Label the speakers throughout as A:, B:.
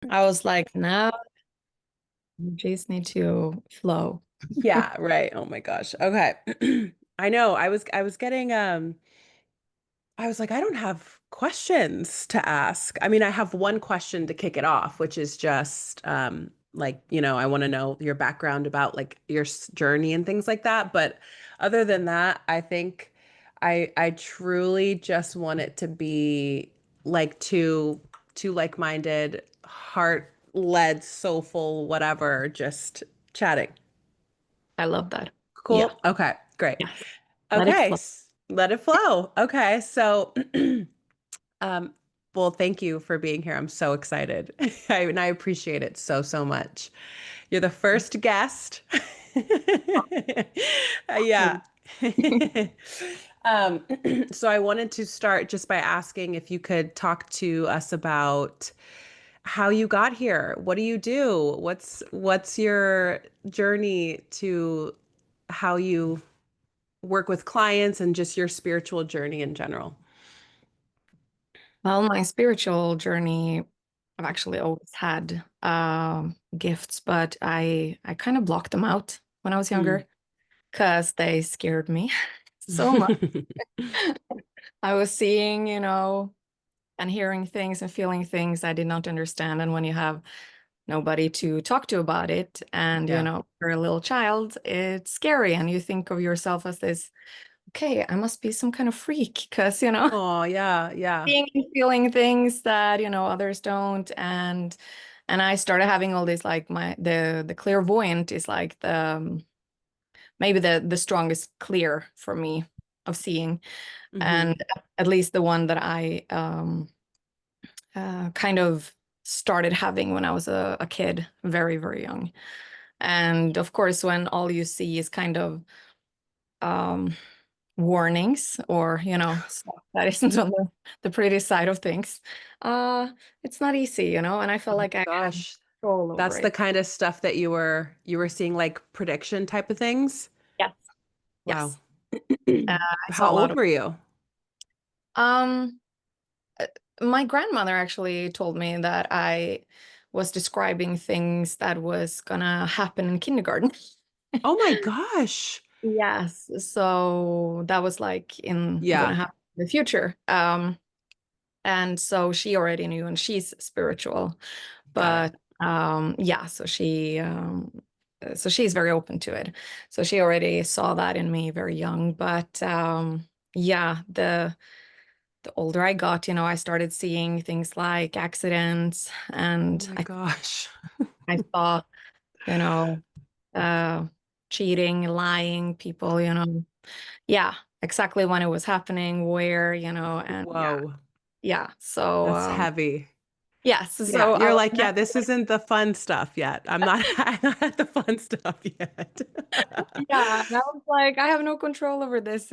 A: I was like, no, you just need to flow.
B: Yeah, right. Oh my gosh. Okay. I know. I was getting I was like, I don't have questions to ask. I mean, I have one question to kick it off, which is just like, I want to know your background about like your journey and things like that. But other than that, I think I truly just want it to be like two like-minded, heart-led, soulful, whatever, just chatting.
A: I love that. Yeah.
B: Cool. Okay, great.
A: Yes. Let it
B: Okay,
A: flow.
B: let it flow. Okay, so Um, well, thank you for being here. I'm so excited. And I appreciate it so, so much. You're the first guest. Yeah. Um, so I wanted to start just by asking if you could talk to us about how you got here. What do you do? What's your journey to how you work with clients and just your spiritual journey in general?
A: Well, my spiritual journey, I've actually always had gifts, but I kind of blocked them out when I was
B: Mm.
A: younger because they scared me so much. I was seeing, and hearing things and feeling things I did not understand. And when you have nobody to talk to about it, and
B: Yeah.
A: you're a little child, it's scary. And you think of yourself as this, okay, I must be some kind of freak because,
B: Oh, yeah, yeah.
A: seeing and feeling things that, others don't. And I started having all this like the clairvoyant is like maybe the strongest clear for me of seeing.
B: Hmm.
A: And at least the one that I kind of started having when I was a kid, very, very young. And of course, when all you see is kind of um, warnings or, stuff that isn't on the pretty side of things, uh, it's not easy, and I felt
B: Oh
A: like I had
B: gosh.
A: control over
B: That's the
A: it.
B: kind of stuff that you were seeing like prediction type of things.
A: Yes.
B: Wow.
A: Yes. I saw
B: How
A: a lot
B: old
A: of,
B: were you?
A: um, uh, my grandmother actually told me that I was describing things that was gonna happen in kindergarten.
B: Oh my gosh.
A: Yes, so that was like in gonna
B: Yeah,
A: happen in the future. And so she already knew, and she's spiritual,
B: got it.
A: but yeah, so she's very open to it. So she already saw that in me very young. But yeah, the older I got, I started seeing things like accidents,
B: Oh
A: and
B: my
A: I
B: gosh.
A: I saw, you know, uh, cheating, lying, people, yeah, exactly when it was happening, where, and yeah,
B: Whoa.
A: yeah. So,
B: That's heavy.
A: yes,
B: Yeah,
A: so I
B: you're
A: was
B: like,
A: not,
B: yeah, this isn't the fun stuff yet. I'm not, I'm not at the fun stuff yet.
A: yeah, and I was like, I have no control over this.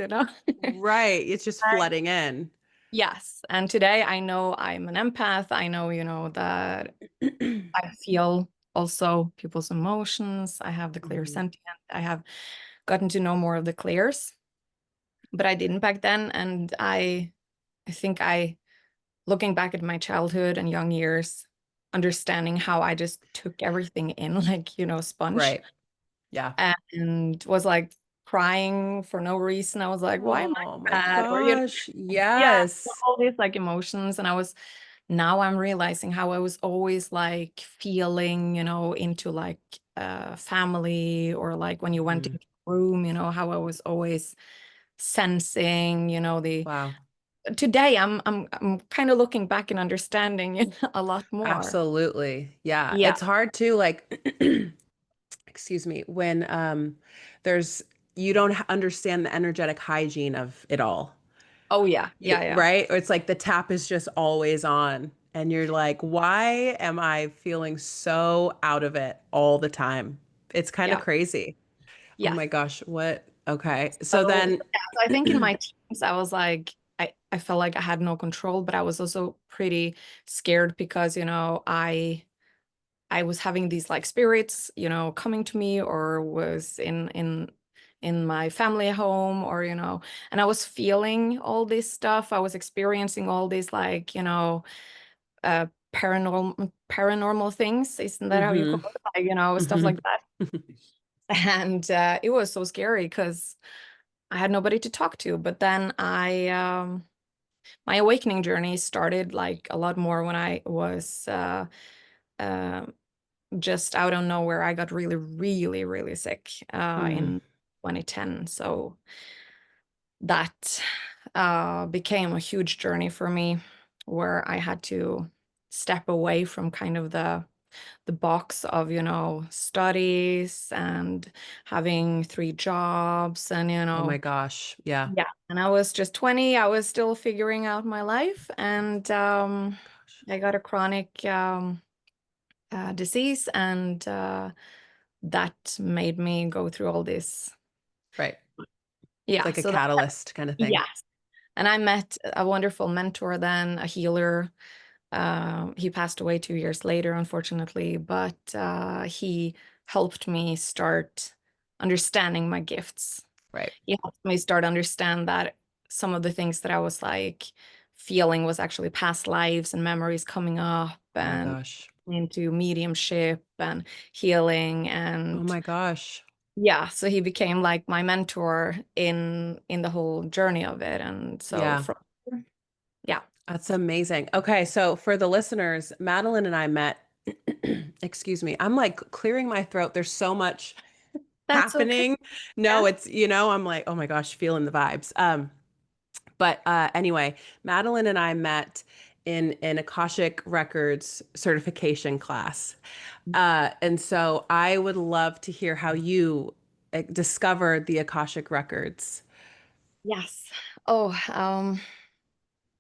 B: Right. It's just
A: And
B: flooding in.
A: yes, and today I know I'm an empath. I know, that I feel also people's emotions. I have the clear
B: Mhm.
A: sentient. I have gotten to know more of the clears, but I didn't back then. And I think looking back at my childhood and young years, understanding how I just took everything in like, sponge,
B: Right. Yeah.
A: and was like crying for no reason. I was like, why am
B: Oh
A: I
B: my
A: sad? Or,
B: gosh.
A: yeah,
B: Yes.
A: all these like emotions. And now I'm realizing how I was always like feeling, into like family, or like when you went
B: Mhm.
A: into a room, how I was always sensing, the
B: Wow.
A: today I'm kind of looking back and understanding it a lot more.
B: Absolutely. Yeah.
A: Yeah.
B: It's hard to like, excuse me, when there's you don't understand the energetic hygiene of it all.
A: Oh yeah. Yeah, yeah.
B: Right? It's like the tap is just always on. And you're like, why am I feeling so out of it all the time? It's kind of
A: Yeah.
B: crazy. Oh
A: Yes.
B: my gosh. What? Okay. So
A: So
B: then,
A: yeah, so I think in my teens I was like I felt like I had no control, but I was also pretty scared because, I was having these like spirits, coming to me, or was in my family home, or and I was feeling all this stuff. I was experiencing all these like, paranormal things. Isn't that how you
B: Mm-hmm.
A: call it? Like, stuff like
B: Mm-hmm.
A: that. And it was so scary because I had nobody to talk to. But then my awakening journey started like a lot more when I was uh, just out of nowhere. I got really, really, really sick
B: Mm.
A: in 2010. So that became a huge journey for me, where I had to step away from kind of the box of, studies and having three jobs and,
B: Oh my gosh. Yeah.
A: yeah. And I was just 20. I was still figuring out my life, and
B: Gosh.
A: I got a chronic disease, and that made me go through all this.
B: Right. It's
A: Yeah,
B: like a
A: so that,
B: catalyst kind of thing.
A: yes. And I met a wonderful mentor then, a healer. He passed away 2 years later, unfortunately, but he helped me start understanding my gifts.
B: Right.
A: He helped me start understand that some of the things that I was like feeling was actually past lives and memories coming up,
B: Oh my
A: and
B: gosh.
A: into mediumship and healing.
B: Oh
A: And
B: my gosh.
A: yeah, so he became like my mentor in the whole journey of it. And so
B: Yeah.
A: from yeah.
B: That's amazing. Okay, so for the listeners, Madeline and I met, excuse me, I'm like clearing my throat. There's so much
A: That's okay.
B: happening.
A: Yeah.
B: No, it's, I'm like, oh my gosh, feeling the vibes. But anyway, Madeline and I met in an Akashic Records certification class. And so I would love to hear how you discovered the Akashic Records.
A: Yes. Oh,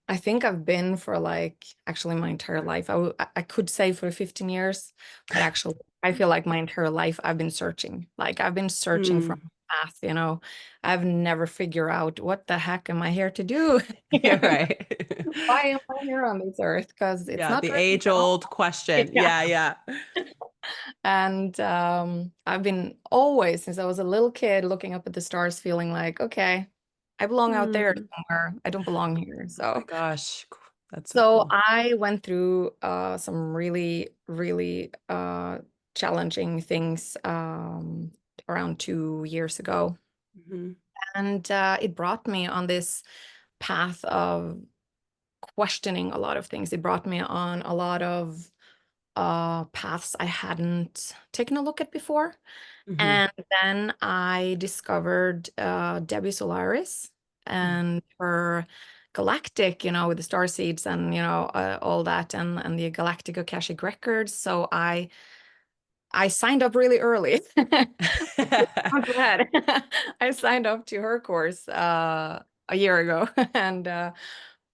A: I think I've been for like actually my entire life. I could say for 15 years, but actually I feel like my entire life I've been searching. Like I've been searching for
B: Mm.
A: my path. I've never figured out what the heck am I here to do?
B: Yeah, right.
A: Why am I here on this earth? Because it's
B: Yeah,
A: not
B: the
A: really
B: age-old question.
A: yeah.
B: Yeah, yeah.
A: And I've been always, since I was a little kid, looking up at the stars, feeling like, okay, I belong out there
B: Hmm.
A: somewhere. I don't belong here.
B: Oh my
A: So,
B: gosh. That's so
A: so
B: cool.
A: I went through some really, really challenging things around 2 years ago,
B: Hmm.
A: and it brought me on this path of questioning a lot of things. It brought me on a lot of paths I hadn't taken a look at before.
B: Hmm.
A: And then I discovered Debbie Solaris and her galactic, with the star seeds and all that, and the galactic Akashic Records. So I signed up really early. Go ahead. I signed up to her course a year ago, and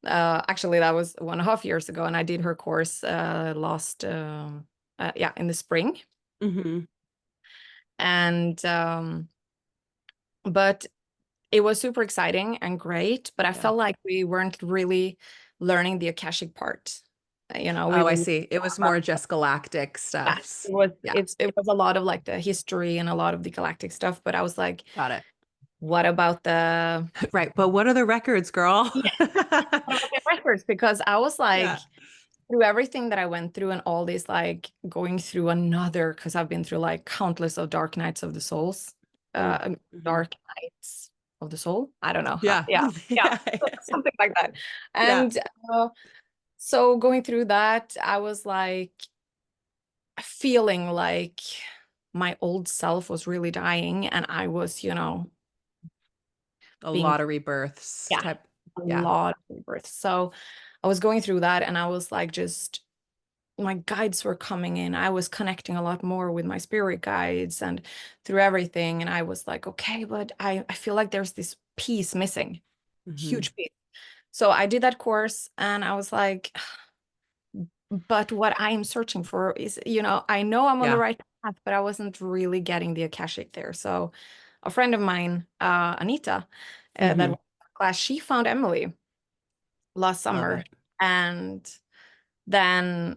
A: actually that was 1.5 years ago, and I did her course last yeah, in the spring.
B: Hmm.
A: And but it was super exciting and great, but I
B: Yeah.
A: felt like we weren't really learning the Akashic part. We
B: Oh, I
A: were
B: see. It was more just galactic
A: yeah,
B: stuffs. Yeah,
A: it was a lot of like the history and a lot of the galactic stuff, but I was like,
B: got it.
A: what about the
B: Right. But what are the records, girl?
A: yeah, what about the records? Because I was like,
B: Yeah.
A: through everything that I went through and all this, like going through another, because I've been through like countless of dark nights of the souls,
B: Mm-hmm.
A: dark nights of the soul. I don't know how,
B: Yeah.
A: yeah, yeah,
B: Yeah.
A: something like that.
B: Yeah.
A: And so going through that, I was like feeling like my old self was really dying, and I was,
B: A
A: being,
B: lot of rebirths
A: yeah,
B: type.
A: a
B: Yeah.
A: lot of rebirth. So I was going through that, and I was like, just my guides were coming in. I was connecting a lot more with my spirit guides and through everything. And I was like, okay, but I feel like there's this piece missing,
B: Hmm.
A: huge piece. So I did that course, and I was like, but what I am searching for is, I know I'm on the
B: Yeah.
A: right path, but I wasn't really getting the Akashic there. So a friend of mine, Anita, that
B: Hmm.
A: was in class, she found Emily last
B: Love
A: summer.
B: it.
A: And then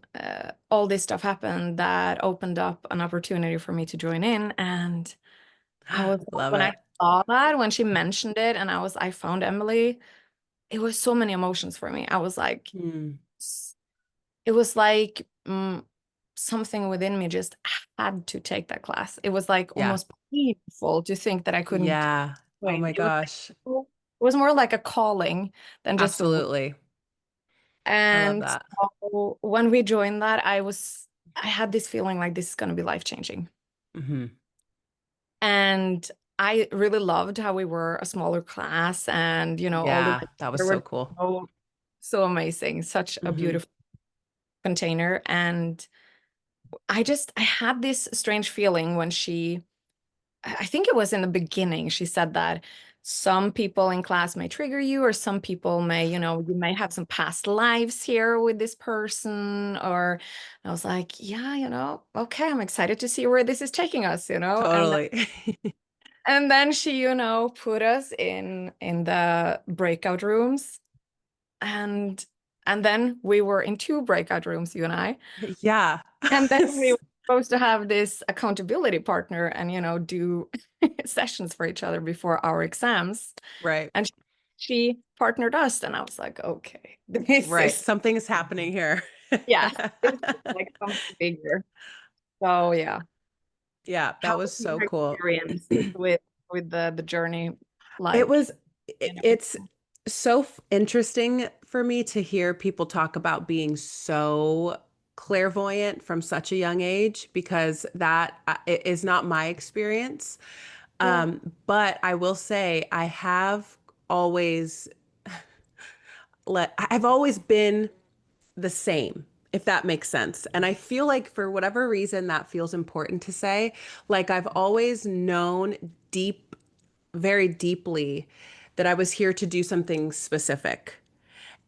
A: all this stuff happened that opened up an opportunity for me to join in. And I was,
B: Love
A: when I
B: it.
A: saw that, when she mentioned it, and I found Emily, it was so many emotions for me. I was like,
B: Mm.
A: it was like something within me just had to take that class. It was like
B: Yeah.
A: almost painful to think that I couldn't
B: Yeah. Oh
A: join.
B: my gosh.
A: It was more like a calling than just a work.
B: Absolutely. I love
A: And
B: that.
A: so when we joined that, I had this feeling like this is going to be life changing.
B: Hmm.
A: And I really loved how we were a smaller class, and all the
B: Yeah,
A: women
B: that was
A: there
B: so
A: were
B: cool.
A: so amazing, such a
B: Hmm.
A: beautiful container. And I had this strange feeling when I think it was in the beginning, she said that some people in class may trigger you, or some people may, you may have some past lives here with this person. Or I was like, yeah, okay, I'm excited to see where this is taking us,
B: Totally.
A: and then she, put us in the breakout rooms, and and then we were in two breakout rooms, you and I.
B: Yeah.
A: And then we were supposed to have this accountability partner and, do sessions for each other before our exams.
B: Right.
A: And she partnered us, and I was like, okay, this
B: Right.
A: is,
B: Something is happening here.
A: yeah, this is like something bigger. So yeah.
B: Yeah,
A: How
B: that was
A: was
B: so
A: your
B: cool.
A: experience with the journey
B: It
A: like?
B: was, it's so interesting for me to hear people talk about being so clairvoyant from such a young age because that it is not my experience.
A: Yeah.
B: But I will say I have always I've always been the same, if that makes sense. And I feel like for whatever reason that feels important to say, like I've always known very deeply that I was here to do something specific.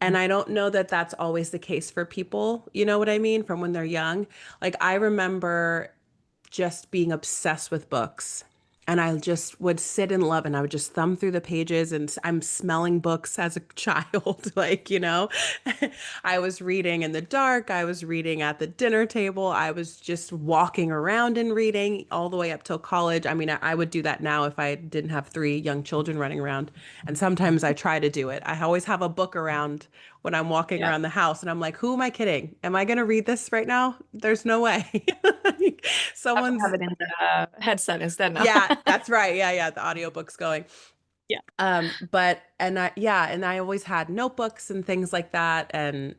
B: And I don't know that that's always the case for people, you know what I mean, from when they're young. Like I remember just being obsessed with books. And I just would sit and love, and I would just thumb through the pages, and I'm smelling books as a child. Like, I was reading in the dark. I was reading at the dinner table. I was just walking around and reading all the way up till college. I mean, I would do that now if I didn't have three young children running around. And sometimes I try to do it. I always have a book around when I'm walking
A: Yeah.
B: around the house, and I'm like, who am I kidding? Am I going to read this right now? There's no way.
A: I
B: Someone's,
A: have it in the headset instead now.
B: yeah, that's right. Yeah, yeah, the audiobook's going.
A: Yeah.
B: And I always had notebooks and things like that, and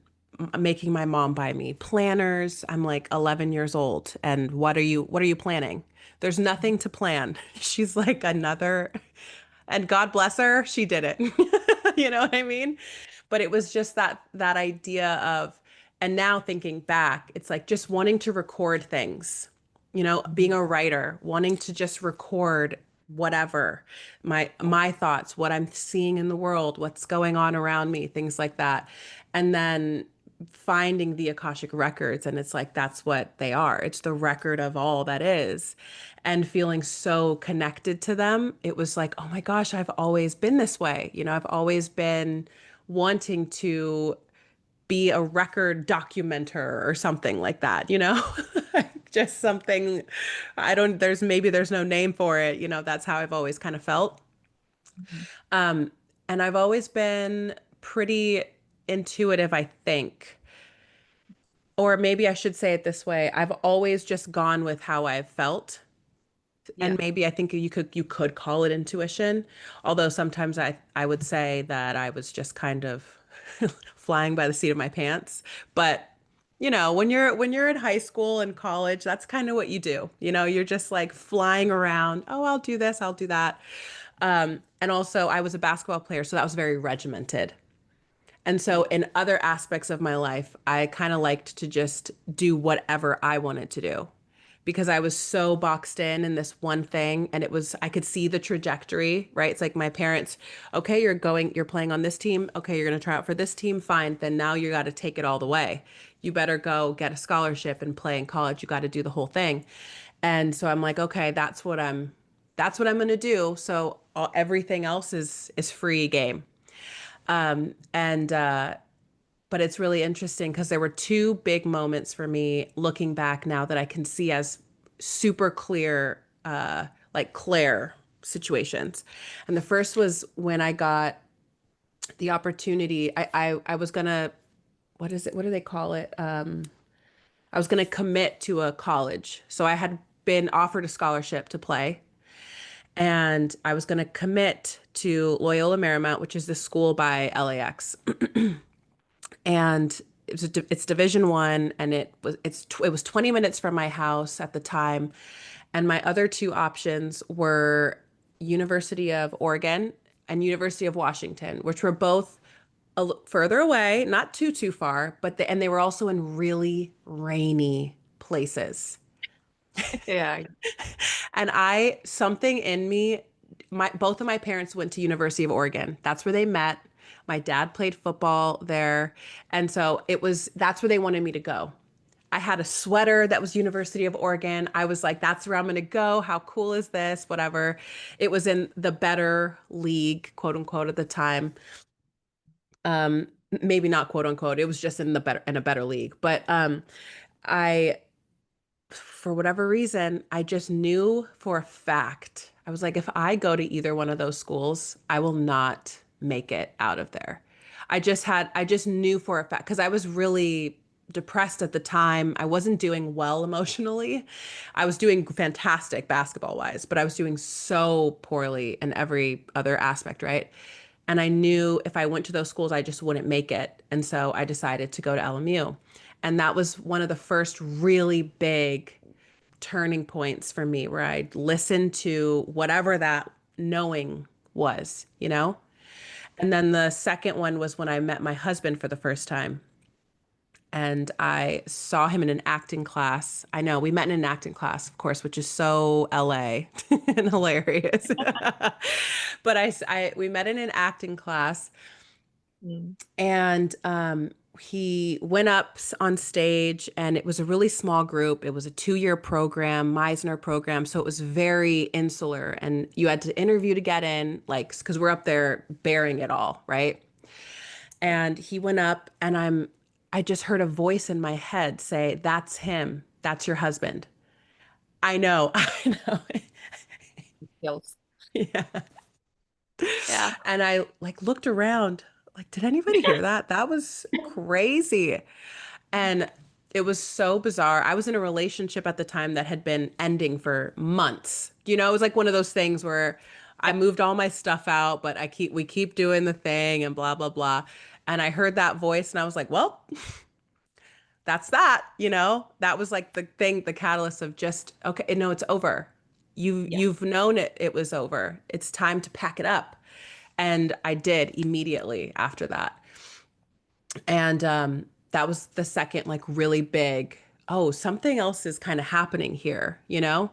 B: making my mom buy me planners. I'm like 11 years old, and what are you planning? There's nothing to plan. She's like another, and God bless her, she did it. You know what I mean? But it was just that idea of, and now thinking back, it's like just wanting to record things, being a writer, wanting to just record whatever, my thoughts, what I'm seeing in the world, what's going on around me, things like that. And then finding the Akashic records, and it's like that's what they are. It's the record of all that is. And feeling so connected to them, it was like, oh my gosh, I've always been this way. I've always been wanting to be a record documenter or something like that. Just something, I don't, there's no name for it. That's how I've always kind of felt.
A: Mhm.
B: And I've always been pretty intuitive, I think. Or maybe I should say it this way. I've always just gone with how I've felt.
A: Yeah.
B: And maybe I think you could call it intuition, although sometimes I would say that I was just kind of flying by the seat of my pants. But when you're in high school and college, that's kind of what you do. You're just like flying around. Oh, I'll do this, I'll do that. And also, I was a basketball player, so that was very regimented. And so,
A: Yeah.
B: in other aspects of my life, I kind of liked to just do whatever I wanted to do because I was so boxed in this one thing. And I could see the trajectory, right? It's like my parents, okay, you're playing on this team. Okay, you're going to try out for this team. Fine. Then now you got to take it all the way. You better go get a scholarship and play in college. You got to do the whole thing. And so I'm like, okay, that's what I'm going to do. So everything else is free game. And but it's really interesting because there were two big moments for me looking back now that I can see as super clear, like Claire situations. And the first was when I got the opportunity. I was gonna what is it? What do they call it? I was going to commit to a college. So I had been offered a scholarship to play, and I was going to commit to Loyola Marymount, which is the school by LAX. And it's Division 1, and it was 20 minutes from my house at the time. And my other two options were University of Oregon and University of Washington, which were both further away, not too far, and they were also in really rainy places.
A: Yeah.
B: And something in me, both of my parents went to University of Oregon. That's where they met. My dad played football there. And so that's where they wanted me to go. I had a sweater that was University of Oregon. I was like, that's where I'm going to go. How cool is this? Whatever. It was in the better league, quote unquote, at the time. Maybe not quote unquote. It was just in a better league. But I for whatever reason, I just knew for a fact. I was like, if I go to either one of those schools, I will not make it out of there. I just knew for a fact because I was really depressed at the time. I wasn't doing well emotionally. I was doing fantastic basketball wise, but I was doing so poorly in every other aspect, right? And I knew if I went to those schools, I just wouldn't make it. And so I decided to go to LMU. And that was one of the first really big turning points for me where I listened to whatever that knowing was, you know? And then the second one was when I met my husband for the first time. And I saw him in an acting class. I know we met in an acting class, of course, which is so LA and hilarious. But we met in an acting class,
A: Mm.
B: and he went up on stage, and it was a really small group. It was a 2-year program, Meisner program. So it was very insular, and you had to interview to get in, like, because we're up there bearing it all, right? And he went up, and I just heard a voice in my head say, "That's him. That's your husband." I know, I know.
A: Feels.
B: Yeah.
A: Yeah.
B: And I like looked around, like, did anybody hear that? That was crazy. And it was so bizarre. I was in a relationship at the time that had been ending for months. You know, it was like one of those things where I
A: Yeah.
B: moved all my stuff out, but we keep doing the thing and blah, blah, blah. And I heard that voice and I was like, well, that's that, you know? That was like the thing, the catalyst of just, okay, no, it's over.
A: Yeah.
B: You've known it was over. It's time to pack it up. And I did immediately after that. And that was the second, like, really big, oh, something else is kind of happening here, you know?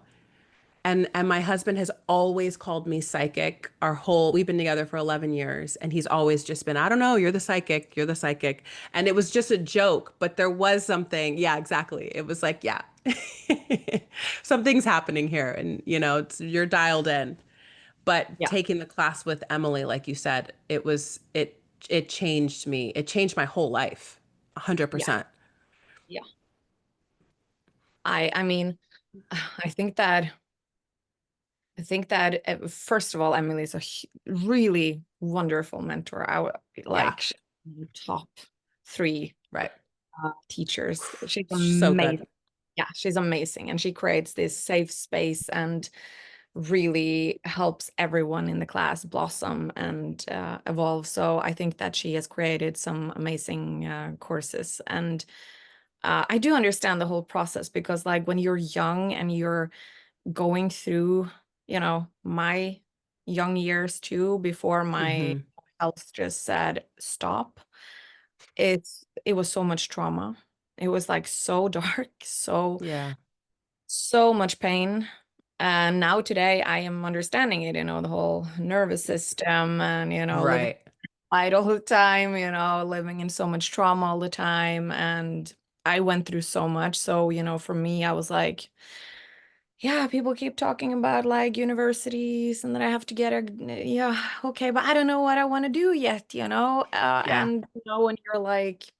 B: And my husband has always called me psychic. We've been together for 11 years, and he's always just been, I don't know, you're the psychic, you're the psychic. And it was just a joke, but there was something. Yeah, exactly. It was like, yeah, something's happening here, and you're dialed in. But
A: Yeah.
B: taking the class with Emily, like you said, it changed me. It changed my whole life,
A: Yeah.
B: 100%.
A: Yeah. I mean, I think that first of all, Emily is a really wonderful mentor. I would be
B: Yeah,
A: like top 3
B: right.
A: teachers. She's
B: So good.
A: amazing. Yeah, she's amazing, and she creates this safe space and really helps everyone in the class blossom and evolve. So I think that she has created some amazing courses, and I do understand the whole process because, like, when you're young and you're going through, my young years too, before my
B: Hmm.
A: health just said stop, it was so much trauma. It was like so dark,
B: Yeah,
A: so much pain. And now today I am understanding it, the whole nervous system and, living
B: right.
A: fight all the time, living in so much trauma all the time. And I went through so much. So, for me, I was like, yeah, people keep talking about like universities and that I have to get yeah, okay, but I don't know what I want to do yet,
B: Yeah,
A: and when you're like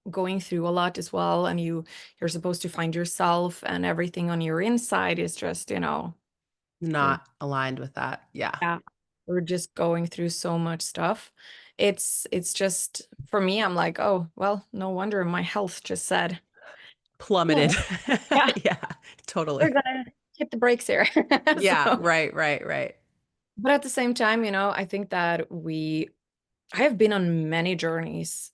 A: going through a lot as well, and you're supposed to find yourself, and everything on your inside is just, you're
B: not aligned with that. Yeah.
A: yeah, we're just going through so much stuff. it's just for me, I'm like, oh, well, no wonder my health just said,
B: Plummeted.
A: oh, yeah,
B: Yeah,
A: we're
B: totally.
A: gonna hit the brakes here.
B: Yeah,
A: So,
B: right, right, right.
A: but at the same time, I think that I have been on many journeys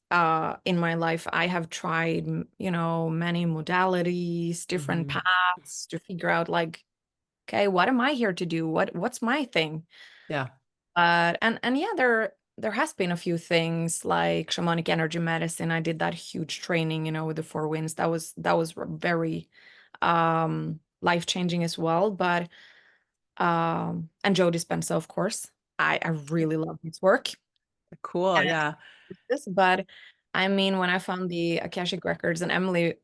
A: in my life. I have tried, many modalities, different
B: Hmm.
A: paths to figure out like, okay, what am I here to do? What's my thing?
B: Yeah.
A: And yeah, there has been a few things like shamanic energy medicine. I did that huge training, with the Four Winds. That was very life-changing as well. But and Joe Dispenza, of course. I really love his work.
B: Cool.
A: And
B: Yeah.
A: this, but I mean, when I found the Akashic Records and Emily,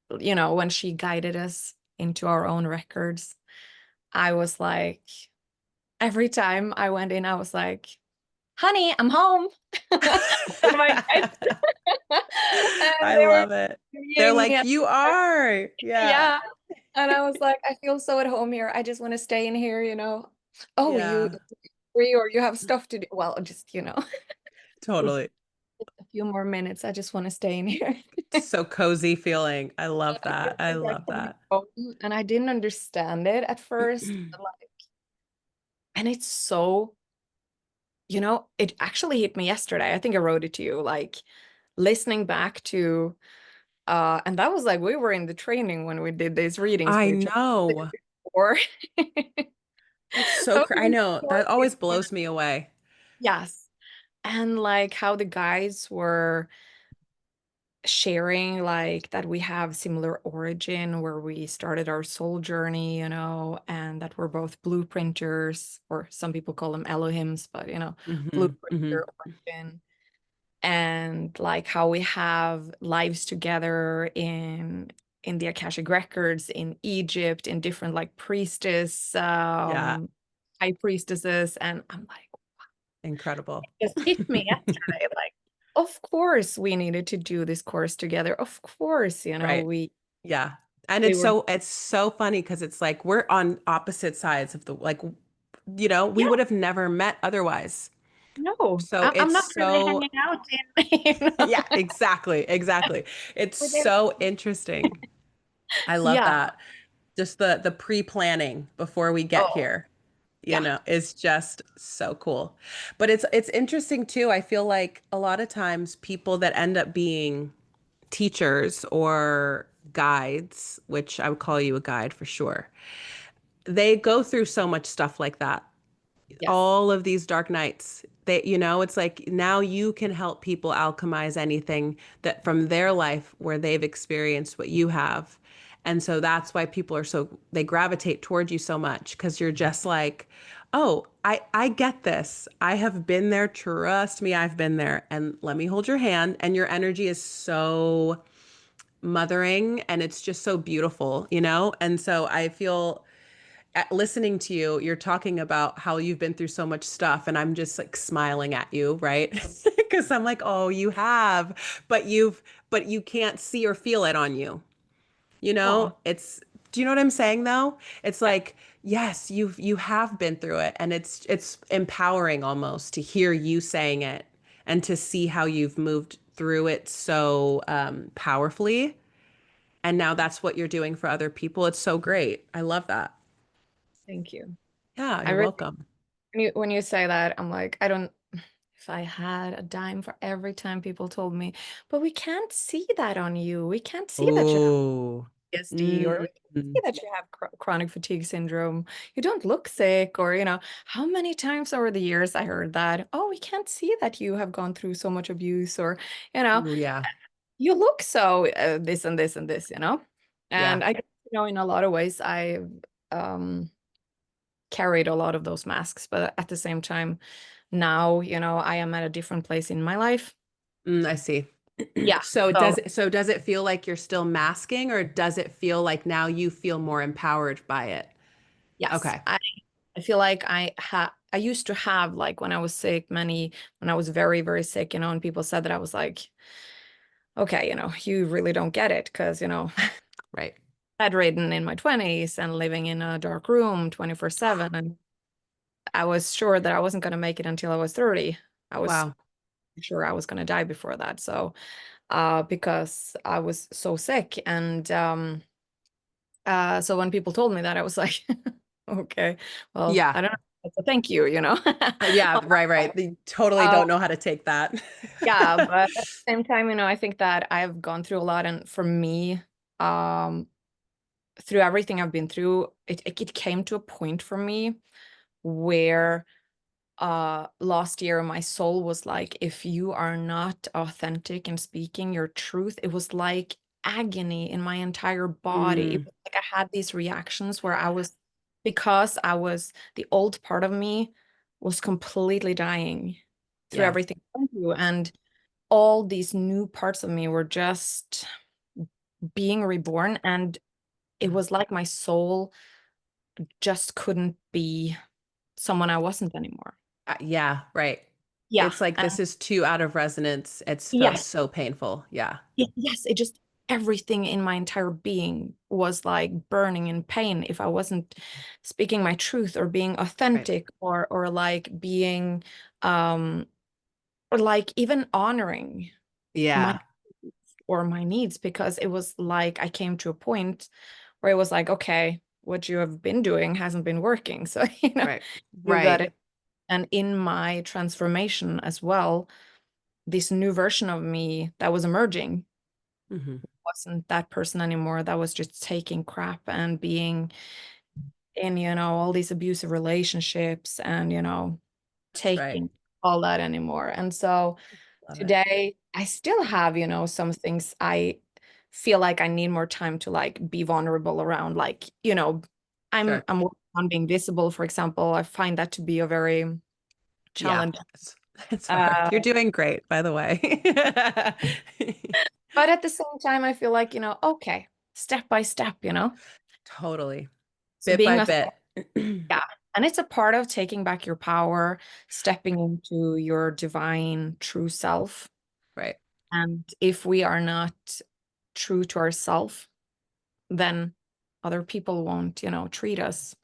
A: when she guided us into our own records, I was like, every time I went in, I was like, honey, I'm home with my guys. And
B: I
A: they were
B: love it. They're
A: being,
B: like, you are. Yeah.
A: yeah. And I was like, I feel so at home here. I just want to stay in here. Oh, you
B: Yeah.
A: free or you have stuff to do. Well, just, just
B: Totally.
A: a few more minutes. I just want to stay in here.
B: So cozy feeling. I love
A: I feel
B: that. I
A: like I
B: love
A: can be
B: that.
A: home. And I didn't understand it at first. But and it's so, it actually hit me yesterday. I think I wrote it to you, like listening back to and that was like we were in the training when we did these readings
B: I
A: for each other
B: know.
A: before.
B: That's so
A: That
B: cra I
A: was
B: know.
A: before
B: That
A: we
B: always
A: started.
B: blows me away.
A: Yes. And like how the guys were sharing like that we have similar origin where we started our soul journey, and that we're both blueprinters, or some people call them Elohims, but
B: Hmm. Hmm.
A: blueprinter origin. And like how we have lives together in the Akashic Records in Egypt, in different like priestess,
B: Yeah.
A: high priestesses. And I'm like,
B: Incredible.
A: it just hit me yesterday. Like, of course we needed to do this course together. Of course,
B: Right.
A: we
B: Yeah. And
A: we were
B: it's so funny because it's like we're on opposite sides of the like, we
A: yeah,
B: would have never met otherwise.
A: no,
B: So
A: I'm not
B: it's
A: really
B: so,
A: hanging out in,
B: yeah, exactly, exactly. It's
A: we're there.
B: so interesting. I love
A: Yeah.
B: that. Just the pre-planning before we get
A: Oh,
B: here,
A: yeah.
B: is just so cool. But it's interesting too. I feel like a lot of times people that end up being teachers or guides, which I would call you a guide for sure, they go through so much stuff like that,
A: Yes.
B: all of these dark nights. It's like now you can help people alchemize anything that from their life where they've experienced what you have. And so that's why people they gravitate toward you so much because you're just like, oh, I get this. I have been there. Trust me, I've been there. And let me hold your hand. And your energy is so mothering and it's just so beautiful, And so I feel listening to you, you're talking about how you've been through so much stuff, and I'm just like smiling at you, right? Because I'm like, oh, you have, but you can't see or feel it on you.
A: Oh,
B: Do you know what I'm saying though? It's
A: yeah.
B: like, yes, you have been through it, and it's empowering almost to hear you saying it and to see how you've moved through it so powerfully. And now that's what you're doing for other people. It's so great. I love that.
A: Thank you.
B: Yeah,
A: I
B: you're
A: really,
B: welcome.
A: when you say that, I'm like, I don't, if I had a dime for every time people told me, but we can't see that on you. We can't see that you have
B: Oh.
A: PTSD, or we can't see
B: Mm.
A: that you have chronic fatigue syndrome. You don't look sick, or, how many times over the years I heard that, oh, we can't see that you have gone through so much abuse, or, you know,
B: Ooh, yeah.
A: you look so this and this and this.
B: Yeah.
A: And I guess, in a lot of ways, I've um, carried a lot of those masks, but at the same time, now, I am at a different place in my life.
B: I see.
A: Yeah.
B: So
A: So,
B: does it feel like you're still masking or does it feel like now you feel more empowered by it?
A: yes,
B: Okay.
A: I feel like I used to have, like, when I was sick, when I was very, very sick, and people said that I was like, okay, you really don't get it because,
B: Right.
A: bedridden in my 20s and living in a dark room 24/7. And I was sure that I wasn't going to make it until I was 30. I was
B: Wow.
A: sure I was going to die before that. So, because I was so sick. And so when people told me that, I was like, okay, well,
B: Yeah.
A: I don't know. So thank you, you know.
B: Yeah, right, right. They totally
A: Uh,
B: don't know how to take that.
A: yeah, but at the same time, I think that I've gone through a lot, and for me, um, through everything I've been through, it came to a point for me where last year my soul was like, if you are not authentic and speaking your truth, it was like agony in my entire body. It
B: Mm,
A: was like I had these reactions where because I was, the old part of me was completely dying through
B: yeah,
A: everything I went through, and all these new parts of me were just being reborn. And it was like my soul just couldn't be someone I wasn't anymore.
B: yeah, right.
A: Yeah.
B: It's like
A: And
B: this is too out of resonance. It feels
A: yes,
B: so painful. Yeah,
A: yes, it just everything in my entire being was like burning in pain if I wasn't speaking my truth or being
B: right.
A: authentic or like being um or like even honoring my
B: Yeah,
A: or my needs, because it was like I came to a point where it was like, okay, what you have been doing hasn't been working. So,
B: right,
A: you got
B: right.
A: it. And in my transformation as well, this new version of me that was emerging
B: Hmm.
A: wasn't that person anymore. That was just taking crap and being in, all these abusive relationships and,
B: That's right.
A: taking all that anymore. And so
B: Love it.
A: today I still have, some things I feel like I need more time to like be vulnerable around. Like, I'm
B: Sure.
A: I'm working on being visible, for example. I find that to be a very
B: Yeah,
A: challenge.
B: it's hard.
A: Uh,
B: You're doing great, by the way.
A: but at the same time, I feel like, okay, step by step,
B: Totally.
A: So
B: Bit
A: being
B: by
A: a
B: bit.
A: yeah, and it's a part of taking back your power, stepping into your divine true self.
B: Right.
A: And if we are not true to ourselves, then other people won't, treat us.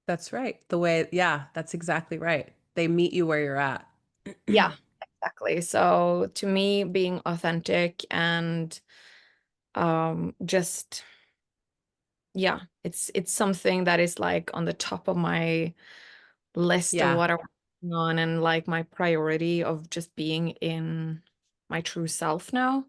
B: That's right. The way, yeah, that's exactly right. They meet you where you're at.
A: Yeah, exactly. So to me, being authentic and just yeah, it's something that is like on the top of my list of
B: Yeah.
A: what I'm working on, and like my priority of just being in my true self now.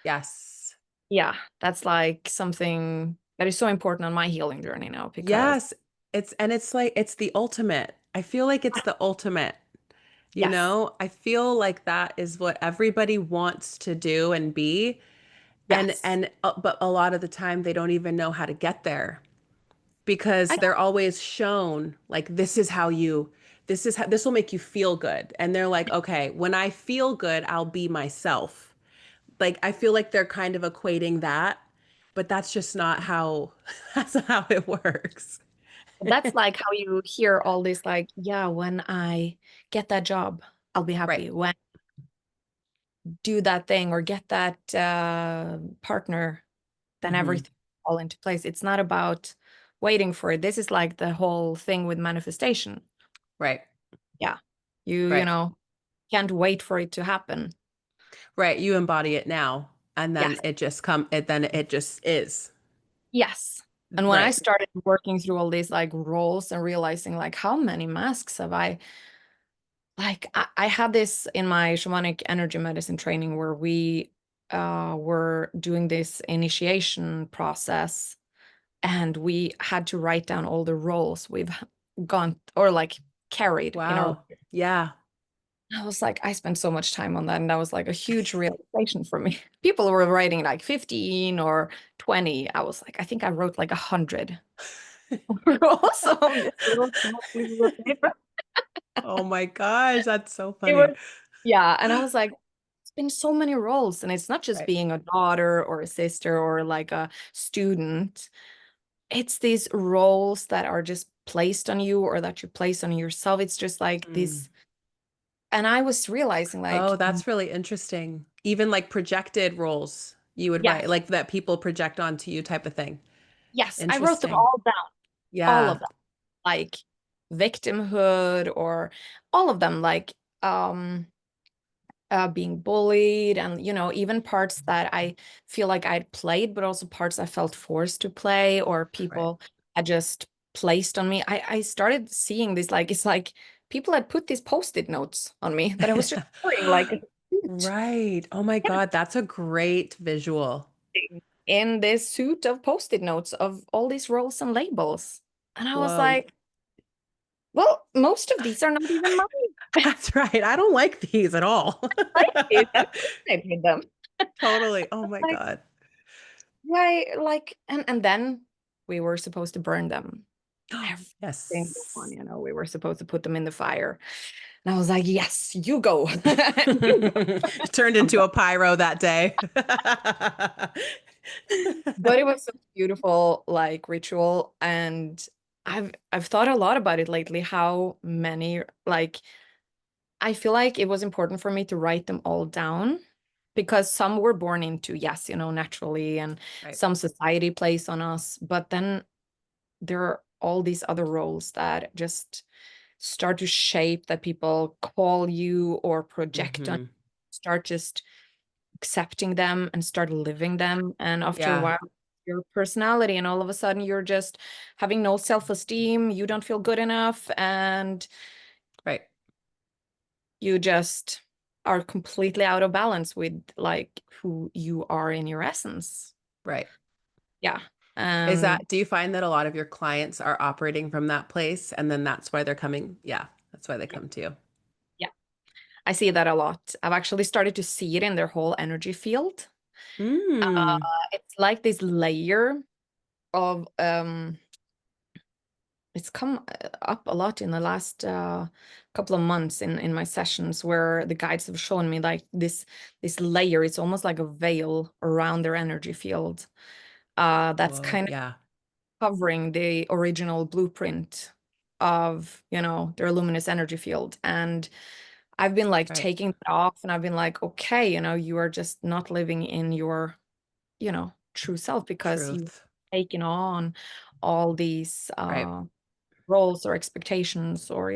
B: Yes.
A: Yeah, that's like something that is so important on my healing journey now because
B: Yes. It's like it's the ultimate. I feel like it's the ultimate.
A: yes,
B: I feel like that is what everybody wants to do and be.
A: yes.
B: But a lot of the time they don't even know how to get there because
A: I
B: they're always shown like this will make you feel good. And they're like, okay, when I feel good, I'll be myself. Like I feel like they're kind of equating that, but that's just not how that's not how it works.
A: That's like how you hear all this like, yeah, when I get that job, I'll be
B: Right.
A: happy. When do that thing or get that partner, then
B: Hmm.
A: everything fall into place. It's not about waiting for it. This is like the whole thing with manifestation.
B: Right.
A: Yeah. You
B: Right.
A: know, can't wait for it to happen.
B: Right. You embody it now and then
A: Yes.
B: it just is.
A: Yes. And when I
B: Right.
A: started working through all these like roles and realizing like how many masks have I like I had this in my shamanic energy medicine training where we were doing this initiation process, and we had to write down all the roles we've gone or like carried in our.
B: Wow. Yeah.
A: I was like, I spent so much time on that, and that was like a huge realization for me. People were writing like 15 or 20. I was like, I think I wrote like 100 roles on this little small pieces of paper.
B: Oh my gosh, that's so
A: It
B: funny.
A: was, yeah. And I was like, it's been so many roles. And it's not just
B: Right.
A: being a daughter or a sister or like a student. It's these roles that are just placed on you or that you place on yourself. It's just like
B: Mm.
A: this. And I was realizing
B: Oh,
A: like,
B: that's really interesting. Even like projected roles you would write,
A: yes,
B: like that people project onto you type of thing.
A: yes, I wrote them
B: Interesting.
A: all down, all
B: Yeah.
A: of them, like victimhood or all of them. Like, um, being bullied, and even parts that I feel like I'd played, but also parts I felt forced to play, or
B: Right.
A: people had just placed on me. I started seeing this, like it's like people had put these post-it notes on me that I was just wearing like a suit,
B: Right. Oh my God, that's a great visual.
A: in this suit of post-it notes of all these roles and labels. And I was
B: Whoa.
A: like, well, most of these are not even mine.
B: That's right. I don't like these at all.
A: Like these, that's why I made them.
B: Totally. Oh my
A: Like,
B: God.
A: why, like, and then we were supposed to burn them. Every single one,
B: Yes.
A: we were supposed to put them in the fire. And I was like, yes, you go. You
B: Turned into
A: go.
B: a pyro that day.
A: But it was such a beautiful like ritual, and I've thought a lot about it lately, how many, like, I feel like it was important for me to write them all down, because some were born into, yes, naturally, and
B: Right.
A: some society plays on us, but then there are all these other roles that just start to shape, that people call you or project on,
B: Hmm.
A: start just accepting them and start living them. And after a
B: Yeah.
A: while, your personality, and all of a sudden you're just having no self-esteem, you don't feel good enough, and
B: Right.
A: you just are completely out of balance with like who you are in your essence.
B: Right.
A: Yeah.
B: Is
A: And
B: that, do you find that a lot of your clients are operating from that place and then that's why they're coming? Yeah, that's why they come to you.
A: yeah, I see that a lot. I've actually started to see it in their whole energy field.
B: Mm.
A: It's like this layer of it's come up a lot in the last couple of months in my sessions, where the guides have shown me like this layer. It's almost like a veil around their energy field. That's
B: Whoa.
A: kind of
B: Yeah.
A: covering the original blueprint of, their luminous energy field. And I've been like
B: Right.
A: taking it off, and I've been like, okay, you are just not living in your, true self, because you've
B: Truth.
A: taken on all these
B: Right.
A: roles or expectations, or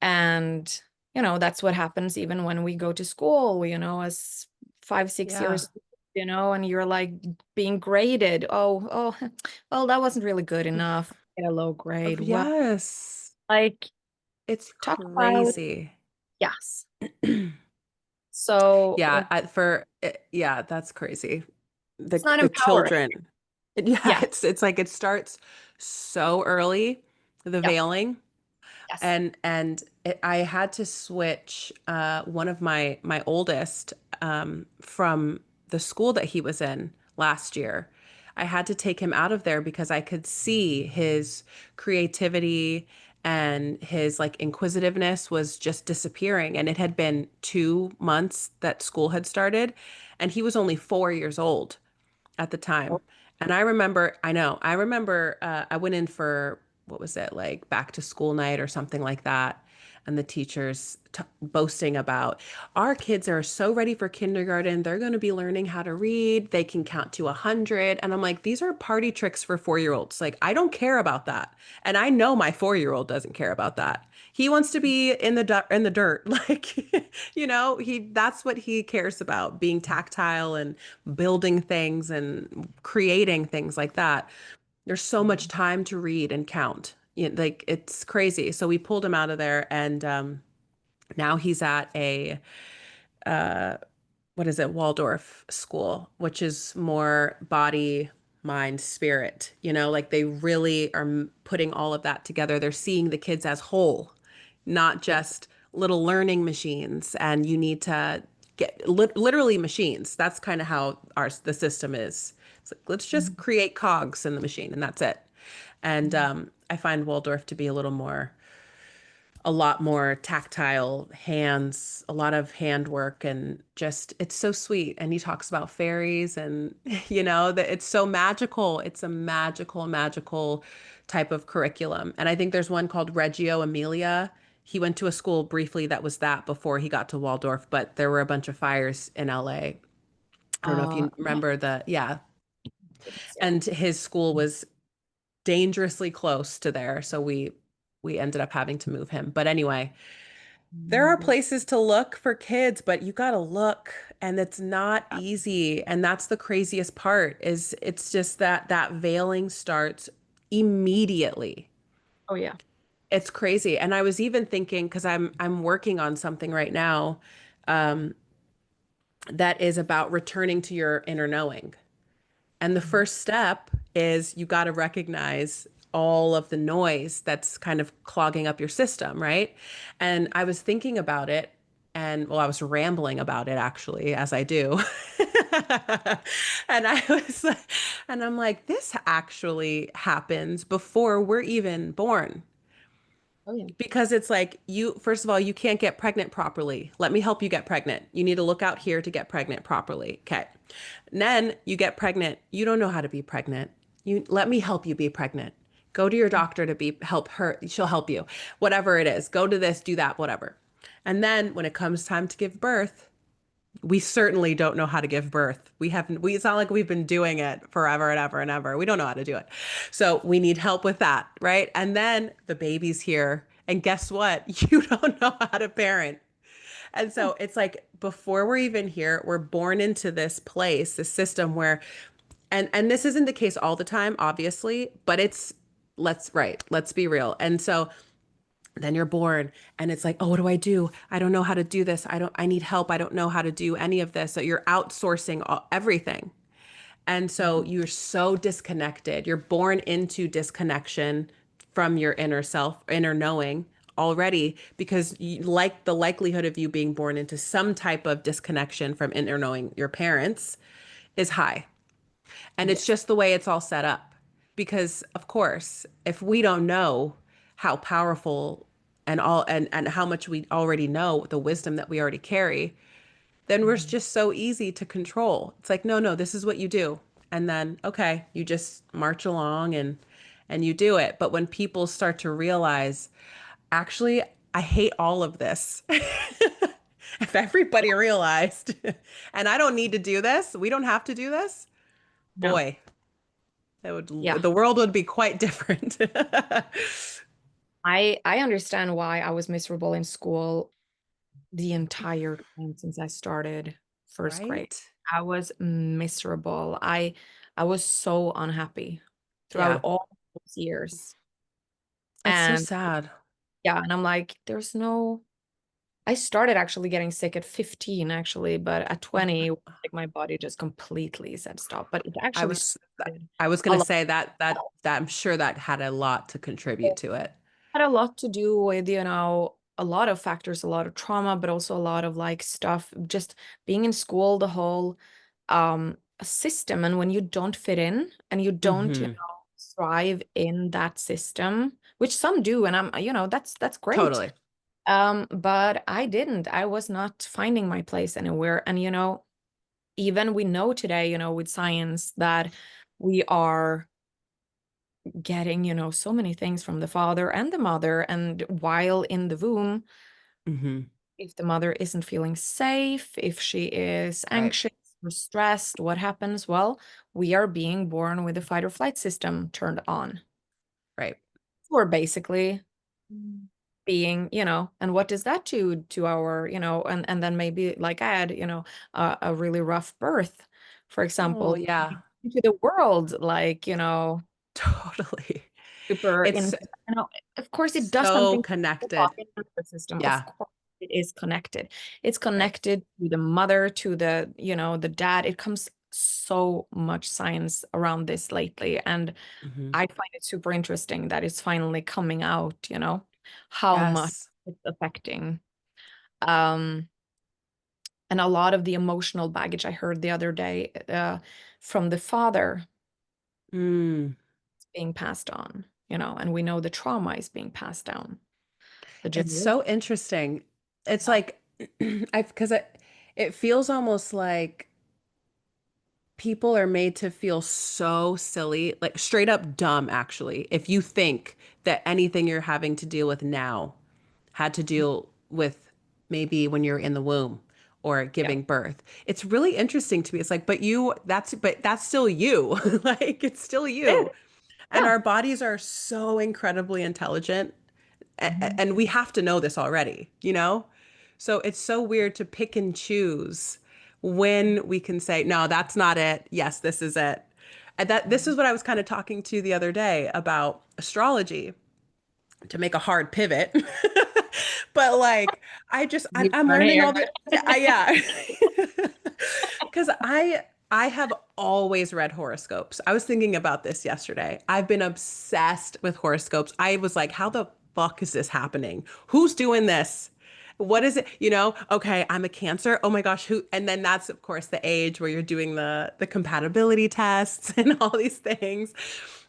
A: and that's what happens even when we go to school, as 5, 6 years,
B: Yeah.
A: and you're like being graded. Oh, well, that wasn't really good enough. Get a low grade. Well,
B: Yes.
A: like,
B: It's
A: talk about,
B: crazy.
A: yes. So
B: Yeah, yeah, that's crazy.
A: it's not
B: The
A: empowering.
B: children. Yeah,
A: Yeah.
B: it's like it starts so early, the
A: Yep.
B: veiling.
A: Yes.
B: And I had to switch one of my oldest from the school that he was in last year. I had to take him out of there because I could see his creativity and his like inquisitiveness was just disappearing. And it had been 2 months that school had started, and he was only 4 years old at the time. And I remember I went in for, what was it, like back to school night or something like that. And the teachers boasting about our kids are so ready for kindergarten. They're going to be learning how to read. They can count to 100. And I'm like, these are party tricks for 4 year olds. Like, I don't care about that. And I know my 4 year old doesn't care about that. He wants to be in the dirt. Like, that's what he cares about, being tactile and building things and creating things like that. There's so much time to read and count. Like it's crazy. So we pulled him out of there, and now he's at a what is it, Waldorf school, which is more body, mind, spirit. Like they really are putting all of that together. They're seeing the kids as whole, not
A: Yeah.
B: just little learning machines. And you need to get literally machines. That's kind of how the system is. It's like, let's just create cogs in the machine, and that's it. And I find Waldorf to be a lot more tactile hands, a lot of handwork, and just it's so sweet. And he talks about fairies, and that it's so magical. It's a magical type of curriculum. And I think there's one called Reggio Emilia. He went to a school briefly that was that before he got to Waldorf, but there were a bunch of fires in LA. I don't know if you
A: Yeah.
B: remember yeah.
A: Yeah.
B: And his school was dangerously close to there, so we ended up having to move him. But anyway, There are
A: remember.
B: places to look for kids, but you got to look and it's not
A: Yeah.
B: easy. And that's the craziest part is it's just that that veiling starts immediately.
A: Oh yeah.
B: It's crazy. And I was even thinking because I'm working on something right now um, that is about returning to your inner knowing. And the
A: Mhm.
B: first step is you got to recognize all of the noise that's kind of clogging up your system, right? And I was thinking about it and well, I was rambling about it actually, as I do. And I was like, and I'm like, this actually happens before we're even born.
A: Oh yeah.
B: Because it's like you, first of all, you can't get pregnant properly. Let me help you get pregnant. You need to look out here to get pregnant properly. Okay. And then you get pregnant. You don't know how to be pregnant. You let me help you be pregnant. Go to your doctor to be help her. She'll help you. Whatever it is. Go to this, do that, whatever. And then when it comes time to give birth, we certainly don't know how to give birth. It's not like we've been doing it forever and ever and ever. We don't know how to do it. So we need help with that, right? And then the baby's here. And guess what? You don't know how to parent. And so it's like before we're even here, we're born into this place, this system where and this isn't the case all the time, obviously, but it's let's be real. And so then you're born and it's like, oh, what do I do? I don't know how to do this. I need help. I don't know how to do any of this. So you're outsourcing everything. And so
A: Mhm.
B: you're so disconnected. You're born into disconnection from your inner self, inner knowing already, because like the likelihood of you being born into some type of disconnection from inner knowing your parents is high. And it's
A: Yes.
B: just the way it's all set up. Because of course, if we don't know how powerful and how much we already know, the wisdom that we already carry, then we're
A: Mhm.
B: just so easy to control. It's like, no, no, this is what you do. And then, okay, you just march along and you do it. But when people start to realize, actually, I hate all of this. If everybody realized, and I don't need to do this, we don't have to do this,
A: No.
B: boy,
A: Yeah.
B: the world would be quite different.
A: I understand why I was miserable in school the entire time since I started first grade.
B: Right?
A: I was miserable. I was so unhappy throughout
B: Yeah.
A: all those years.
B: That's so
A: And
B: sad.
A: yeah, and I'm like, there's no I started actually getting sick at 15 actually, but at
B: Oh my,
A: 20, like my body just completely said stop. But it
B: I
A: actually
B: was
A: started
B: I was
A: a
B: gonna
A: lot.
B: say that I'm sure that had a lot to contribute to it.
A: Had a lot to do with, a lot of factors, a lot of trauma, but also a lot of like stuff, just being in school, the whole system. And when you don't fit in and you don't,
B: Hmm.
A: thrive in that system, which some do, and that's great.
B: Totally.
A: But I didn't. I was not finding my place anywhere. And even we know today, with science that we are getting, so many things from the father and the mother. And while in the womb,
B: Hmm.
A: if the mother isn't feeling safe, if she is
B: Right.
A: anxious or stressed, what happens? Well, we are being born with the fight or flight system turned on.
B: Right.
A: We're basically being, and what does that do to our, and then maybe like I had, a really rough birth, for
B: Oh
A: example,
B: yeah.
A: into the world, like,
B: Totally.
A: super in,
B: It's
A: of course it does
B: so
A: something to the
B: connected.
A: body and the system. Of
B: Yeah.
A: course it is connected. It's
B: Right.
A: connected to the mother, to the, the dad. It comes so much science around this lately. And
B: Hmm.
A: I find it super interesting that it's finally coming out, how much
B: Yes.
A: it's affecting. Um, and a lot of the emotional baggage I heard the other day from the father
B: Mm.
A: being passed on, and we know the trauma is being passed down the
B: It's
A: generation.
B: so interesting. It's
A: Yeah.
B: like because it feels almost like people are made to feel so silly, like straight up dumb, actually. If you think that anything you're having to deal with now had to deal with maybe when you're in the womb or
A: Yeah.
B: giving birth, it's really interesting to me. It's like, but that's still you. Like, it's still
A: It
B: you.
A: is.
B: And
A: Yeah.
B: our bodies are so incredibly intelligent.
A: Mhm.
B: And we have to know this already, you know? So it's so weird to pick and choose when we can say, no, that's not it. Yes, this is it. And that this is what I was kind of talking to the other day about astrology to make a hard pivot. But like
A: You
B: I'm
A: burn
B: learning
A: hair.
B: all the yeah. Because I have always read horoscopes. I was thinking about this yesterday. I've been obsessed with horoscopes. I was like, how the fuck is this happening? Who's doing this? What is it? You know, okay, I'm a Cancer. Oh my gosh, who? And then that's of course the age where you're doing the compatibility tests and all these things.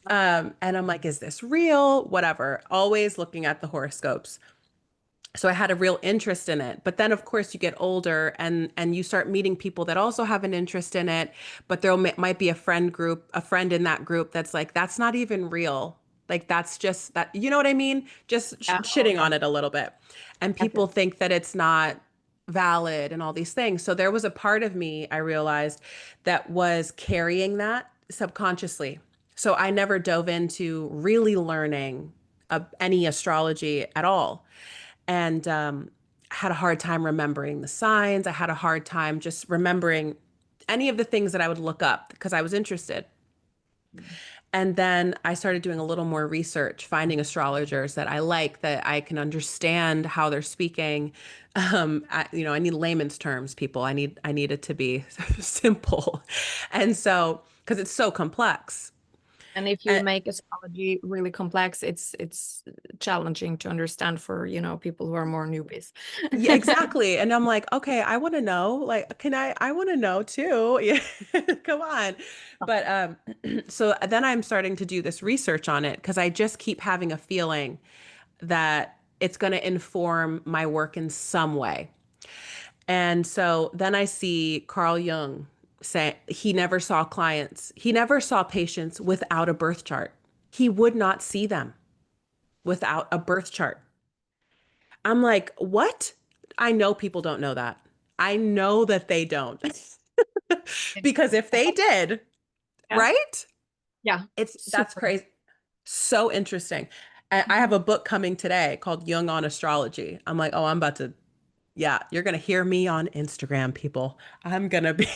B: And I'm like, is this real? Whatever. Always looking at the horoscopes. So I had a real interest in it. But then of course you get older and you start meeting people that also have an interest in it, but might be a friend in that group that's like that's not even real. Like that's just that, you know what I mean? Just
A: Yeah. Oh,
B: shitting
A: yeah.
B: on it a little bit. And
A: Yes,
B: people
A: yes.
B: think that it's not valid and all these things. So there was a part of me I realized that was carrying that subconsciously. So I never dove into really learning any astrology at all, and had a hard time remembering the signs. I had a hard time just remembering any of the things that I would look up because I was interested. And then I started doing a little more research, finding astrologers that I like, that I can understand how they're speaking. I need layman's terms, people. I need it to be simple, and so because it's so complex.
A: And if you
B: And,
A: make astrology really complex, it's challenging to understand for, people who are more newbies.
B: yeah, exactly. And I'm like, okay, I want to know. Like, I want to know too. Yeah, come on. But so then I'm starting to do this research on it because I just keep having a feeling that it's going to inform my work in some way. And so then I see Carl Jung say he never saw patients without a birth chart. He would not see them without a birth chart. I'm like, what? I know people don't know that. I know that they don't. Because if they did,
A: Yeah.
B: right?
A: Yeah.
B: That's
A: Super.
B: crazy. So interesting. I have a book coming today called Jung on Astrology. I'm like, oh, I'm about to, yeah, you're going to hear me on Instagram, people. I'm going to be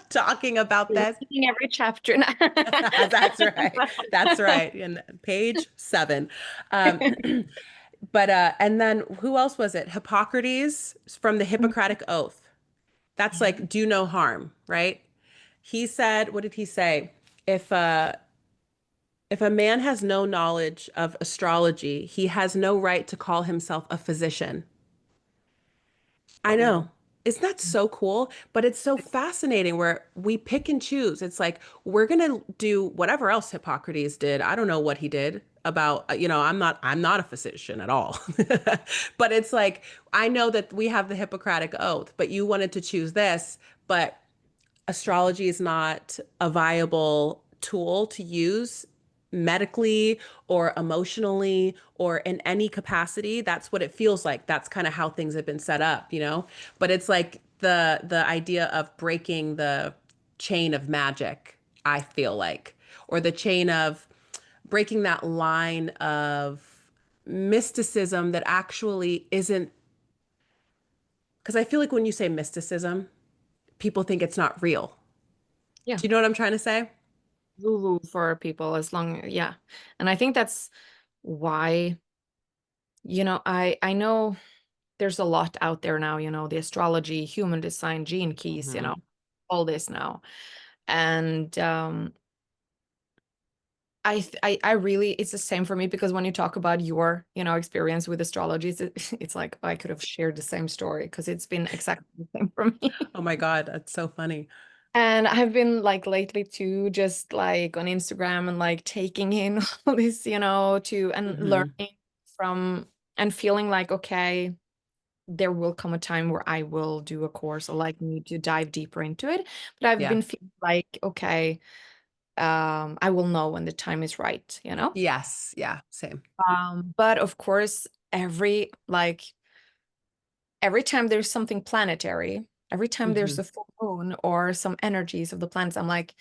B: talking about
A: You're
B: this.
A: reading every chapter now.
B: That's right. That's right. And page 7. Um, but and then who else was it? Hippocrates from the Hippocratic Oath. That's
A: Yeah.
B: like do no harm, right? He said, what did he say? If a man has no knowledge of astrology, he has no right to call himself a physician. I know.
A: Cool.
B: Isn't that so cool? But it's so fascinating where we pick and choose. It's like we're gonna do whatever else Hippocrates did. I don't know what he did about, I'm not a physician at all. But it's like I know that we have the Hippocratic Oath, but you wanted to choose this, but astrology is not a viable tool to use medically or emotionally or in any capacity. That's what it feels like. That's kind of how things have been set up, you know? But it's like the idea of breaking the chain of magic, I feel like, or the chain of breaking that line of mysticism that actually isn't, because I feel like when you say mysticism, people think it's not real.
A: Yeah.
B: Do you know what I'm trying to say?
A: Woo-woo for people as long, yeah. And I think that's why, I know there's a lot out there now, the astrology, human design, gene keys,
B: Hmm.
A: all this now. And I really, it's the same for me because when you talk about your, experience with astrology, it's like I could have shared the same story because it's been exactly the same for me.
B: Oh my God, that's so funny.
A: And I've been like lately too, just like on Instagram and like taking in all this, and
B: Hmm.
A: learning from and feeling like, okay, there will come a time where I will do a course or like need to dive deeper into it. But I've
B: Yeah.
A: been feeling like, okay, I will know when the time is right.
B: Yes. Yeah. Same.
A: But of course, every time there's something planetary, every time there's
B: Hmm.
A: a full moon or some energies of the planets, I'm like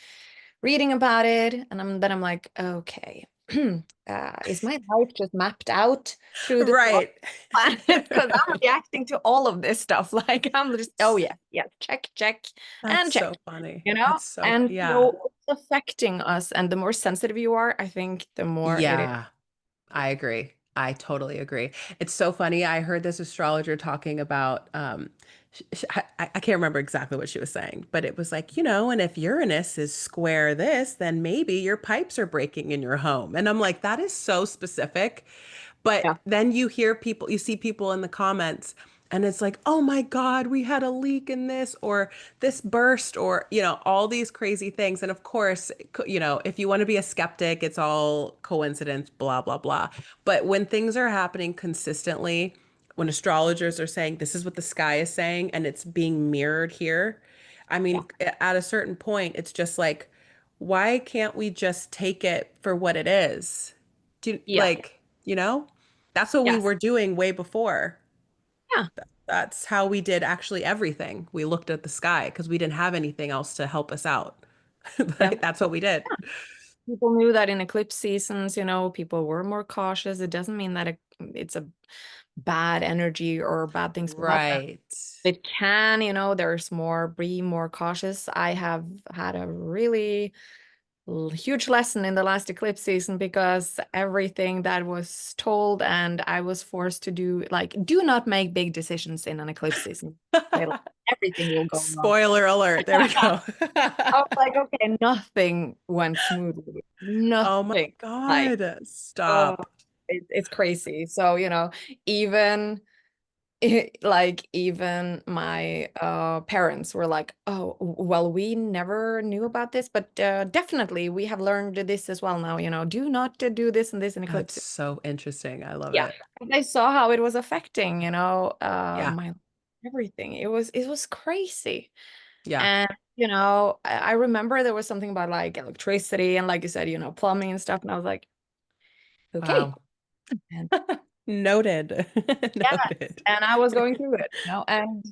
A: reading about it, and then I'm like, okay. is my life just mapped out through the 12
B: Right.
A: planets? Because I'm reacting to all of this stuff. Like I'm just, oh yeah, yeah, check, check,
B: That's
A: and check,
B: so funny.
A: you know?
B: That's so,
A: And
B: yeah.
A: so it's affecting us. And the more sensitive you are, I think the more it is.
B: Yeah. I agree. I totally agree. It's so funny. I heard this astrologer talking about, I can't remember exactly what she was saying, but it was like, and if Uranus is square this, then maybe your pipes are breaking in your home. And I'm like, that is so specific. But
A: Yeah,
B: then you see people in the comments, and it's like, oh my God, we had a leak in this, or this burst, or, all these crazy things. And of course, if you want to be a skeptic, it's all coincidence, blah, blah, blah. But when things are happening consistently, when astrologers are saying this is what the sky is saying, and it's being mirrored here, I
A: yeah,
B: mean, at a certain point, it's just like, why can't we just take it for what it is?
A: yeah,
B: That's what we
A: yes,
B: were doing way before.
A: yeah,
B: That's how we did actually everything. We looked at the sky because we didn't have anything else to help us out.
A: yeah.
B: That's what we did.
A: People knew that in eclipse seasons, people were more cautious. It doesn't mean that it's a bad energy or bad things will happen.
B: Right.
A: It can, there's more, be more cautious. I have had a really huge lesson in the last eclipse season because everything that was told and I was forced to do, like, do not make big decisions in an eclipse season. Okay, like, everything will go wrong.
B: Spoiler alert. There we go.
A: I was like, okay, nothing went smoothly.
B: Oh my
A: Nothing. Like,
B: God.
A: oh,
B: Stop.
A: it's crazy. So, even like even my parents were like, oh, well, we never knew about this, but definitely we have learned this as well now, do not do this and this in
B: That's
A: eclipse.
B: so interesting. I love
A: Yeah.
B: it.
A: And I saw how it was affecting,
B: Yeah.
A: my everything. It was crazy.
B: Yeah.
A: And, I remember there was something about like electricity and like you said, plumbing and stuff. And I was like, okay.
B: Wow.
A: And
B: Noted.
A: yes.
B: Noted.
A: And I was going through it, and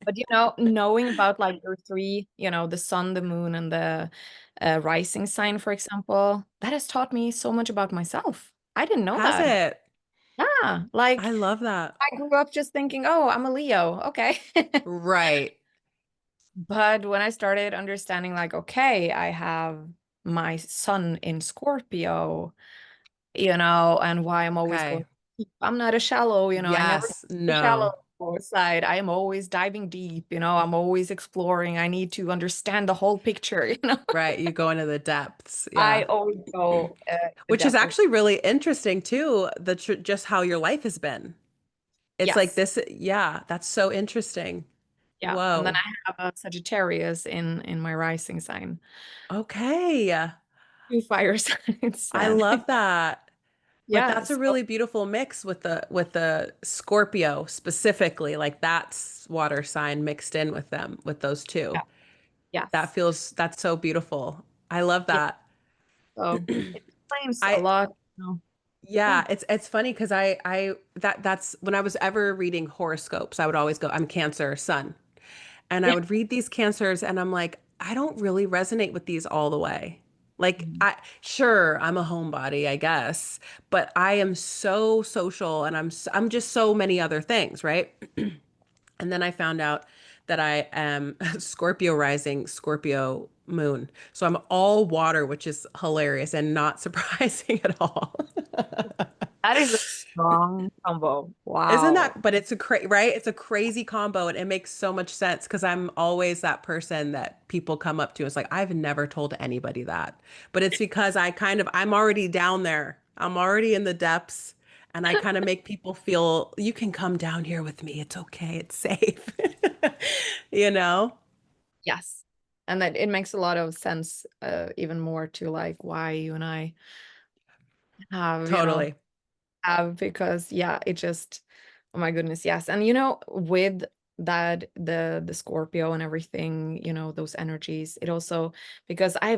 A: but knowing about like your three, the sun, the moon, and the rising sign, for example, that has taught me so much about myself. I didn't know
B: Has
A: that.
B: it?
A: Yeah, like
B: I love that.
A: I grew up just thinking, oh, I'm a Leo. Okay.
B: Right.
A: But when I started understanding, like, okay, I have my sun in Scorpio, and why I'm always going
B: Okay.
A: deep. I'm not a shallow, I never
B: Yes.
A: the shallow
B: No.
A: side. I am always diving deep, I'm always exploring. I need to understand the whole picture.
B: Right. You go into the depths.
A: I
B: Yeah.
A: always go the
B: Which is
A: depth of
B: actually really interesting too, just how your life has been. It's like
A: yes.
B: this. Yeah. That's so interesting.
A: Yeah. And then
B: Whoa.
A: I have a Sagittarius in my rising sign.
B: Okay.
A: Two fire signs.
B: I
A: And
B: love that. But that's a
A: yes. So
B: really beautiful mix with the Scorpio specifically. Like that's water sign mixed in with them, with those two.
A: yeah. Yes.
B: That's so beautiful. I love
A: Yeah.
B: that.
A: So it explains a
B: I
A: lot. Yeah.
B: Yeah, it's funny because that's when I was ever reading horoscopes, I would always go, I'm Cancer, Sun. And I
A: Yeah.
B: would read these Cancers and I'm like, I don't really resonate with these all the way. Like
A: Mhm.
B: I sure, I'm a homebody, I guess, but I am so social and I'm just so many other things, right? And then I found out that I am Scorpio rising, Scorpio moon. So I'm all water, which is hilarious and not surprising at all.
A: That is a strong combo.
B: Isn't
A: Wow.
B: that, but it's right? It's a crazy combo and it makes so much sense because I'm always that person that people come up to. It's like, I've never told anybody that. But it's because I'm already down there. I'm already in the depths and I kind of make people feel you can come down here with me. It's okay. It's safe. You know?
A: Yes. And that it makes a lot of sense, even more to like why you and I have,
B: Totally.
A: because yeah, it just, oh my goodness, yes. And with that, the Scorpio and everything, those energies, it also, because I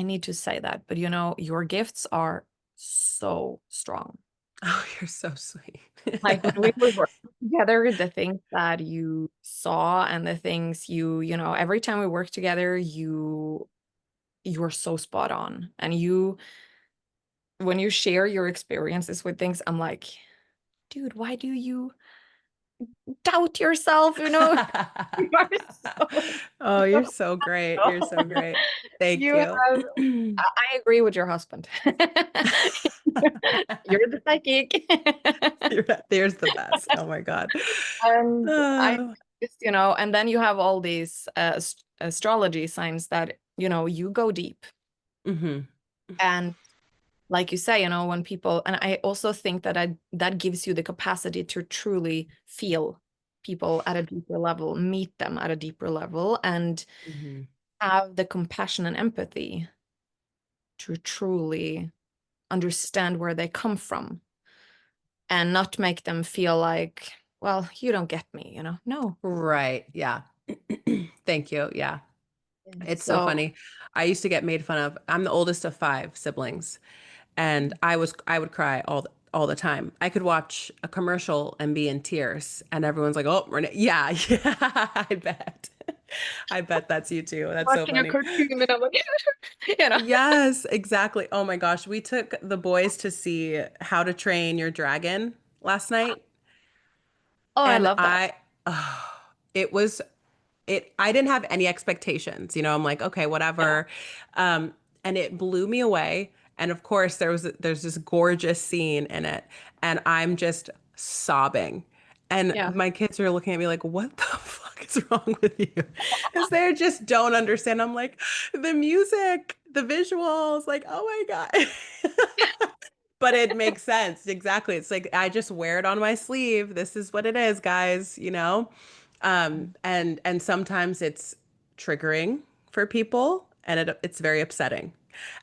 A: need to say that, but your gifts are so strong.
B: Oh, you're so sweet.
A: Like when we were working together, the things that you saw and the things every time we worked together, you you're so spot on. And you, when you share your experiences with things, I'm like, dude, why do you doubt yourself? You know, you are so,
B: Oh, you're
A: so
B: so great. You're so great. Thank
A: you
B: you.
A: have, I agree with your husband. You're the psychic.
B: There's the best. Oh my God.
A: And I
B: Oh.
A: just, and then you have all these astrology signs that, you go deep.
B: Hmm.
A: And like you say, when people, and I also think that that gives you the capacity to truly feel people at a deeper level, meet them at a deeper level, and
B: Hmm.
A: have the compassion and empathy to truly understand where they come from and not make them feel like, well, you don't get me. No.
B: Right. Yeah. Thank you. Yeah.
A: Yeah.
B: It's so
A: So,
B: funny. I used to get made fun of. I'm the oldest of five siblings, and I would cry all the time. I could watch a commercial and be in tears, and everyone's like, "Oh, Renee." Yeah, yeah, I bet. I bet that's you too. That's so
A: watching a
B: funny.
A: cartoon and I'm like, you know.
B: Yes, exactly. Oh my gosh, we took the boys to see How to Train Your Dragon last night,
A: Oh, I
B: and
A: love that.
B: it was I didn't have any expectations. I'm like, okay,
A: Yeah.
B: whatever. And it blew me away. And of course, there's this gorgeous scene in it, and I'm just sobbing. And
A: Yeah.
B: my kids are looking at me like, what the fuck is wrong with you? Because they just don't understand. I'm like, the music, the visuals, like, oh my God. But it makes sense. Exactly. It's like I just wear it on my sleeve. This is what it is, guys. And sometimes it's triggering for people and it's very upsetting.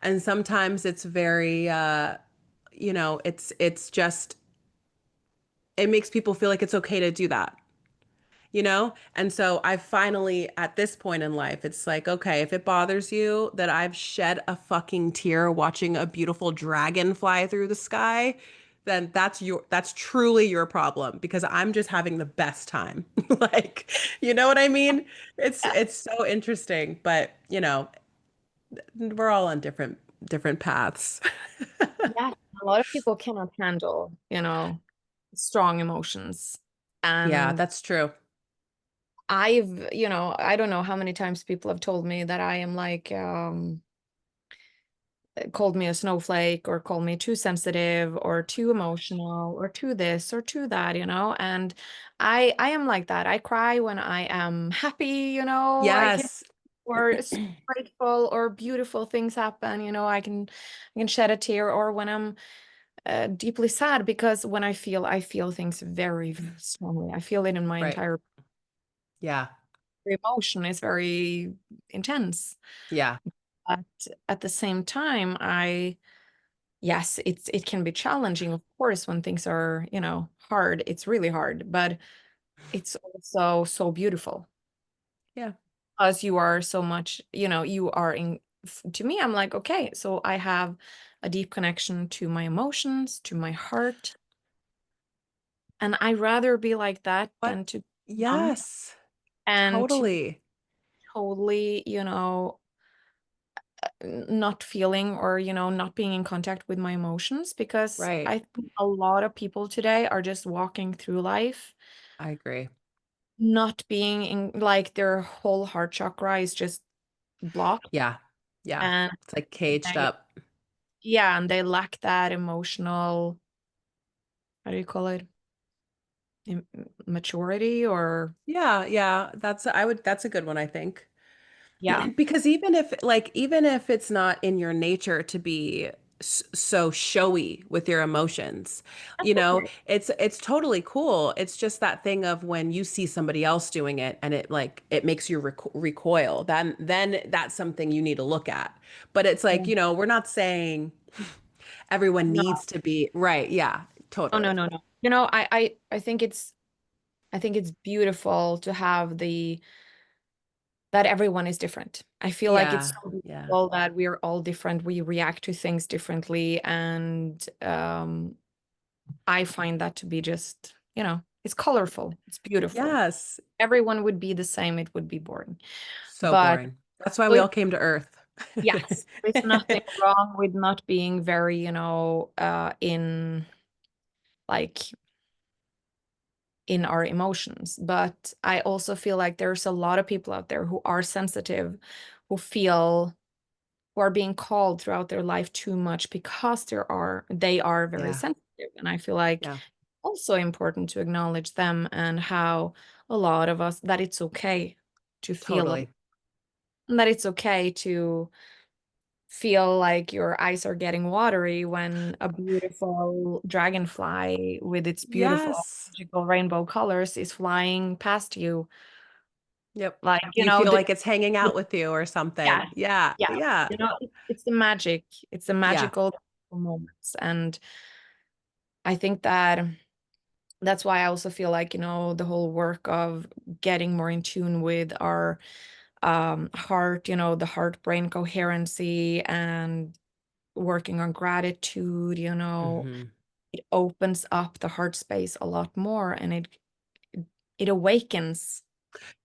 B: And sometimes it's very it's just it makes people feel like it's okay to do that. And so I finally, at this point in life, it's like, okay, if it bothers you that I've shed a fucking tear watching a beautiful dragon fly through the sky, then that's truly your problem because I'm just having the best time. Like, you know what I mean? It's
A: Yeah.
B: it's so interesting, but we're all on different paths.
A: Yeah. A lot of people cannot handle, strong emotions.
B: Yeah,
A: And
B: that's true.
A: I don't know how many times people have told me that I am like, called me a snowflake or called me too sensitive or too emotional or too this or too that, and I am like that. I cry when I am happy, I can,
B: Yes.
A: or so grateful or beautiful things happen, I can shed a tear, or when I'm deeply sad, because when I feel things very, very strongly. I feel it in my
B: Right.
A: entire
B: Yeah.
A: emotion is very intense.
B: Yeah.
A: But at the same time, yes, it can be challenging, of course, when things are, hard. It's really hard, but it's also so beautiful
B: Yeah.
A: because you are so much, you are to me, I'm like, okay, so I have a deep connection to my emotions, to my heart, and I rather be like that
B: What?
A: than to numb
B: Yes.
A: and to
B: Totally.
A: totally, not feeling, or not being in contact with my emotions, because
B: Right.
A: I think a lot of people today are just walking through life
B: I agree.
A: not being in, like, their whole heart chakra is just blocked,
B: Yeah. Yeah.
A: and
B: It's like caged
A: they,
B: up.
A: yeah, and they lack that emotional, how do you call it, maturity, or
B: Yeah. Yeah. That's a good one, I think.
A: yeah.
B: Because even if it's not in your nature to be so showy with your emotions,
A: That's okay.
B: it's totally cool. It's just that thing of when you see somebody else doing it and it makes you recoil, then that's something you need to look at. But it's like,
A: Yeah.
B: we're not saying everyone
A: No,
B: needs to be right. Yeah,
A: no, no,
B: totally.
A: no, no. I think it's beautiful to have that everyone is different. I feel like it's
B: Yeah.
A: so
B: Yeah.
A: beautiful that we are all different. We react to things differently. And I find that to be just, it's colorful. It's beautiful.
B: Yes.
A: Everyone would be the same. It would be boring.
B: So
A: But
B: boring. That's why we all
A: good,
B: came to Earth.
A: Yes, there's nothing wrong with not being very, in like in our emotions. But I also feel like there's a lot of people out there who are sensitive, who feel who are being called throughout their life too much because they are very
B: Yeah.
A: sensitive. And I feel like
B: Yeah.
A: also important to acknowledge them and how a lot of us that it's okay to feel
B: Totally.
A: and that it's okay to feel like your eyes are getting watery when a beautiful dragonfly with its beautiful
B: Yes.
A: magical rainbow colors is flying past you.
B: Yep.
A: Like,
B: You feel like it's hanging out with you or
A: yeah,
B: something. Yeah.
A: yeah.
B: Yeah.
A: It's the magic. It's the
B: Yeah.
A: magical moments. And I think that's why I also feel like, the whole work of getting more in tune with our heart, the heart brain coherency and working on gratitude,
B: Hmm.
A: it opens up the heart space a lot more and it awakens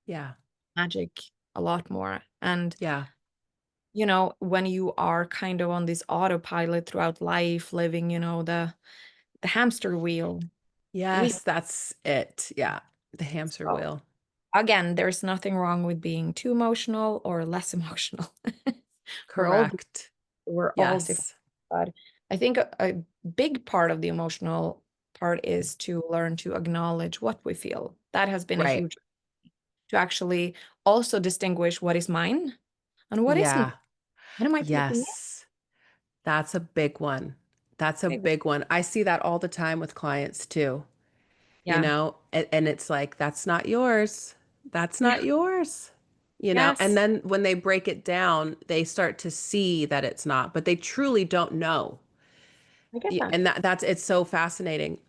B: Yeah.
A: magic a lot more. And
B: Yeah.
A: when you are kind of on this autopilot throughout life, living, the hamster wheel, we
B: Yes, that's it. Yeah. The hamster
A: so
B: wheel.
A: again, there's nothing wrong with being too emotional or less emotional. We're all
B: Correct.
A: we're all different.
B: Yes.
A: But I think a big part of the emotional part is to learn to acknowledge what we feel. That has been a
B: Right.
A: huge to actually also distinguish what is mine and what isn't.
B: Yeah.
A: What am I taking in?
B: Yes. That's a big one. That's a
A: Big one.
B: big one. I see that all the time with clients too,
A: Yeah.
B: and it's like, that's not yours. That's
A: Yeah.
B: not yours, and
A: Yes.
B: then when they break it down, they start to see that it's not, but they truly don't know.
A: I get that.
B: And that's it's so fascinating.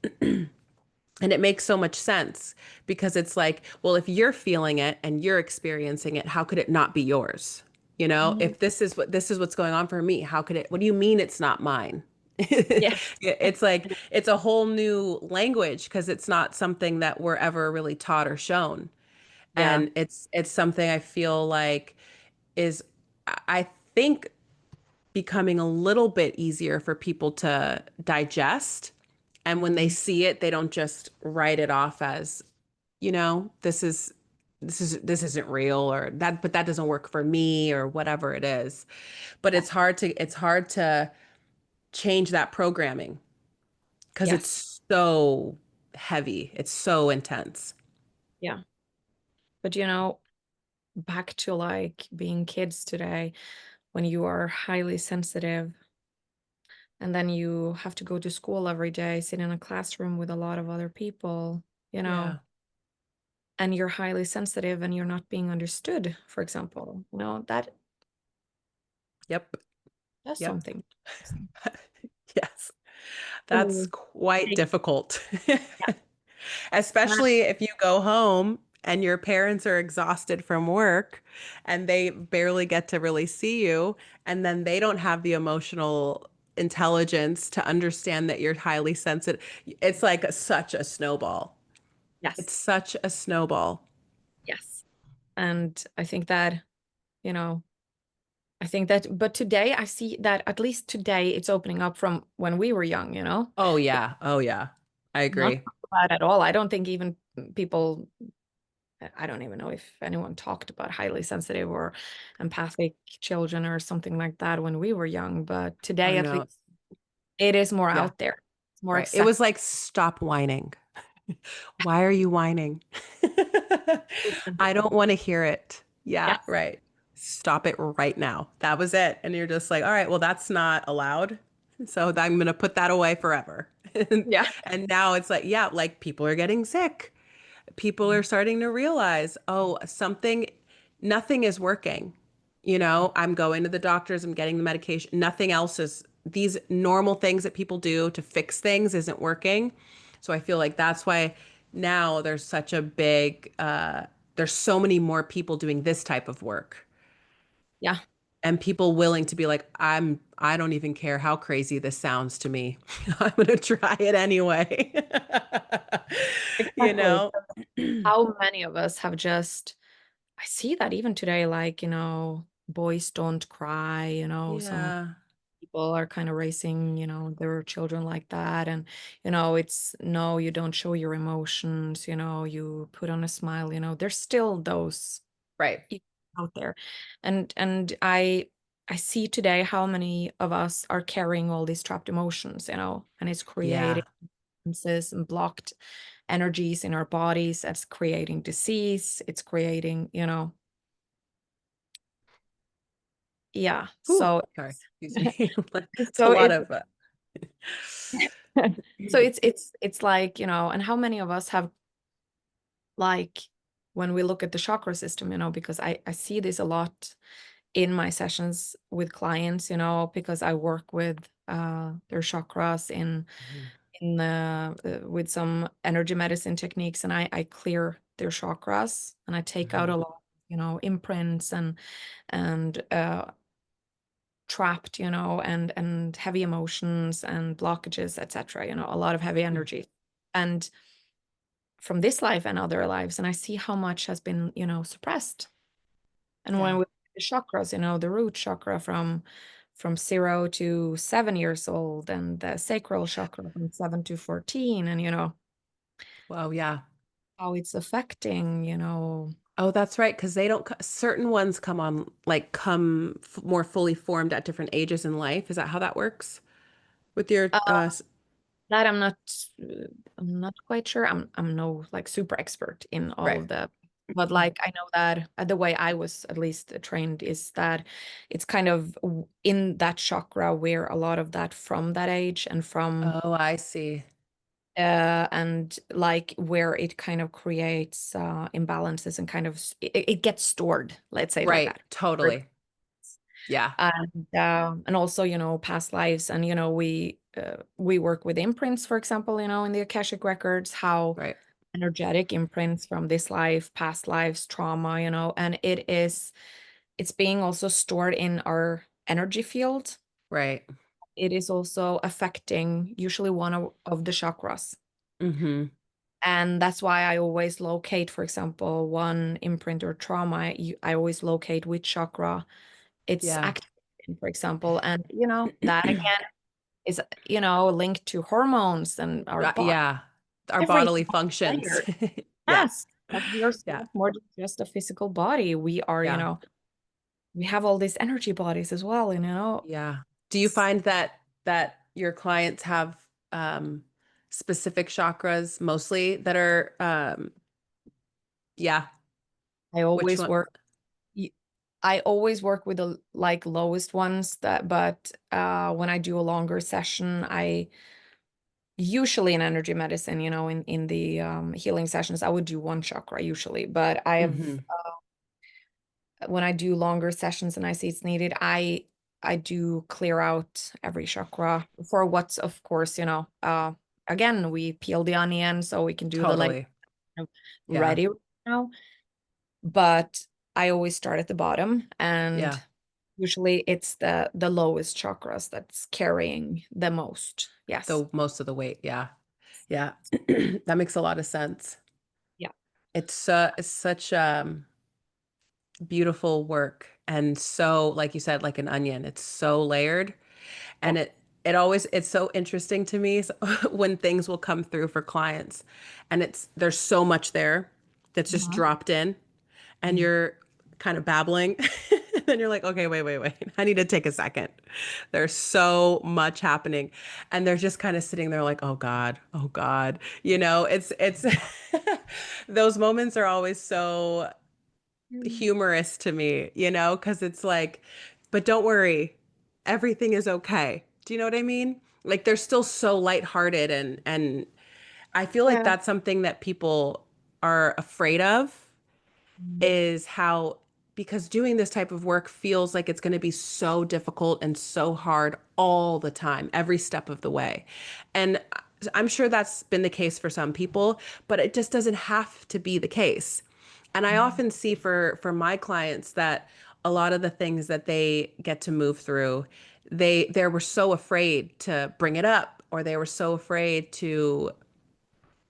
B: And it makes so much sense because it's like, well, if you're feeling it and you're experiencing it, how could it not be yours?
A: Mhm.
B: If this is what's going on for me, how could it, what do you mean it's not mine?
A: Yes.
B: It's like it's a whole new language because it's not something that we're ever really taught or shown.
A: Yeah.
B: And it's something I feel like is I think becoming a little bit easier for people to digest. And when they
A: Mhm.
B: see it, they don't just write it off as, this isn't real or that, but that doesn't work for me or whatever it is. But
A: Yeah.
B: it's hard to change that programming because
A: Yes.
B: it's so heavy. It's so intense.
A: Yeah. But back to like being kids today, when you are highly sensitive and then you have to go to school every day, sit in a classroom with a lot of other people, you know,
B: Yeah.
A: and you're highly sensitive and you're not being understood, for example, that
B: Yep.
A: does
B: Yep.
A: something.
B: Yes. That's
A: Oh,
B: quite
A: big-
B: difficult.
A: yeah. And
B: Especially if you go home and your parents are exhausted from work and they barely get to really see you, and then they don't have the emotional intelligence to understand that you're highly sensitive. It's like such a snowball. It's
A: yes,
B: such a snowball.
A: yes. And you know, but today I see that at least today it's opening up from when we were young.
B: Oh
A: It's
B: yeah. Oh yeah. I
A: not
B: agree.
A: talked about at all. I don't think even people, I don't even know if anyone talked about highly sensitive or empathic children or something like that when we were young. But
B: Oh
A: today, at
B: no.
A: least, it is more
B: Yeah.
A: out there. It's more
B: Right. It
A: accepted.
B: was like, stop whining. Why are you whining? I don't want to hear it. Yeah,
A: Yes.
B: right. Stop it right now. That was it. And you're just like, all right, well, that's not allowed. So I'm going to put that away forever.
A: Yeah.
B: And now it's like, yeah, like people are getting sick. People are starting to realize, oh, nothing is working. I'm going to the doctors, I'm getting the medication. Nothing else is, these normal things that people do to fix things isn't working. So I feel like that's why now there's so many more people doing this type of work
A: Yeah.
B: and people willing to be like, I don't even care how crazy this sounds to me. I'm going to try it anyway. you
A: Exactly.
B: know?
A: How many of us have just, I see that even today, like, boys don't cry, some
B: Yeah.
A: people are kind of raising, their children like that. And, it's no, you don't show your emotions, you put on a smile, there's still those
B: Right.
A: people out there. And I see today how many of us are carrying all these trapped emotions, and it's creating
B: Yeah.
A: imbalances and blocked energies in our bodies. It's creating disease. It's creating, yeah.
B: Whew.
A: So,
B: Sorry. Excuse me. It's a
A: so
B: lot
A: it's
B: of
A: so it's like, and how many of us have, like, when we look at the chakra system, because I see this a lot in my sessions with clients, because I work with their chakras
B: Mhm.
A: in the with some energy medicine techniques, and I clear their chakras, and I take out
B: Mhm.
A: a lot, imprints and trapped, and heavy emotions and blockages, etc. A lot of heavy energy. And from this life and other lives, and I see how much has been, suppressed. And when
B: Yeah.
A: we the chakras, the root chakra from 0 to 7 years old, and the sacral chakra from 7 to 14, and
B: Well, yeah.
A: how it's affecting,
B: Oh, that's right. Because they don't, certain ones come on, like come more fully formed at different ages in life. Is that how that works with your,
A: that uh, I'm not quite sure. I'm no like super expert in all
B: right.
A: of the, but like I know that the way I was at least trained is that it's kind of in that chakra where a lot of that from that age and from
B: Oh, I see.
A: and like where it kind of creates imbalances and kind of it gets stored, let's say it like
B: Right.
A: that.
B: Totally. Yeah.
A: And also, past lives, and we work with imprints, for example, in the Akashic Records, how
B: Right.
A: energetic imprints from this life, past lives, trauma, and it's being also stored in our energy field.
B: Right.
A: It is also affecting usually one of the chakras.
B: Mm-hmm.
A: And that's why I always locate, for example, one imprint or trauma, I always locate which chakra it's
B: Yeah.
A: active in, for example. And, that again is, linked to hormones and our body,
B: Yeah. Our bodily
A: everything
B: functions.
A: layered.
B: Yeah.
A: Yes, that we are so
B: Yeah.
A: much more than just a physical body. We are,
B: Yeah.
A: we have all these energy bodies as well,
B: Yeah. Do you find that your clients have specific chakras mostly that are yeah,
A: I
B: which
A: always
B: one?
A: work. y- I always work with the like lowest ones but when I do a longer session, I usually in energy medicine, in the healing sessions, I would do one chakra usually, but
B: Hmm.
A: when I do longer sessions and I see it's needed, I do clear out every chakra for what's, of course, again, we peel the onion so we can do the like
B: Totally. Yeah.
A: ready now, but I always start at the bottom, and
B: Yeah.
A: usually it's the lowest chakras that's carrying the most. Yes.
B: The most of the weight. Yeah. Yeah. That makes a lot of sense.
A: Yeah.
B: It's such beautiful work and so like you said like an onion. It's so layered.
A: Yeah.
B: And it always it's so interesting to me when things will come through for clients and it's there's so much there that's just
A: Mhm.
B: dropped in and
A: Mhm.
B: you're kind of babbling and then you're like, okay, wait. I need to take a second. There's so much happening. And they're just kind of sitting there like, oh God, oh God. It's those moments are always so humorous to me, because it's like, but don't worry, everything is okay. Do you know what I mean? Like they're still so lighthearted and I feel like
A: Yeah.
B: that's something that people are afraid of
A: Mhm.
B: is how because doing this type of work feels like it's going to be so difficult and so hard all the time, every step of the way. And I'm sure that's been the case for some people, but it just doesn't have to be the case. And I often see for my clients that a lot of the things that they get to move through, they were so afraid to bring it up or they were so afraid to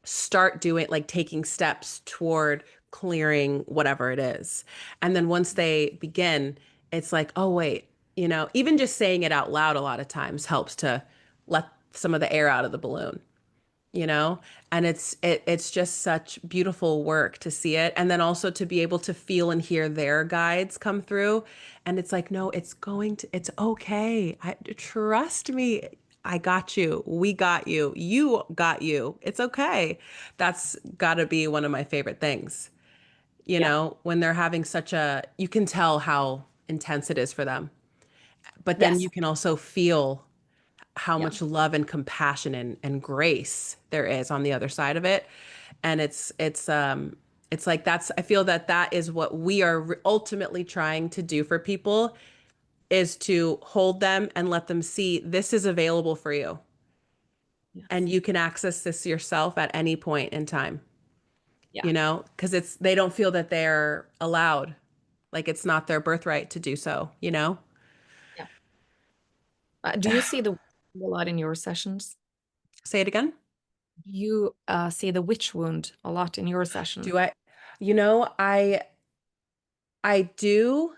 B: start doing like taking steps toward clearing whatever it is. And then once they begin, it's like, oh, wait, even just saying it out loud a lot of times helps to let some of the air out of the balloon, you know? And it's just such beautiful work to see it. And then also to be able to feel and hear their guides come through. And it's like, no, it's okay. Trust me. I got you. We got you. You got you. It's okay. That's got to be one of my favorite things,
A: Yeah.
B: when they're having you can tell how intense it is for them. But then you
A: Yes.
B: can also feel how
A: Yeah.
B: much love and compassion and grace there is on the other side of it. And it's like I feel that that is what we are ultimately trying to do for people, is to hold them and let them see this is available for you. And
A: Yes.
B: you can access this yourself at any point in time,
A: Yeah.
B: because they don't feel that they're allowed, like it's not their birthright to do so.
A: Yeah. Do you see the a lot in your sessions?
B: Say it again.
A: Do you see the witch wound a lot in your session?
B: Do I, you know, I do,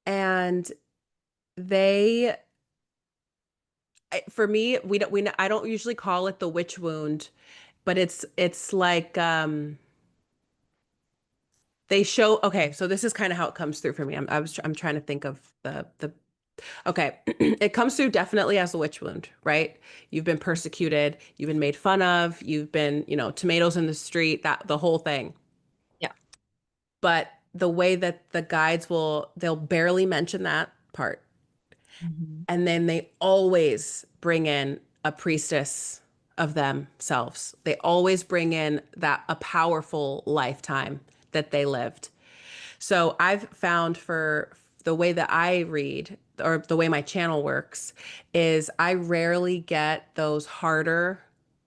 B: and they for me, I don't usually call it the witch wound, but it's like they show, okay, so this is kind of how it comes through for me. I'm trying to think of the okay. It comes through definitely as a witch wound, right? You've been persecuted, you've been made fun of, you've been, tomatoes in the street, that the whole thing.
A: Yeah.
B: But the way that the guides they'll barely mention that part.
A: Mhm.
B: And then they always bring in a priestess of themselves. They always bring in a powerful lifetime that they lived. So I've found, for the way that I read, or the way my channel works, is I rarely get those harder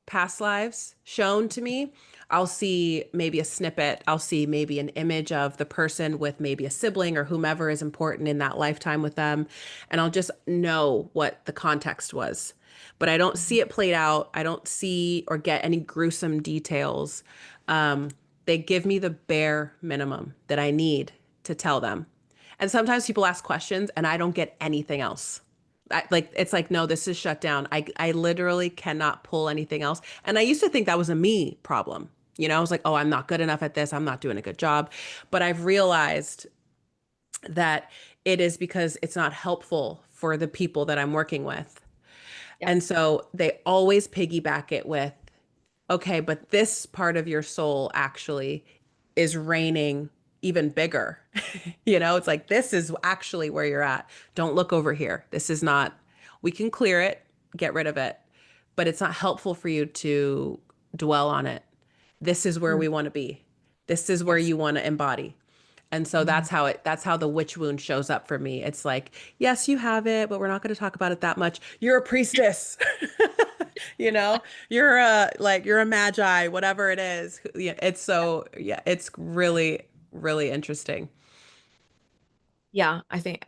B: past lives shown to me. I'll see maybe a snippet. I'll see maybe an image of the person with maybe a sibling or whomever is important in that lifetime with them. And I'll just know what the context was. But I don't see it played out. I don't see or get any gruesome details. Um, they give me the bare minimum that I need to tell them. And sometimes people ask questions and I don't get anything else. It's like, no, this is shut down. I literally cannot pull anything else. And I used to think that was a me problem. I was like, oh, I'm not good enough at this. I'm not doing a good job. But I've realized that it is because it's not helpful for the people that I'm working with. And
A: Yes.
B: so they always piggyback it with, okay, but this part of your soul actually is reigning even bigger. It's like, this is actually where you're at. Don't look over here. This is not, we can clear it, get rid of it, but it's not helpful for you to dwell on it. This is where
A: Mm.
B: we want to be. This is where
A: Yes.
B: you want to embody. And so
A: Mhm.
B: that's how the witch wound shows up for me. It's like, yes, you have it, but we're not going to talk about it that much. You're a priestess. you know, you're a magi, whatever it is. Yeah, yeah, it's really, really interesting.
A: Yeah, I think,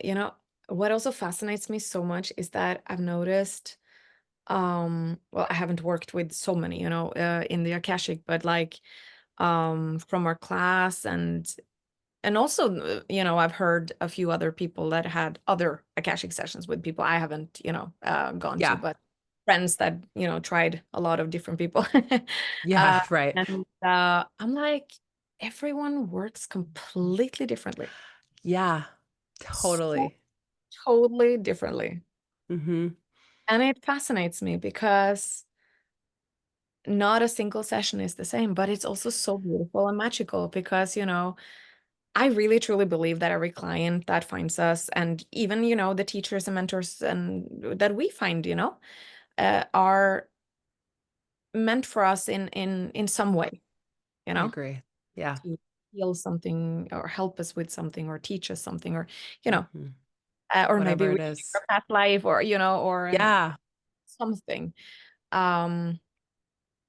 A: what also fascinates me so much is that I've noticed, well, I haven't worked with so many, in the Akashic, but like from our class and also, I've heard a few other people that had other Akashic sessions with people I haven't, gone to,
B: Yeah.
A: but friends that, tried a lot of different people.
B: Yeah,
A: uh,
B: right.
A: and I'm like, everyone works completely differently.
B: Yeah,
A: So
B: totally.
A: totally differently.
B: Hmm.
A: And it fascinates me because not a single session is the same, but it's also so beautiful and magical because, I really truly believe that every client that finds us and even, the teachers and mentors and that we find, are meant for us in some way, you
B: I
A: know,
B: agree. Yeah.
A: to heal something or help us with something or teach us something or, you know,
B: Hmm.
A: or maybe
B: Whatever
A: we
B: it is.
A: our past life or, or
B: Yeah,
A: something. Um,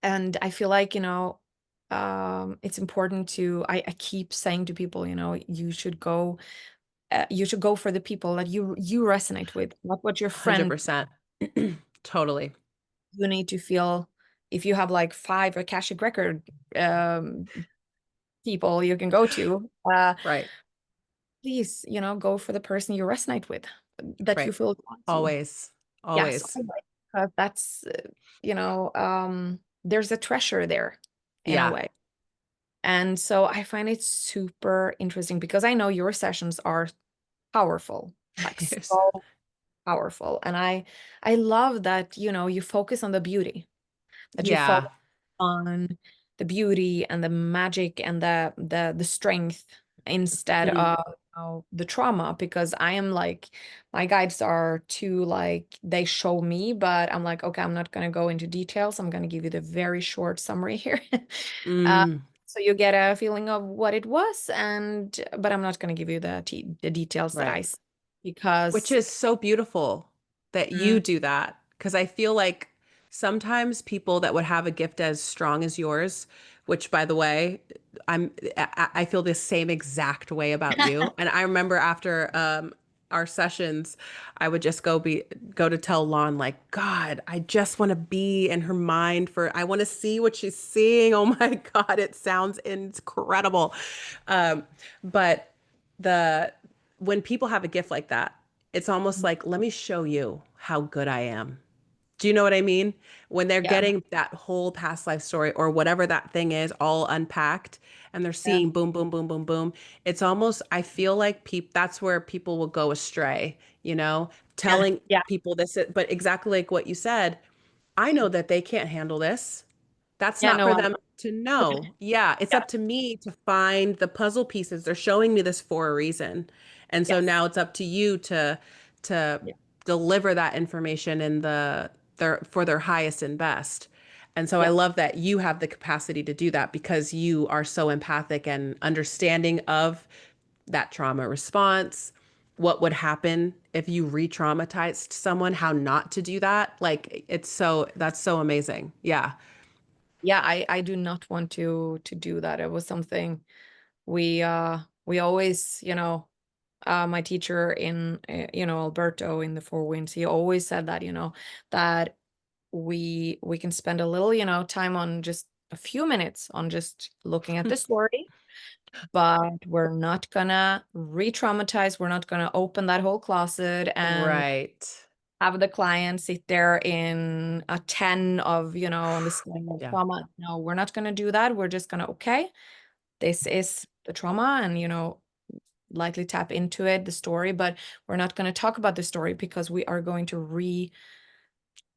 A: and I feel like, it's important I keep saying to people, you should go for the people that you resonate with, not what your friend.
B: 100%. Totally.
A: You need to feel if you have like five Akashic record um, people you can go to.
B: Right.
A: please, go for the person you resonate with, that you
B: Right.
A: feel drawn to.
B: Always.
A: Yes,
B: Always.
A: always. Because that's, there's a treasure there in a
B: Yeah.
A: way. And so I find it super interesting because I know your sessions are powerful, like
B: Yes.
A: so powerful. And I love that, you focus on the beauty, that you
B: Yeah.
A: focus on the beauty and the magic and the strength instead
B: Mm,
A: of the trauma, because I am like, my guides are too like, they show me, but I'm like, okay, I'm not going to go into details. I'm going to give you the very short summary here. uh,
B: mm,
A: so you get a feeling of what it was, and but I'm not going to give you the details that
B: right. Which
A: because
B: is so beautiful that you
A: mm,
B: do that. Because I feel like sometimes people that would have a gift as strong as yours, which by the way, I feel the same exact way about you. And I remember after our sessions, I would just go to tell Lon like, God, I just want to be in her mind I want to see what she's seeing. Oh my God, it sounds incredible. But the when people have a gift like that, it's almost like, let me show you how good I am. Do you know what I mean? When they're
A: yeah,
B: getting that whole past life story or whatever that thing is all unpacked and they're
A: yeah,
B: seeing boom, boom, boom, boom, boom, it's almost, I feel like that's where people will go astray,
A: yeah,
B: telling
A: yeah,
B: people this, but exactly like what you said, I know that they can't handle this. That's
A: yeah,
B: not
A: no,
B: for
A: I'm
B: them to know. Yeah, it's
A: yeah,
B: up to me to find the puzzle pieces. They're showing me this for a reason. And so
A: yes,
B: now it's up to you to
A: yeah,
B: deliver that information in for their highest and best. And so I
A: yeah.
B: love that you have the capacity to do that because you are so empathic and understanding of that trauma response, what would happen if you re-traumatized someone, how not to do that. Like that's so amazing. Yeah.
A: Yeah, I do not want to do that. It was something we always, my teacher in Alberto in the Four Winds, he always said that, that we can spend a little, time on just a few minutes on just looking at the story, but we're not gonna re-traumatize. We're not gonna open that whole closet and
B: Right.
A: have the client sit there in a 10 of, on the scale of
B: Yeah.
A: trauma. No, we're not going to do that. We're just going to, okay, this is the trauma and, lightly tap into it, the story, but we're not going to talk about the story because we are going to
B: We're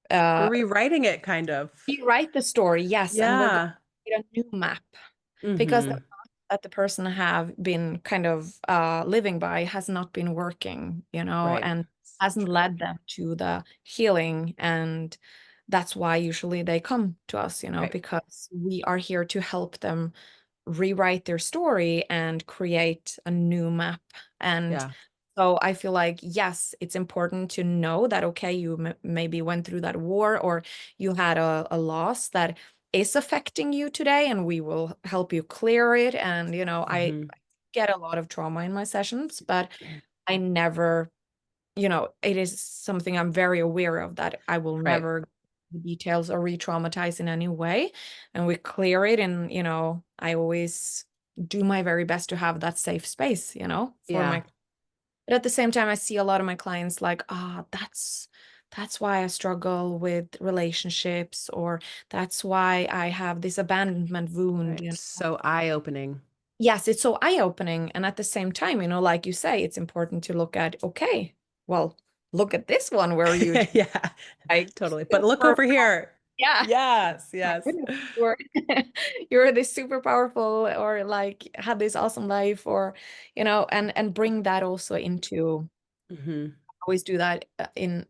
A: uh,
B: rewriting it kind of.
A: rewrite the story. Yes. And we're going
B: Yeah.
A: to create a new map because the
B: Mm-hmm.
A: path that the person have been kind of living by has not been working,
B: Right.
A: and
B: So
A: hasn't
B: true.
A: led them to the healing. And that's why usually they come to us,
B: Right.
A: because we are here to help them rewrite their story and create a new map. And
B: Yeah.
A: so I feel like, yes, it's important to know that, okay, you maybe went through that war or you had a loss that is affecting you today, and we will help you clear it. And, I
B: Mm-hmm.
A: get a lot of trauma in my sessions, but I never, it is something I'm very aware of, that I will
B: Right.
A: never the details or re-traumatize in any way. And we clear it. And, I always do my very best to have that safe space, for
B: Yeah.
A: my, but at the same time, I see a lot of my clients like, that's why I struggle with relationships, or that's why I have this abandonment wound,
B: Right. So eye-opening.
A: Yes, it's so eye-opening. And at the same time, like you say, it's important to look at, okay, well, look at this one where you
B: Yeah.
A: like
B: Totally. But look
A: super,
B: over here.
A: yeah,
B: Yes.
A: my
B: Yes.
A: goodness, you're you're this super powerful, or like had this awesome life, or and bring that also into,
B: Mm-hmm.
A: always do that in,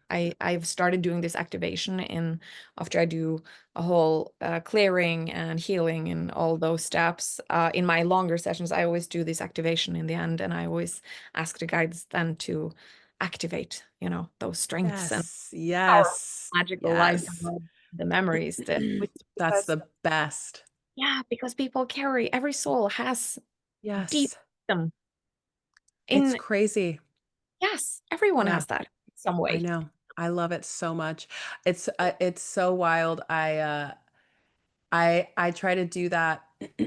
A: I've started doing this activation in after I do a whole clearing and healing and all those steps. In my longer sessions, I always do this activation in the end, and I always ask the guides then to activate, those strengths and
B: Yes.
A: power,
B: Yes.
A: magical light,
B: Yes.
A: the memories,
B: That's
A: because,
B: the best.
A: yeah, because people carry, every soul has deep
B: Yes.
A: wisdom
B: It's
A: in,
B: crazy.
A: yes, everyone
B: Yeah.
A: has that in some
B: I
A: way.
B: know. I love it so much. It's so wild. I try to do that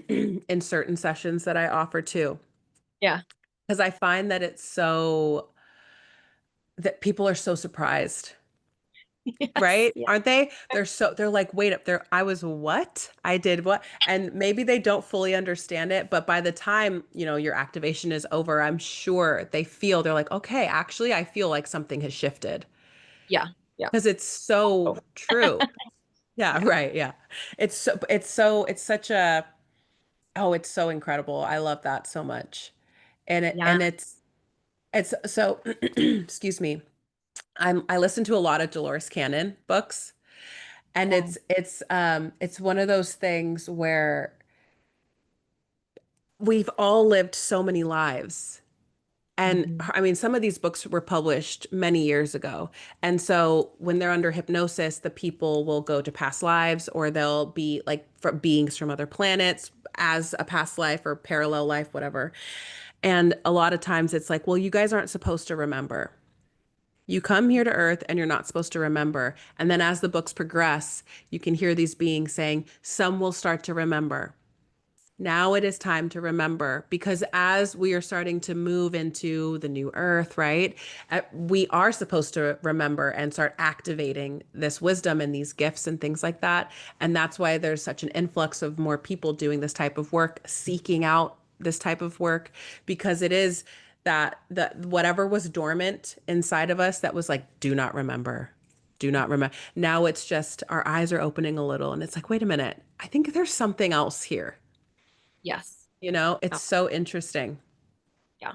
B: in certain sessions that I offer too.
A: Yeah.
B: because I find that it's so that people are so surprised,
A: Yes.
B: right?
A: Yeah.
B: Aren't they? They're like, wait up there, I was what? I did what? And maybe they don't fully understand it, but by the time, your activation is over, I'm sure they're like, okay, actually, I feel like something has shifted
A: Yeah. Yeah.
B: because it's so
A: Oh.
B: true. Yeah,
A: Yeah.
B: right. Yeah. It's such a, oh, it's so incredible. I love that so much. And it,
A: Yeah.
B: and it's so, excuse me. I listen to a lot of Dolores Cannon books, and
A: Yeah.
B: it's one of those things where we've all lived so many lives. And
A: Mhm.
B: I mean, some of these books were published many years ago. And so when they're under hypnosis, the people will go to past lives, or they'll be like beings from other planets as a past life or parallel life, whatever. And a lot of times it's like, well, you guys aren't supposed to remember. You come here to Earth and you're not supposed to remember. And then as the books progress, you can hear these beings saying, some will start to remember. Now it is time to remember, because as we are starting to move into the new earth, right? We are supposed to remember and start activating this wisdom and these gifts and things like that. And that's why there's such an influx of more people doing this type of work, seeking out this type of work, because it is that whatever was dormant inside of us that was like, do not remember. Do not remember. Now it's just our eyes are opening a little and it's like, wait a minute. I think there's something else here.
A: Yes.
B: It's
A: Yeah.
B: so interesting.
A: Yeah.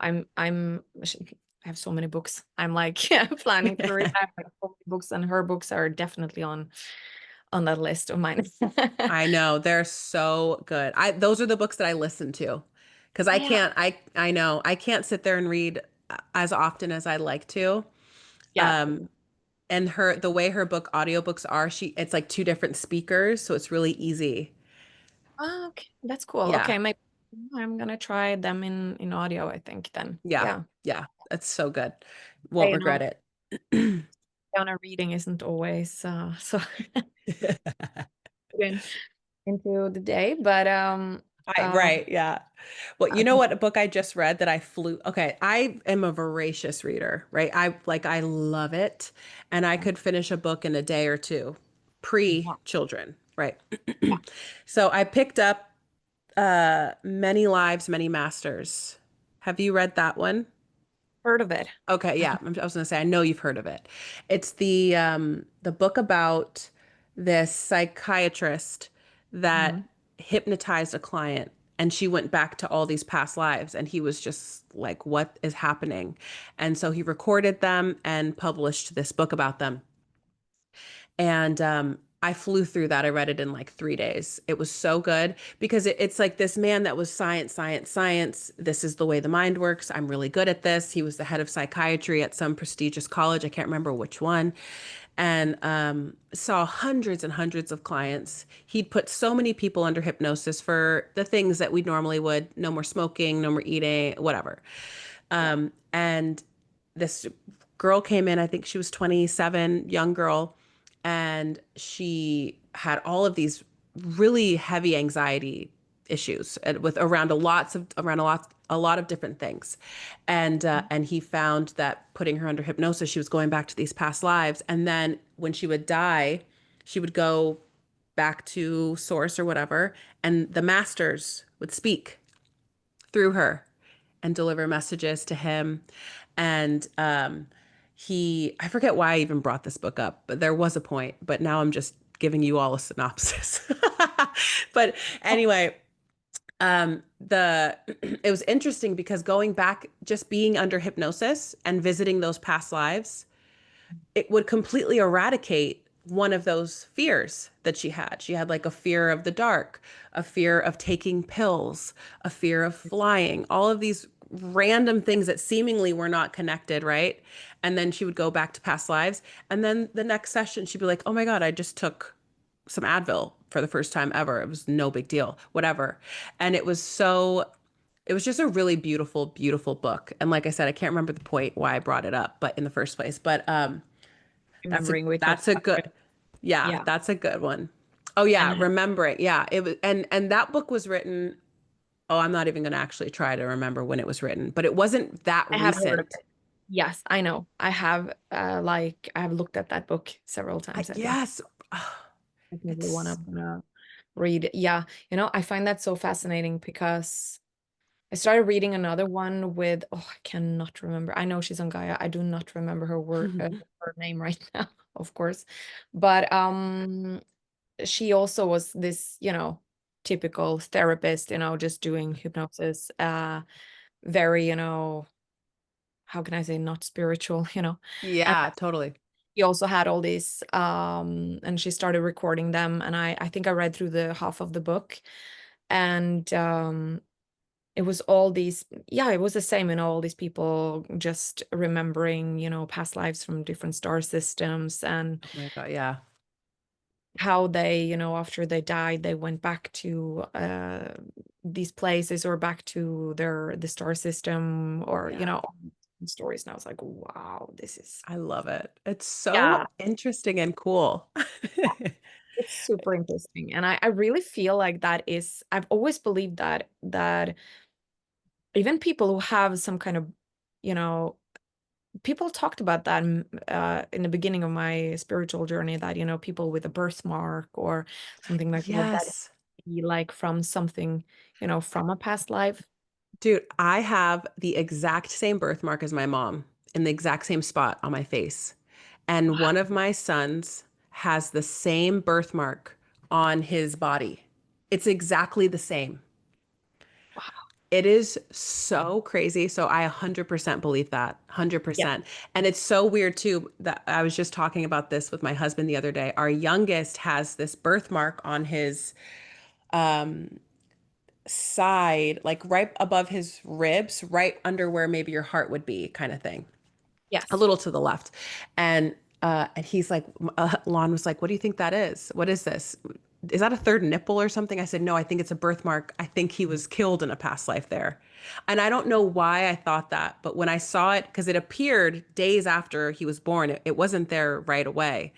A: I have so many books. I'm like, yeah, planning to read. I have like so many books, and her books are definitely on that list of mine.
B: I know they're so good. Those are the books that I listen to because
A: Oh yeah.
B: I know I can't sit there and read as often as I'd like to.
A: Yeah.
B: Um and the way her audiobooks are, it's like two different speakers, so it's really easy.
A: Oh, okay. That's cool.
B: Yeah.
A: Okay, maybe I'm gonna try them in audio, I think then.
B: Yeah.
A: Yeah.
B: Yeah. That's so good. Won't
A: You
B: regret
A: know,
B: it.
A: down a reading isn't always so in, into the day, but
B: Right, yeah. Well, you know
A: uh,
B: what book I just read that I flew. Okay, I am a voracious reader, right? I love it, and I could finish a book in a day or two,
A: yeah,
B: pre-children, right?
A: yeah,
B: So I picked up Many Lives, Many Masters. Have you read that one?
A: heard of it.
B: Okay, yeah. I was gonna say I know you've heard of it. It's the book about this psychiatrist that
A: Mhm.
B: hypnotized a client, and she went back to all these past lives, and he was just like, what is happening? And so he recorded them and published this book about them. And I flew through that. I read it in like 3 days. It was so good because it's like this man that was science, science, science. This is the way the mind works. I'm really good at this. He was the head of psychiatry at some prestigious college. I can't remember which one. And saw hundreds and hundreds of clients. He'd put so many people under hypnosis for the things that we normally would: no more smoking, no more eating, whatever.
A: Yeah.
B: And this girl came in, I think she was 27, young girl, and she had all of these really heavy anxiety issues with around a lot of different things. And he found that putting her under hypnosis, she was going back to these past lives. And then when she would die, she would go back to source or whatever, and the masters would speak through her and deliver messages to him. And I forget why I even brought this book up, but there was a point, but now I'm just giving you all a synopsis. But anyway, it was interesting because going back, just being under hypnosis and visiting those past lives, it would completely eradicate one of those fears that she had. She had like a fear of the dark, a fear of taking pills, a fear of flying, all of these random things that seemingly were not connected, right? And then she would go back to past lives. And then the next session, she'd be like, oh my God, I just took some Advil for the first time ever. It was no big deal, whatever. And it was just a really beautiful, beautiful book. And like I said, I can't remember the point why I brought it up, but in the first place. But
A: Remembering we talked
B: that's a
A: about
B: good
A: it.
B: yeah,
A: Yeah.
B: that's a good one. Oh yeah,
A: And
B: remembering. Yeah, it was and that book was written Oh, I'm not even going to actually try to remember when it was written, but it wasn't that
A: I have heard of
B: recent.
A: it. Yes, I know. I have like I have looked at that book several times. I think
B: Yes. Ah,
A: definitely
B: it's
A: wanna read. Yeah, I find that so fascinating because I started reading another one with, oh, I cannot remember. I know she's on Gaia. I do not remember her name right now, of course. But she also was this, typical therapist, just doing hypnosis, very, how can I say, not spiritual, And
B: yeah, totally.
A: she also had all these, and she started recording them, and I think I read through the half of the book, and it was all these, yeah, it was the same, all these people just remembering, past lives from different star systems, and
B: Oh my God. Yeah.
A: how they, after they died, they went back to these places or back to the star system, or
B: Yeah.
A: stories. And I was like, wow, this is,
B: I love it. It's so
A: yeah,
B: interesting and cool.
A: it's super interesting. And I really feel like I've always believed that even people who have some kind of, you know people talked about that in the beginning of my spiritual journey, that people with a birthmark or something like that
B: Yes.
A: be like from something, from a past life.
B: Dude, I have the exact same birthmark as my mom in the exact same spot on my face. And
A: Wow.
B: one of my sons has the same birthmark on his body. It's exactly the same.
A: Wow.
B: It is so crazy. So I 100% believe that.
A: Yeah.
B: 100%. And it's so weird too that I was just talking about this with my husband the other day. Our youngest has this birthmark on his side, like right above his ribs, right under where maybe your heart would be, kind of thing, a
A: Yes.
B: little to the left. And he's like, Lon was like, "What do you think that is? What is this? Is that a third nipple or something?" I said, "No, I think it's a birthmark. I think he was killed in a past life there." And I don't know why I thought that, but when I saw it, because it appeared days after he was born, it wasn't there right away.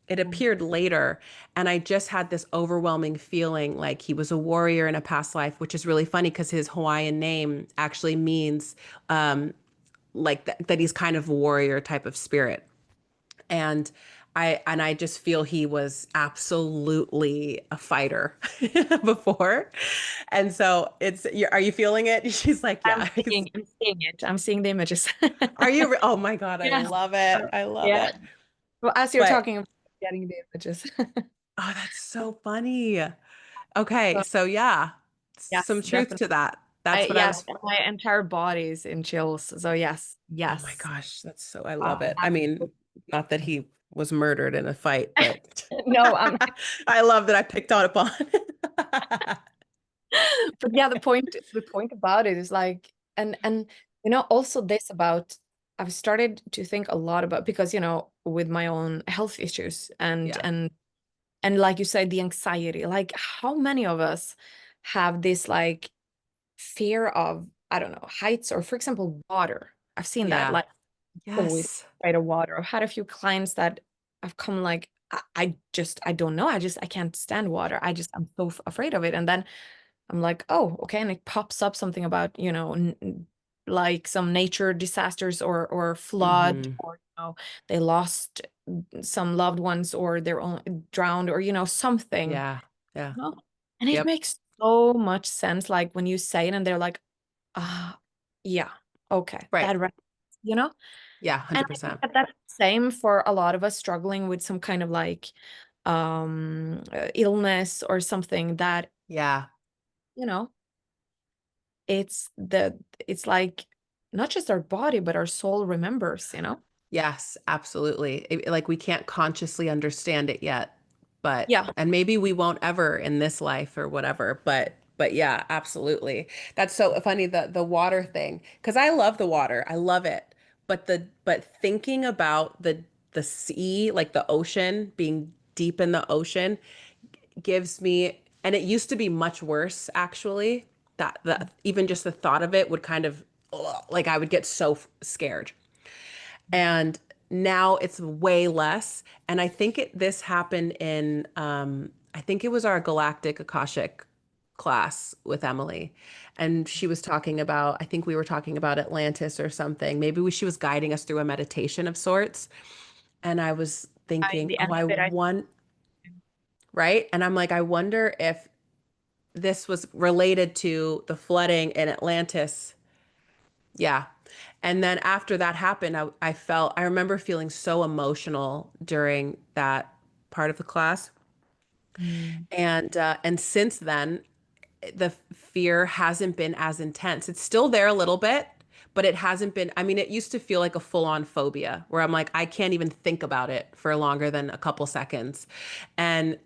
B: It appeared later, and I just had this overwhelming feeling like he was a warrior in a past life, which is really funny because his Hawaiian name actually means like that he's kind of a warrior type of spirit. And I just feel he was absolutely a fighter before. And so are you feeling it? She's like, yeah.
A: I'm seeing it. I'm seeing the images.
B: Are you? Oh my God, I
A: Yes.
B: love it. I love
A: Yeah.
B: it.
A: Well, as you're
B: But
A: talking about getting the images.
B: oh, that's so funny. Okay,
A: So,
B: so yeah, some
A: yes,
B: truth
A: definitely.
B: to that. That's what I
A: Yes,
B: was.
A: my entire body is in chills. So yes,
B: Oh my
A: yes.
B: gosh, I love it. I
A: Absolutely.
B: mean, not that he was murdered in a fight, but
A: No,
B: I love that I picked on upon.
A: but yeah, the point about it is like, and also this about, I've started to think a lot about, because with my own health issues, and
B: Yeah,
A: and and like you said, the anxiety, like how many of us have this like fear of, I don't know, heights, or for example water. I've seen that,
B: yeah,
A: like always
B: yes,
A: afraid of water. I've had a few clients that have come like, I don't know, I can't stand water. I'm so afraid of it. And then I'm like, oh, okay. And it pops up something about, like some nature disasters, or flood,
B: hmm,
A: or, they lost some loved ones, or their own drowned, or, something,
B: yeah, yeah,
A: you know? And it
B: yep,
A: makes so much sense. Like when you say it and they're like, ah, yeah, okay,
B: right,
A: that, you know?
B: yeah,
A: And I think
B: 100%,
A: that that's the same for a lot of us struggling with some kind of like illness or something, that,
B: yeah.
A: you know, it's like not just our body, but our soul remembers.
B: Yes, absolutely. Like we can't consciously understand it yet,
A: Yeah.
B: and maybe we won't ever in this life or whatever, but yeah, absolutely. That's so funny, the water thing, because I love the water. I love it. But thinking about the sea, like the ocean, being deep in the ocean gives me, and it used to be much worse actually. That even just the thought of it would kind of ugh, like I would get so scared. And now it's way less. And I think this happened in I think it was our galactic Akashic class with Emily, and she was talking about, I think we were talking about Atlantis or something. Maybe she was guiding us through a meditation of sorts. And I was
A: In
B: thinking,
A: the
B: oh,
A: end
B: I
A: of it, I
B: want, right? And I'm like, I wonder if this was related to the flooding in Atlantis. Yeah. And then after that happened, I remember feeling so emotional during that part of the class.
A: Mm.
B: And since then, the fear hasn't been as intense. It's still there a little bit, but it hasn't been. I mean, it used to feel like a full-on phobia where I'm like, I can't even think about it for longer than a couple seconds. And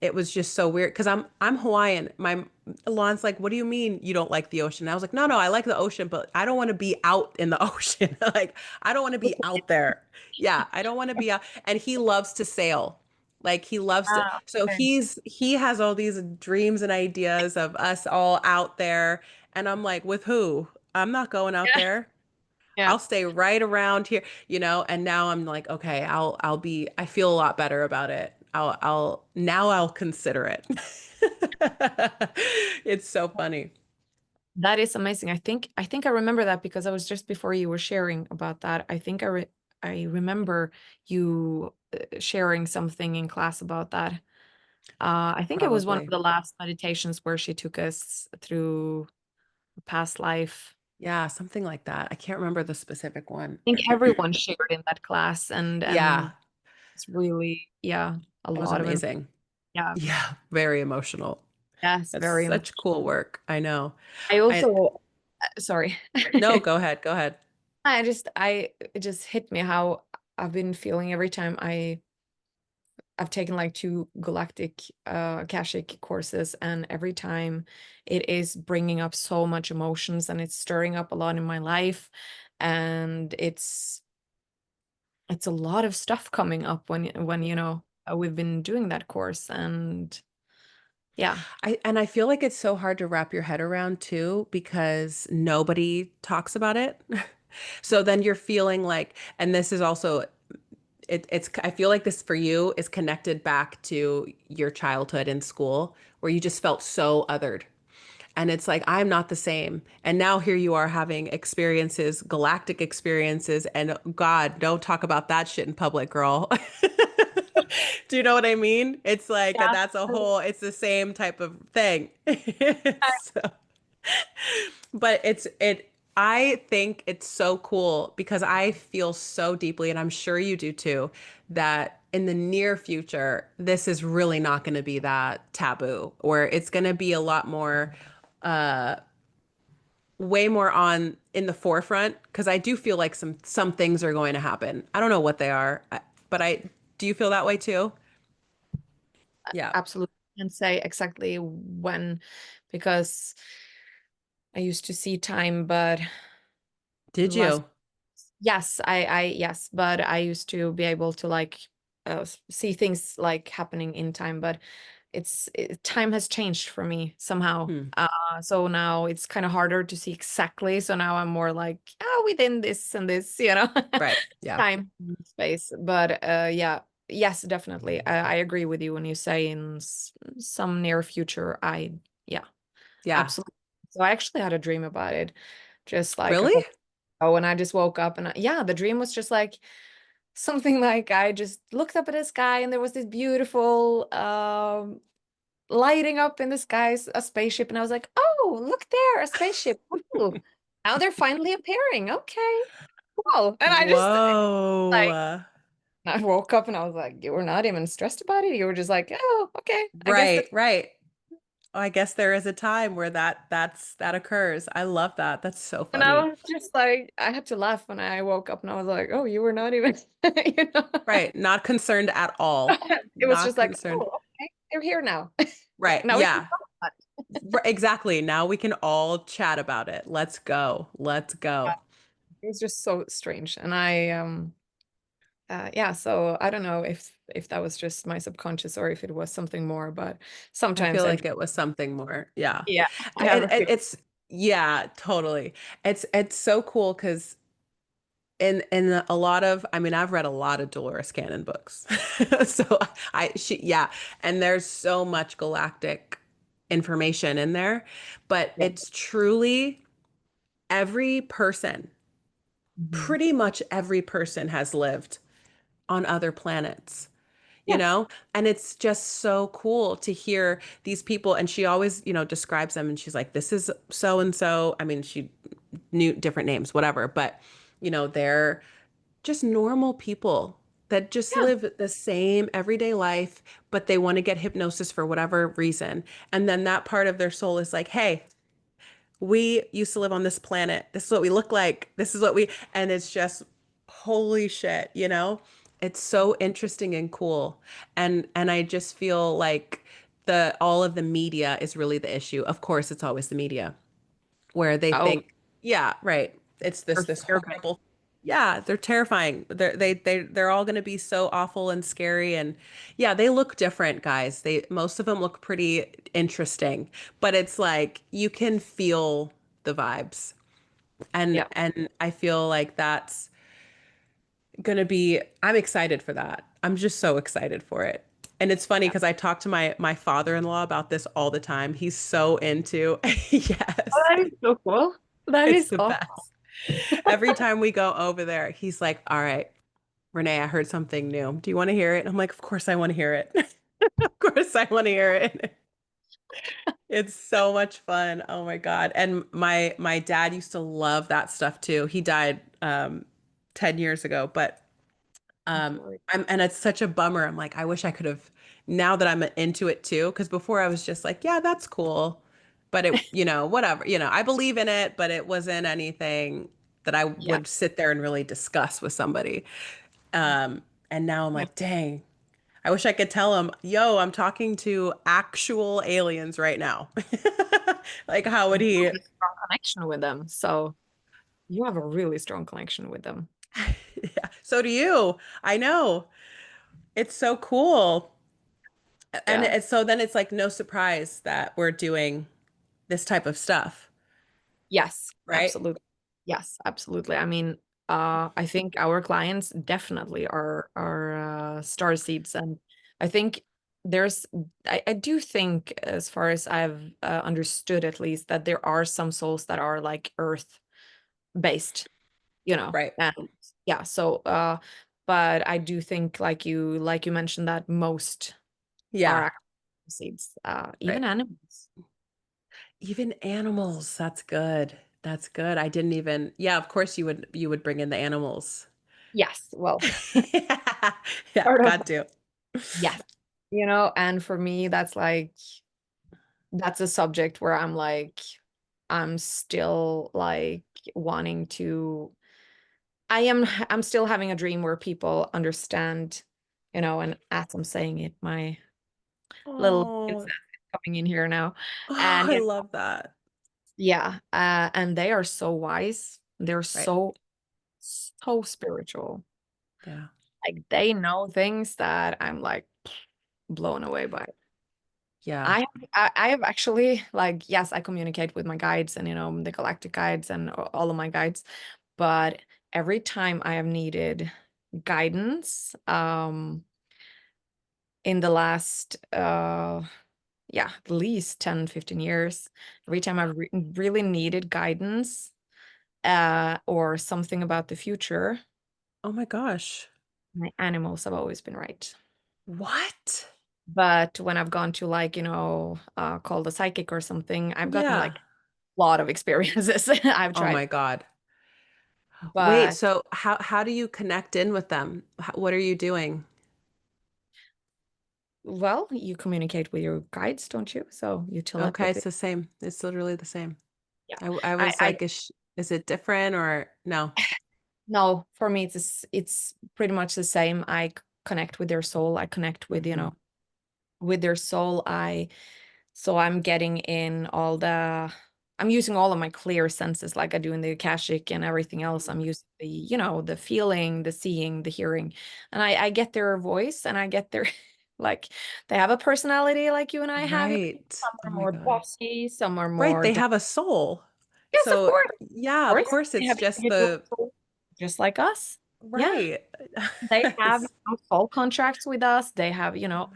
B: it was just so weird because I'm Hawaiian. My Alon's like, "What do you mean you don't like the ocean?" And I was like, "No, no, I like the ocean, but I don't want to be out in the ocean. Like, I don't want to be out there. Yeah, I don't want to be out." And he loves to sail. Like he loves to.
A: Ah,
B: So
A: okay.
B: he has all these dreams and ideas of us all out there. And I'm like, with who? I'm not going out
A: Yeah.
B: there.
A: Yeah.
B: I'll stay right around here, And now I'm like, okay, I feel a lot better about it. Now I'll consider it. It's so funny.
A: That is amazing. I think I remember that because I was just before you were sharing about that. I remember you sharing something in class about that. I think it was one of
B: Probably.
A: the last meditations where she took us through past life.
B: Yeah, something like that. I can't remember the specific one.
A: I think everyone shared in that class, and
B: Yeah,
A: it's really, yeah, a
B: it was
A: lot of
B: amazing.
A: yeah,
B: Yeah, very emotional.
A: yes,
B: That's
A: very much.
B: such cool work. I know.
A: I
B: I
A: also sorry.
B: No, go ahead. Go ahead.
A: I it just hit me how I've been feeling every time I've taken like two galactic Akashic courses, and every time it is bringing up so much emotions and it's stirring up a lot in my life, and it's a lot of stuff coming up when we've been doing that course, and yeah.
B: I feel like it's so hard to wrap your head around too because nobody talks about it. So then you're feeling like, and this is also it's I feel like this for you is connected back to your childhood in school where you just felt so othered. And it's like, I'm not the same. And now here you are having experiences, galactic experiences, and God, don't talk about that shit in public, girl. Do you know what I mean? It's like
A: Yeah.
B: it's the same type of thing. So, but I think it's so cool because I feel so deeply, and I'm sure you do too, that in the near future, this is really not going to be that taboo, where it's going to be a lot more, uh, way more on in the forefront. Because I do feel like some things are going to happen. I don't know what they are, but I do you feel that way too? Yeah.
A: Absolutely can't say exactly when, because I used to see time, but the
B: Did
A: last
B: you?
A: yes, yes, but I used to be able to like see things like happening in time, but time has changed for me somehow.
B: Hmm.
A: So now it's kind of harder to see exactly. So now I'm more like, oh, within this and this,
B: Right. Yeah.
A: time and space. But yeah, yes, definitely. I agree with you when you say in some near future. Yeah,
B: Yeah.
A: absolutely. So I actually had a dream about it just like a
B: Really?
A: couple. Oh, and I just woke up and yeah, the dream was just like something like I just looked up at the sky and there was this beautiful lighting up in the skies a spaceship, and I was like, "Oh, look there, a spaceship. Ooh, now they're finally appearing. Okay, cool." And I just like
B: Whoa.
A: I woke up and I was like, "You were not even stressed about it. You were just like, oh, okay, I guess
B: Right,
A: that's."
B: right. Oh, I guess there is a time where that occurs. I love that. That's so
A: And I
B: funny.
A: was just like, I had to laugh when I woke up and I was like, "Oh, you were not even," you know.
B: Right. Not concerned at all.
A: It was
B: Not
A: just like,
B: concerned.
A: "Oh, okay, they're here now."
B: Right.
A: Now we can
B: Yeah.
A: talk about
B: Exactly. Now we can all chat about it. Let's go. Let's
A: it.
B: go.
A: It was just so strange, and I yeah, so I don't know if that was just my subconscious or if it was something more, but
B: I feel
A: sometimes I
B: like it was something more. Yeah.
A: yeah, I have
B: It,
A: a
B: it,
A: feeling.
B: it's yeah, totally. It's so cool because in a lot of, I mean, I've read a lot of Dolores Cannon books. So yeah, and there's so much galactic. information in there, but
A: Yeah.
B: it's truly every person,
A: Mhm.
B: pretty much every person has lived on other planets, you
A: Yes.
B: know? And it's just so cool to hear these people. And she always, describes them and she's like, this is so and so. I mean, she knew different names, whatever, but, they're just normal people that just
A: Yeah.
B: live the same everyday life, but they want to get hypnosis for whatever reason. And then that part of their soul is like, hey, we used to live on this planet. This is what we look like. This is what and it's just holy shit, you know? It's so interesting and cool. And I just feel like the all of the media is really the issue. Of course, it's always the media where they
A: Oh,
B: think, yeah, right. It's
A: they're
B: this
A: fear-based.
B: horrible. Yeah, they're terrifying. They're all going to be so awful and scary and yeah, they look different, guys. Most of them look pretty interesting, but it's like you can feel the vibes. And
A: Yeah.
B: and I feel like that's going to be I'm excited for that. I'm just so excited for it. And it's funny
A: Yeah.
B: because I talk to my father-in-law about this all the time. He's so into
A: Oh,
B: yes.
A: that is so cool. That
B: It's
A: is
B: the
A: awesome.
B: best. Every time we go over there, he's like, all right, Renee, I heard something new. Do you want to hear it? And I'm like, of course I want to hear it. Of course I want to hear it. It's so much fun. Oh my God. And my dad used to love that stuff too. He died 10 years ago, but
A: I'm sorry.
B: and it's such a bummer. I'm like, I wish I could have now that I'm into it too, because before I was just like, yeah, that's cool. But it, whatever, I believe in it, but it wasn't anything that I
A: Yeah.
B: would sit there and really discuss with somebody. And now I'm
A: Yeah.
B: like, dang, I wish I could tell him, yo, I'm talking to actual aliens right now. Like, how would
A: And you
B: he?
A: have a strong connection with them. So you have a really strong connection with them.
B: Yeah, so do you. I know. It's so cool. And
A: Yeah.
B: so then it's like no surprise that we're doing this type of stuff,
A: Yes,
B: right?
A: absolutely. Yes, absolutely. I mean, I think our clients definitely are star seeds, and I think there's I do think, as far as I've understood at least, that there are some souls that are like Earth based,
B: Right.
A: and yeah. So, but I do think, like you mentioned, that most are
B: Yeah.
A: actual seeds, even
B: Right.
A: animals.
B: Even animals. That's good. That's good. I didn't even, yeah, of course you would bring in the animals.
A: Yes, well,
B: Yeah. Yeah,
A: part of
B: got to.
A: yes. And for me, that's a subject where I'm still like wanting to, I'm still having a dream where people understand, and as I'm saying it, my little princess
B: Oh,
A: is coming in here now.
B: oh,
A: And
B: I love that.
A: yeah, and they are so wise. They're
B: Right.
A: so spiritual.
B: Yeah.
A: Like they know things that I'm like blown away by.
B: Yeah.
A: I have actually, like, yes, I communicate with my guides and the galactic guides and all of my guides, but every time I have needed guidance, in the last yeah, at least 10, 15 years, every time I've really needed guidance or something about the future,
B: Oh my gosh.
A: my animals have always been right.
B: What?
A: But when I've gone to, like, called a psychic or something, I've gotten
B: Yeah.
A: like lot of experiences. I've
B: Oh
A: tried,
B: my God. Wait,
A: but
B: so how do you connect in with them? What are you doing?
A: well, you communicate with your guides, don't you? So you
B: Okay,
A: telepathy.
B: it's the same. It's literally the same.
A: Yeah.
B: I
A: I
B: was
A: I
B: like, is it different or no?
A: no, for me it's pretty much the same. Connect with their soul. I connect with,
B: Hmm.
A: with their soul. So I'm using all of my clear senses like I do in the Akashic and everything else. I'm using the feeling, the seeing, the hearing. And I get their voice and I get their like they have a personality like you and I have.
B: Right.
A: Some
B: Oh
A: are
B: my
A: more
B: God.
A: bossy, some are
B: Right,
A: more
B: they have a soul.
A: yes, of
B: So,
A: course.
B: yeah,
A: Of
B: of
A: course.
B: course
A: They
B: it's
A: have
B: just
A: individual
B: the
A: souls just like us. Yeah.
B: right.
A: They have soul contracts with us. They have,
B: Oh my God.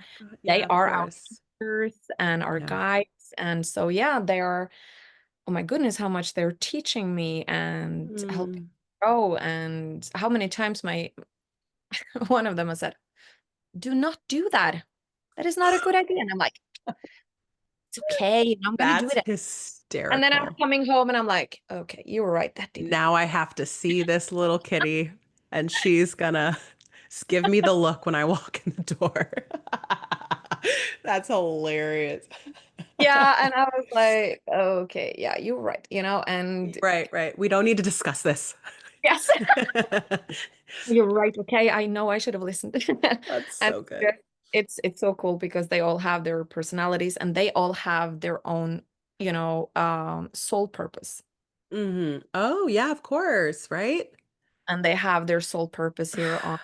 A: they
B: Yeah, of
A: are our
B: course.
A: teachers and our
B: Yeah.
A: guides. And so, yeah, they are, oh my goodness, how much they're teaching me and helping
B: Mm.
A: grow. And how many times one of them has said, do not do that. That is not a good idea. And I'm like, it's okay. I'm going to do
B: That's
A: it. And then I'm
B: hysterical.
A: coming home and I'm like, okay, you were right. That didn't
B: Now
A: work.
B: I have to see this little kitty, and she's gonna give me the look when I walk in the door. That's hilarious.
A: Yeah. And I was like, okay, yeah, you're right. And
B: Right, right. We don't need to discuss this.
A: yes, you're right. Okay. I know I should have listened.
B: That's
A: And
B: so good.
A: it's so cool because they all have their personalities and they all have their own, soul purpose.
B: Oh, yeah, of course, right?
A: And they have their sole purpose here on,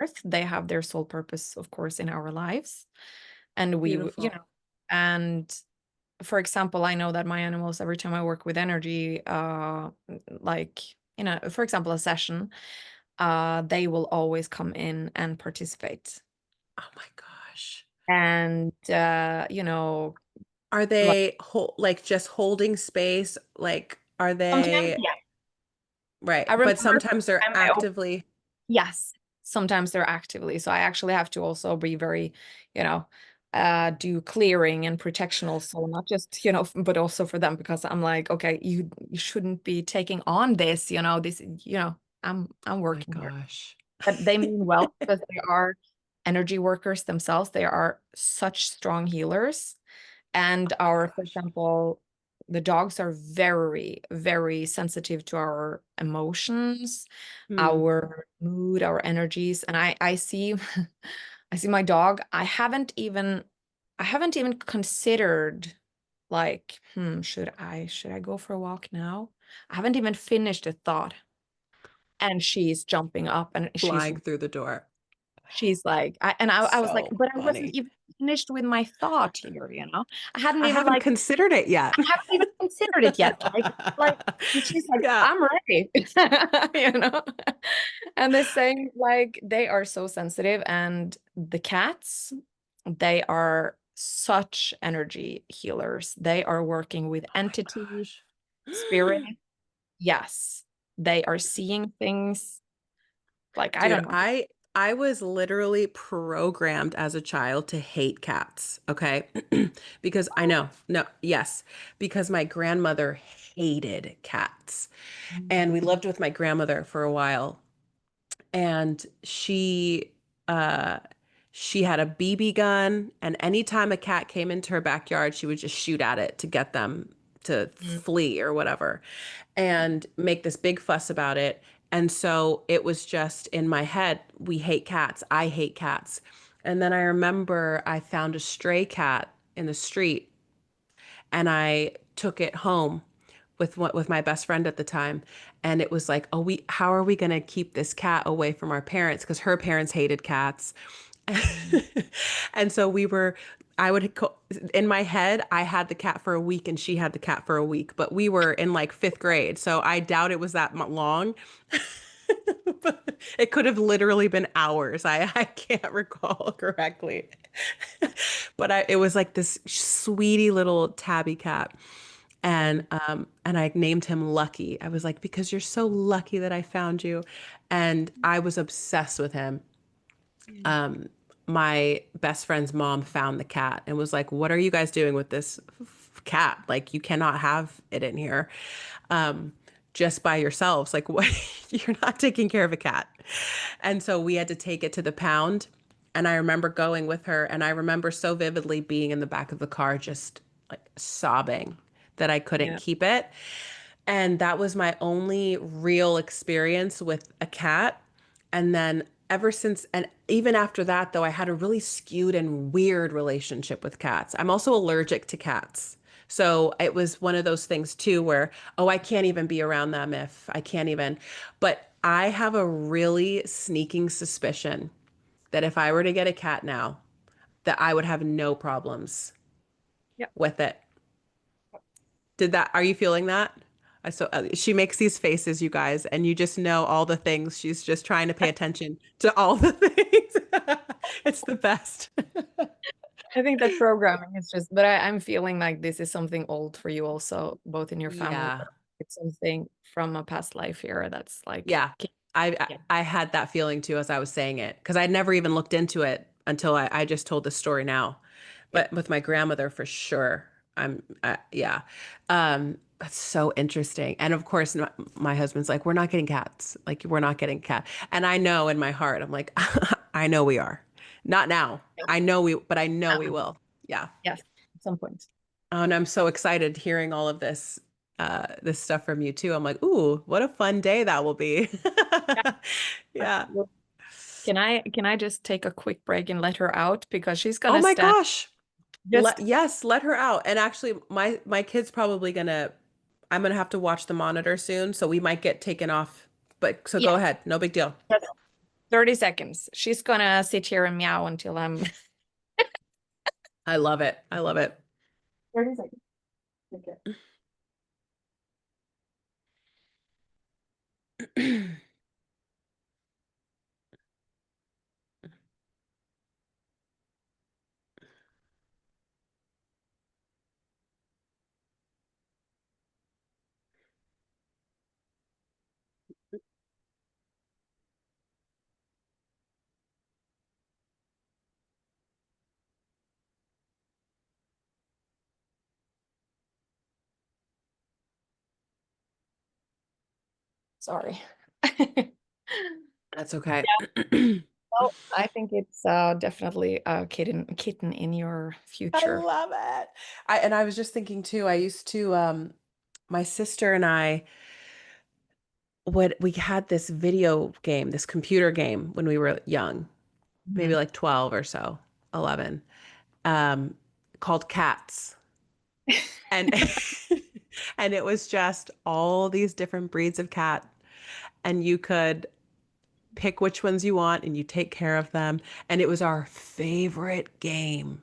A: Earth. They have their sole purpose, of course, in our lives. And
B: Beautiful.
A: and for example, I know that my animals, every time I work with energy, like, for example, a session, they will always come in and participate.
B: Oh my gosh.
A: And,
B: Are
A: like
B: they like just holding space? Like, are
A: sometimes,
B: they
A: yeah,
B: right?
A: I
B: But
A: remember
B: sometimes they're
A: time
B: actively.
A: yes, sometimes they're actively. So I actually have to also be very, you know, do clearing and protection also, not just, but also for them because I'm like, okay, you shouldn't be taking on this, I'm
B: Oh my
A: working here.
B: gosh.
A: But they mean well because they are energy workers themselves. They are such strong healers. And
B: Oh my
A: for
B: gosh.
A: example, the dogs are very, very sensitive to our emotions,
B: Hmm.
A: our mood, our energies. And I see, I see my dog. I haven't even considered like, should I go for a walk now? I haven't even finished a thought. And she's jumping up and
B: Flying through the door.
A: she's like, I was like,
B: So
A: but I wasn't
B: funny.
A: even finished with my thought here. I hadn't
B: I
A: even
B: haven't
A: like
B: considered it yet.
A: I haven't even considered it yet. And she's like,
B: Yeah.
A: I'm ready, you know. And the same, like, they are so sensitive, and the cats, they are such energy healers. They are working with
B: Oh my
A: entity,
B: gosh.
A: spirit. Yes, they are seeing things. Like, I
B: Dude,
A: don't know.
B: I was literally programmed as a child to hate cats, okay? Because I know, no, yes, because my grandmother hated cats. And we lived with my grandmother for a while, and uh she had a BB gun, and anytime a cat came into her backyard, she would just shoot at it to get them to
A: Mm,
B: flee or whatever and make this big fuss about it. And so it was just in my head, we hate cats. I hate cats. And then I remember I found a stray cat in the street, and I took it home with my best friend at the time. And it was like, oh, how are we going to keep this cat away from our parents? Because her parents hated cats.
A: mm,
B: And so I would, in my head, I had the cat for a week and she had the cat for a week, but we were in like fifth grade. So I doubt it was that long. But it could have literally been hours. I can't recall correctly. But it was like this sweetie little tabby cat.
A: yeah,
B: And I named him Lucky. I was like, because you're so lucky that I found you. And I was obsessed with him.
A: yeah,
B: My best friend's mom found the cat and was like, "What are you guys doing with this cat? Like, you cannot have it in here just by yourselves. Like, what? You're not taking care of a cat." And so we had to take it to the pound. And I remember going with her, and I remember so vividly being in the back of the car, just like sobbing that I couldn't
A: yeah,
B: keep it. And that was my only real experience with a cat. And then ever since, and even after that, though, I had a really skewed and weird relationship with cats. I'm also allergic to cats. So it was one of those things too where, oh, I can't even be around them if I can't even. But I have a really sneaking suspicion that if I were to get a cat now, that I would have no problems
A: yeah.
B: with it. Are you feeling that? She makes these faces, you guys, and you just know all the things. She's just trying to pay attention to all the things. It's the best.
A: I think that programming is just, but I'm feeling like this is something old for you also, both in your family.
B: Yeah.
A: It's something from a past life here that's like,
B: Yeah. I
A: yeah,
B: I had that feeling too as I was saying it because I'd never even looked into it until I just told the story now.
A: yeah,
B: But with my grandmother for sure. Yeah. That's so interesting. And of course, my husband's like, we're not getting cats. Like, we're not getting cat. And I know in my heart, I'm like, I know we are. Not now.
A: yeah.
B: But I know we
A: Uh-huh.
B: will. Yeah.
A: Yes, at some point.
B: Oh, and I'm so excited hearing all of this stuff from you too. I'm like, ooh, what a fun day that will be.
A: Yeah,
B: Yeah.
A: absolutely. Can I just take a quick break and let her out because she's
B: Oh
A: gonna
B: my
A: stand
B: gosh.
A: just
B: Let her out. And actually, my kid's probably gonna. I'm gonna have to watch the monitor soon, so we might get taken off. But so go
A: yeah,
B: ahead, no big deal.
A: just 30 seconds. She's gonna sit here and meow until I'm
B: I love it. I love it.
A: 30 seconds. Okay. Sorry.
B: That's okay.
A: Well, I think it's definitely a kitten in your
B: I
A: future.
B: love it. I was just thinking too, I used to my sister and I would we had this video game, this computer game when we were young, maybe
A: Mhm.
B: like 12 or so, 11, um, called Cats. And and it was just all these different breeds of cat, and you could pick which ones you want and you take care of them. And it was our favorite game.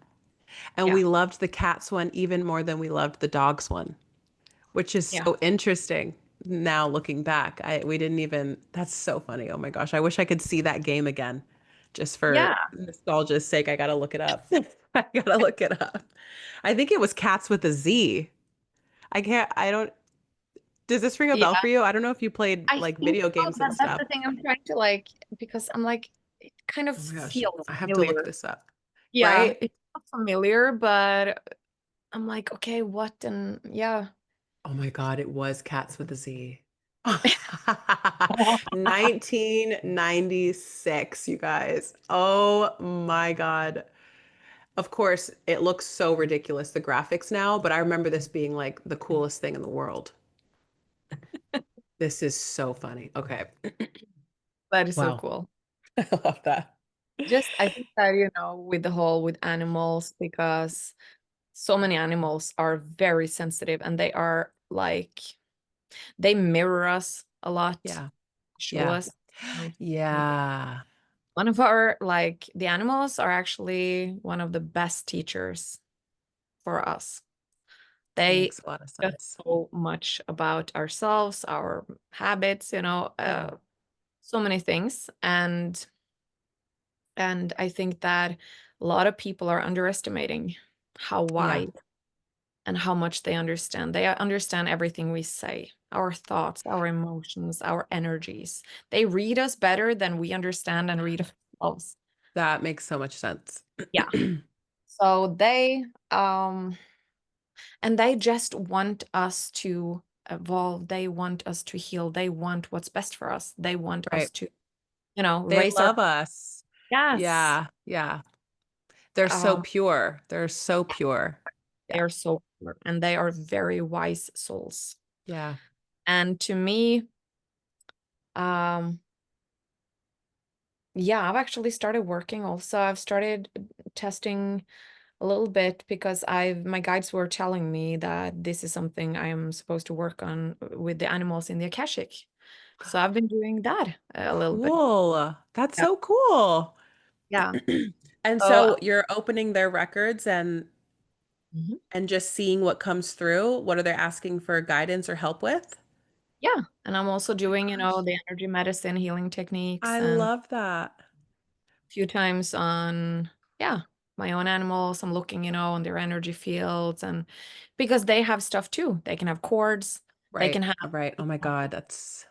B: And
A: Yeah,
B: we loved the cats one even more than we loved the dogs one, which is
A: yeah,
B: so interesting now looking back. We didn't even, that's so funny. Oh my gosh. I wish I could see that game again. Just for
A: yeah,
B: nostalgia's sake, I gotta look it up. I gotta look it up. I think it was Cats with a Z. I don't, does this ring a bell
A: yeah.
B: for you? I don't know if you played
A: I
B: like
A: think
B: video
A: so.
B: games and
A: That's
B: stuff.
A: the thing I'm trying to like because I'm like it kind of
B: Oh my gosh.
A: feels
B: I have to look
A: familiar.
B: this up.
A: Yeah,
B: Right?
A: it's not familiar, but I'm like, okay, what? And yeah.
B: Oh my God, it was Cats with a Z. 1996, you guys. Oh my God. Of course, it looks so ridiculous, the graphics now, but I remember this being like the coolest thing in the world. This is so funny. Okay.
A: That is so
B: Wow.
A: cool.
B: I love that.
A: Just I think that, with the whole with animals, because so many animals are very sensitive and they are like they mirror us a lot,
B: Yeah.
A: show
B: Yeah.
A: us. um,
B: Yeah.
A: One of our like the animals are actually one of the best teachers for us. They
B: Makes a lot of
A: just
B: sense.
A: so much about ourselves, our habits,
B: Yeah.
A: so many things. And I think that a lot of people are underestimating how
B: Yeah.
A: wide and how much they understand. They understand everything we say, our thoughts, our emotions, our energies. They read us better than we understand and read ourselves.
B: That makes so much sense.
A: Yeah. So and they just want us to evolve. They want us to heal. They want what's best for us. They want us
B: Right.
A: to,
B: They
A: raise our
B: love us.
A: yes.
B: Yeah. Yeah. They're so
A: Um,
B: pure. They're so pure.
A: they
B: Yeah.
A: are so pure and they are very wise souls.
B: Yeah.
A: And to me, um, yeah, I've actually started working also. I've started testing a little bit because my guides were telling me that this is something I am supposed to work on with the animals in the Akashic. So I've been doing that a little bit.
B: Cool. That's
A: Yeah.
B: so cool.
A: Yeah.
B: And
A: So
B: so you're opening their records
A: mhm.
B: and just seeing what comes through. What are they asking for guidance or help with?
A: Yeah, and I'm also
B: Oh my
A: doing,
B: gosh.
A: the energy medicine healing techniques
B: I
A: and
B: love that.
A: a few times on, yeah, my own animals. I'm looking, on their energy fields, and because they have stuff too. They can have cords. They can
B: Right.
A: have,
B: Right. Oh my God, that's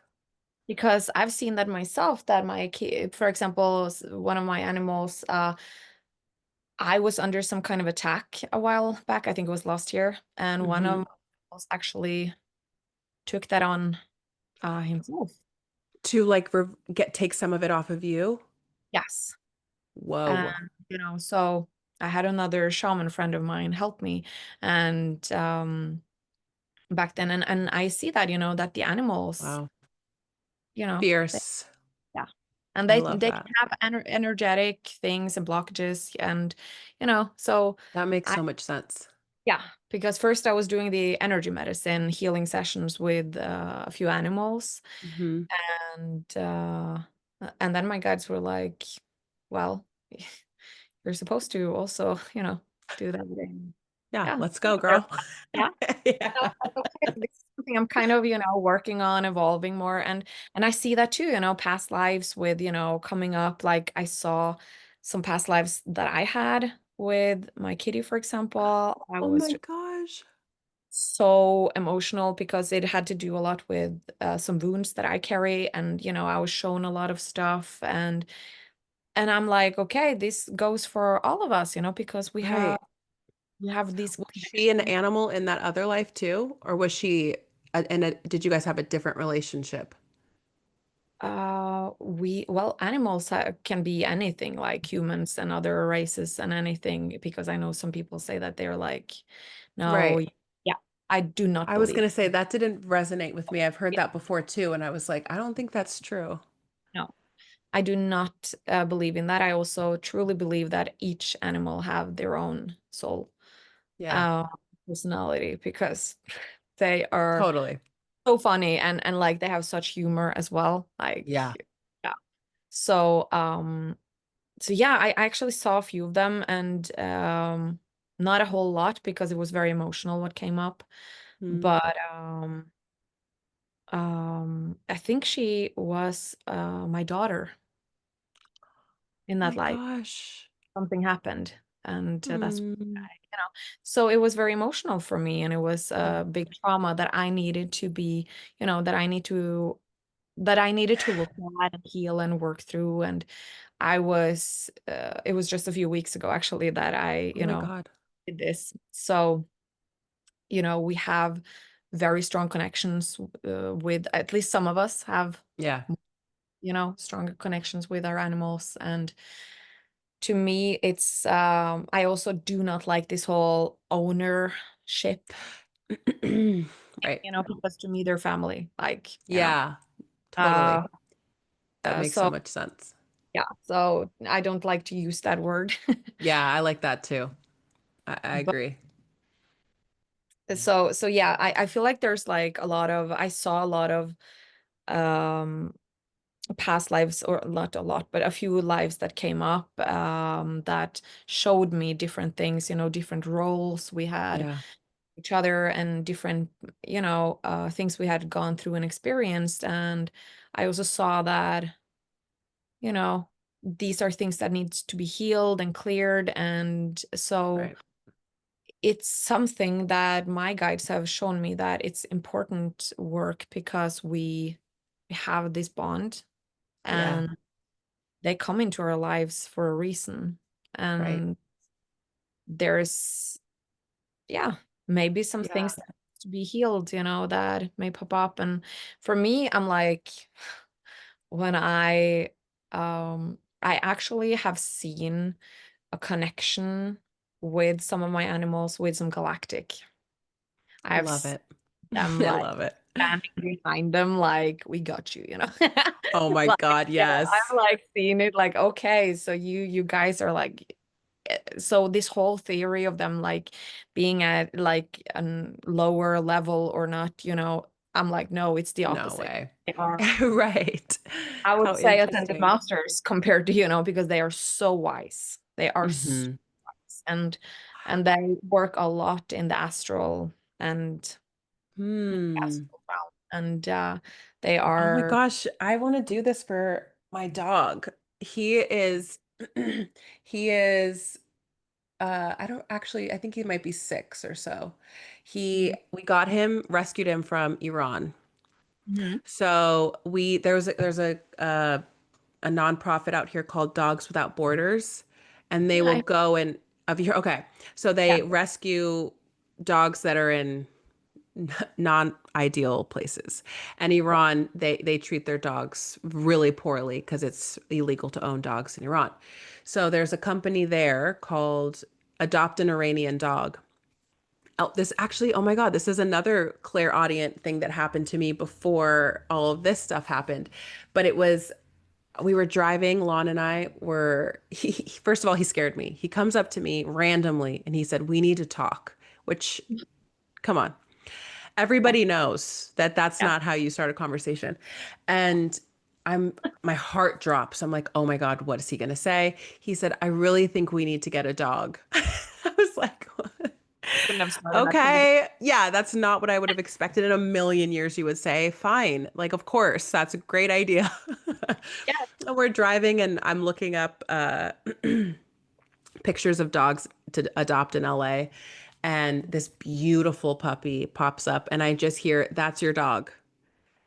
A: because I've seen that myself, that my kid, for example, one of my animals, I was under some kind of attack a while back. I think it was last year, and one of
B: hmm
A: my animals actually took that on himself.
B: to like get take some of it off of you.
A: Yes. And,
B: Whoa.
A: so I had another shaman friend of mine help me. And back then, and I see that, that the animals,
B: Wow.
A: they,
B: Fierce.
A: yeah. And
B: I
A: they
B: love
A: they can
B: that.
A: have energetic things and blockages, and so
B: That makes
A: I
B: so much sense.
A: yeah, because first I was doing the energy medicine healing sessions with a few animals,
B: Hmm.
A: and and then my guides were like, well, you're supposed to also, do that again.
B: Yeah,
A: Yeah.
B: let's go,
A: There's
B: girl.
A: yeah. So
B: Yeah.
A: that's okay. This is something I'm kind of, working on, evolving more. And I see that too, past lives with, coming up. Like I saw some past lives that I had with my kitty, for example. I
B: Oh
A: was
B: my
A: just
B: gosh.
A: so emotional because it had to do a lot with some wounds that I carry. And, I was shown a lot of stuff, and I'm like, okay, this goes for all of us, because we have
B: Right.
A: we have these
B: Was she an
A: connections.
B: animal in that other life too? Or was she, did you guys have a different relationship?
A: Well, animals can be anything, like humans and other races and anything, because I know some people say that they're like, no,
B: Right.
A: yeah, I do not
B: I was
A: believe.
B: going to say that didn't resonate with me. I've heard
A: Yeah,
B: that before too. And I was like, I don't think that's true.
A: no, I do not believe in that. I also truly believe that each animal have their own soul,
B: Yeah,
A: uh, personality, because they are
B: totally.
A: so funny, and like they have such humor as well. Like,
B: Yeah.
A: yeah. So, so yeah, I actually saw a few of them, and not a whole lot because it was very emotional what came up.
B: Mm.
A: But I think she was my daughter in
B: Oh
A: that
B: my
A: life.
B: gosh.
A: Something happened, and that's
B: Mm.
A: so it was very emotional for me, and it was
B: Yeah.
A: a big trauma that I needed to be, that I needed to look at and heal and work through. And it was just a few weeks ago actually that I,
B: Oh my God.
A: did this. So, we have very strong connections with, at least some of us have,
B: Yeah.
A: stronger connections with our animals. And to me, I also do not like this whole ownership,
B: Right.
A: because to me, they're family, like,
B: Yeah,
A: uh,
B: totally. That makes so
A: so
B: much sense.
A: yeah, so I don't like to use that word.
B: Yeah, I like that too. I
A: But
B: agree.
A: so yeah, I feel like there's like I saw a lot of um past lives, or not a lot, but a few lives that came up, that showed me different things, different roles we had
B: Yeah.
A: each other, and different, things we had gone through and experienced. And I also saw that, you know, these are things that needs to be healed and cleared. And so
B: Right.
A: it's something that my guides have shown me that it's important work, because we have this bond,
B: Yeah.
A: and they come into our lives for a reason.
B: Right.
A: And there's, yeah, maybe some
B: Yeah.
A: things that have to be healed, that may pop up. And for me, I'm like, when I actually have seen a connection with some of my animals, with some galactic. I've
B: Love
A: seen
B: it.
A: them
B: I
A: like
B: love it.
A: standing behind them, like, we got you,
B: Oh my
A: Like,
B: God,
A: I've
B: yes.
A: like seen it, like, okay, so you guys are like, so this whole theory of them like being at like a lower level or not, I'm like, no, it's the
B: No
A: opposite.
B: way.
A: They are,
B: Right.
A: I would
B: How
A: say, ascended
B: interesting.
A: masters compared to, because they are so wise. They are so
B: Hmm.
A: wise, and they work a lot in the astral and
B: Hmm.
A: astral realm. And they
B: Oh my
A: are,
B: gosh, I want to do this for my dog. He is he is I don't actually, I think he might be 6 or so.
A: Mm-hmm.
B: We got him, rescued him from Iran. So there's a nonprofit out here called Dogs Without Borders, and they
A: Yeah,
B: will go and of your okay. So
A: yeah.
B: they rescue dogs that are in non-ideal places. And Iran, they treat their dogs really poorly because it's illegal to own dogs in Iran. So there's a company there called Adopt an Iranian Dog. Oh, this actually, oh my God, this is another clairaudient thing that happened to me before all of this stuff happened. But it was we were driving, Lon and I were, first of all, he scared me. He comes up to me randomly and he said, "We need to talk," which, come on.
A: Yeah,
B: Everybody knows that that's
A: yeah.
B: not how you start a conversation. And I'm, my heart drops. I'm like, oh my God, what is he going to say? He said, "I really think we need to get a dog." I was like,
A: Couldn't have started that conversation.
B: okay. Yeah, that's not what I would have expected in a million years. You would say, fine. Like, of course, that's a great idea.
A: Yeah.
B: We're driving and I'm looking up pictures of dogs to adopt in LA. And this beautiful puppy pops up, and I just hear, "That's your dog."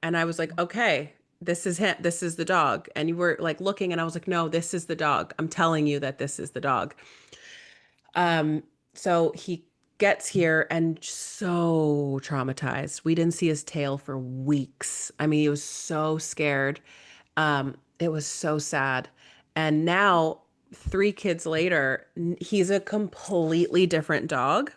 B: And I was like, okay, this is him. This is the dog. And you were like looking, and I was like, no, this is the dog. I'm telling you that this is the dog. Um, so he gets here and so traumatized. We didn't see his tail for weeks. I mean, he was so scared. It was so sad. And now, 3 kids later, he's a completely different dog,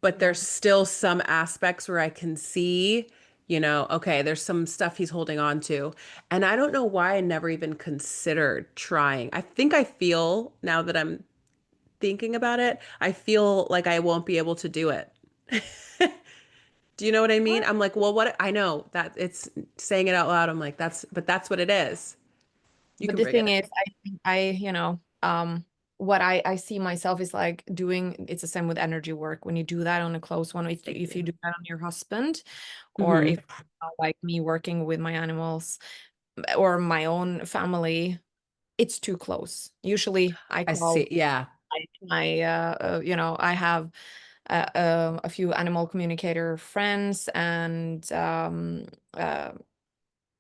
B: but
A: Yeah.
B: there's still some aspects where I can see, okay, there's some stuff he's holding on to. And I don't know why I never even considered trying. I think I feel now that I'm thinking about it, I feel like I won't be able to do it. Do you know what I mean?
A: What?
B: I'm like, well, what I know that it's saying it out loud. I'm like, but that's what it is. You
A: But
B: can
A: the
B: bring it
A: thing
B: in.
A: is, I think what I see myself is like doing, it's the same with energy work. When you do that on a close one,
B: Thank
A: if you
B: you.
A: do that on your husband, or
B: Hmm.
A: if like me working with my animals or my own family, it's too close. Usually I
B: I see.
A: call
B: Yeah.
A: I have a few animal communicator friends, and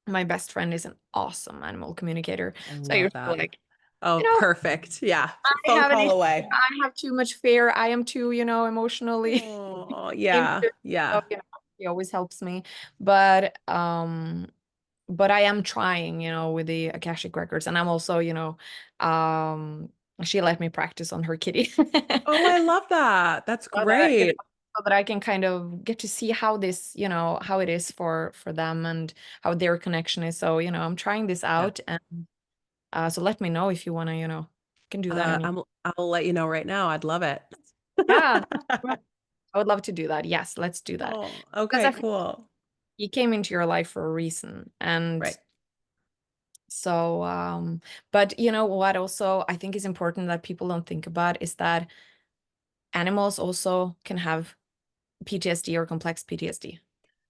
A: my best friend is an awesome animal communicator.
B: I
A: So you're
B: love that.
A: like,
B: Oh,
A: you know,
B: perfect. Yeah.
A: I
B: Phone
A: have an
B: call
A: issue.
B: away.
A: I have too much fear. I am too, emotionally
B: Oh, yeah.
A: into, so,
B: Yeah.
A: he always helps me. But I am trying, with the Akashic Records, and I'm also, she let me practice on her kitty.
B: Oh, I love that. That's
A: So that,
B: great.
A: so that I can kind of get to see how this, how it is for them, and how their connection is. So, I'm trying this
B: Yeah.
A: out, and so let me know if you want to, can do that any.
B: I'll let you know right now. I'd love it.
A: Yeah, I would love to do that. Yes, let's do that.
B: Oh,
A: Because
B: okay,
A: I feel
B: cool.
A: he came into your life for a reason. And
B: Right.
A: so, but you know what also I think is important that people don't think about is that animals also can have PTSD or complex PTSD,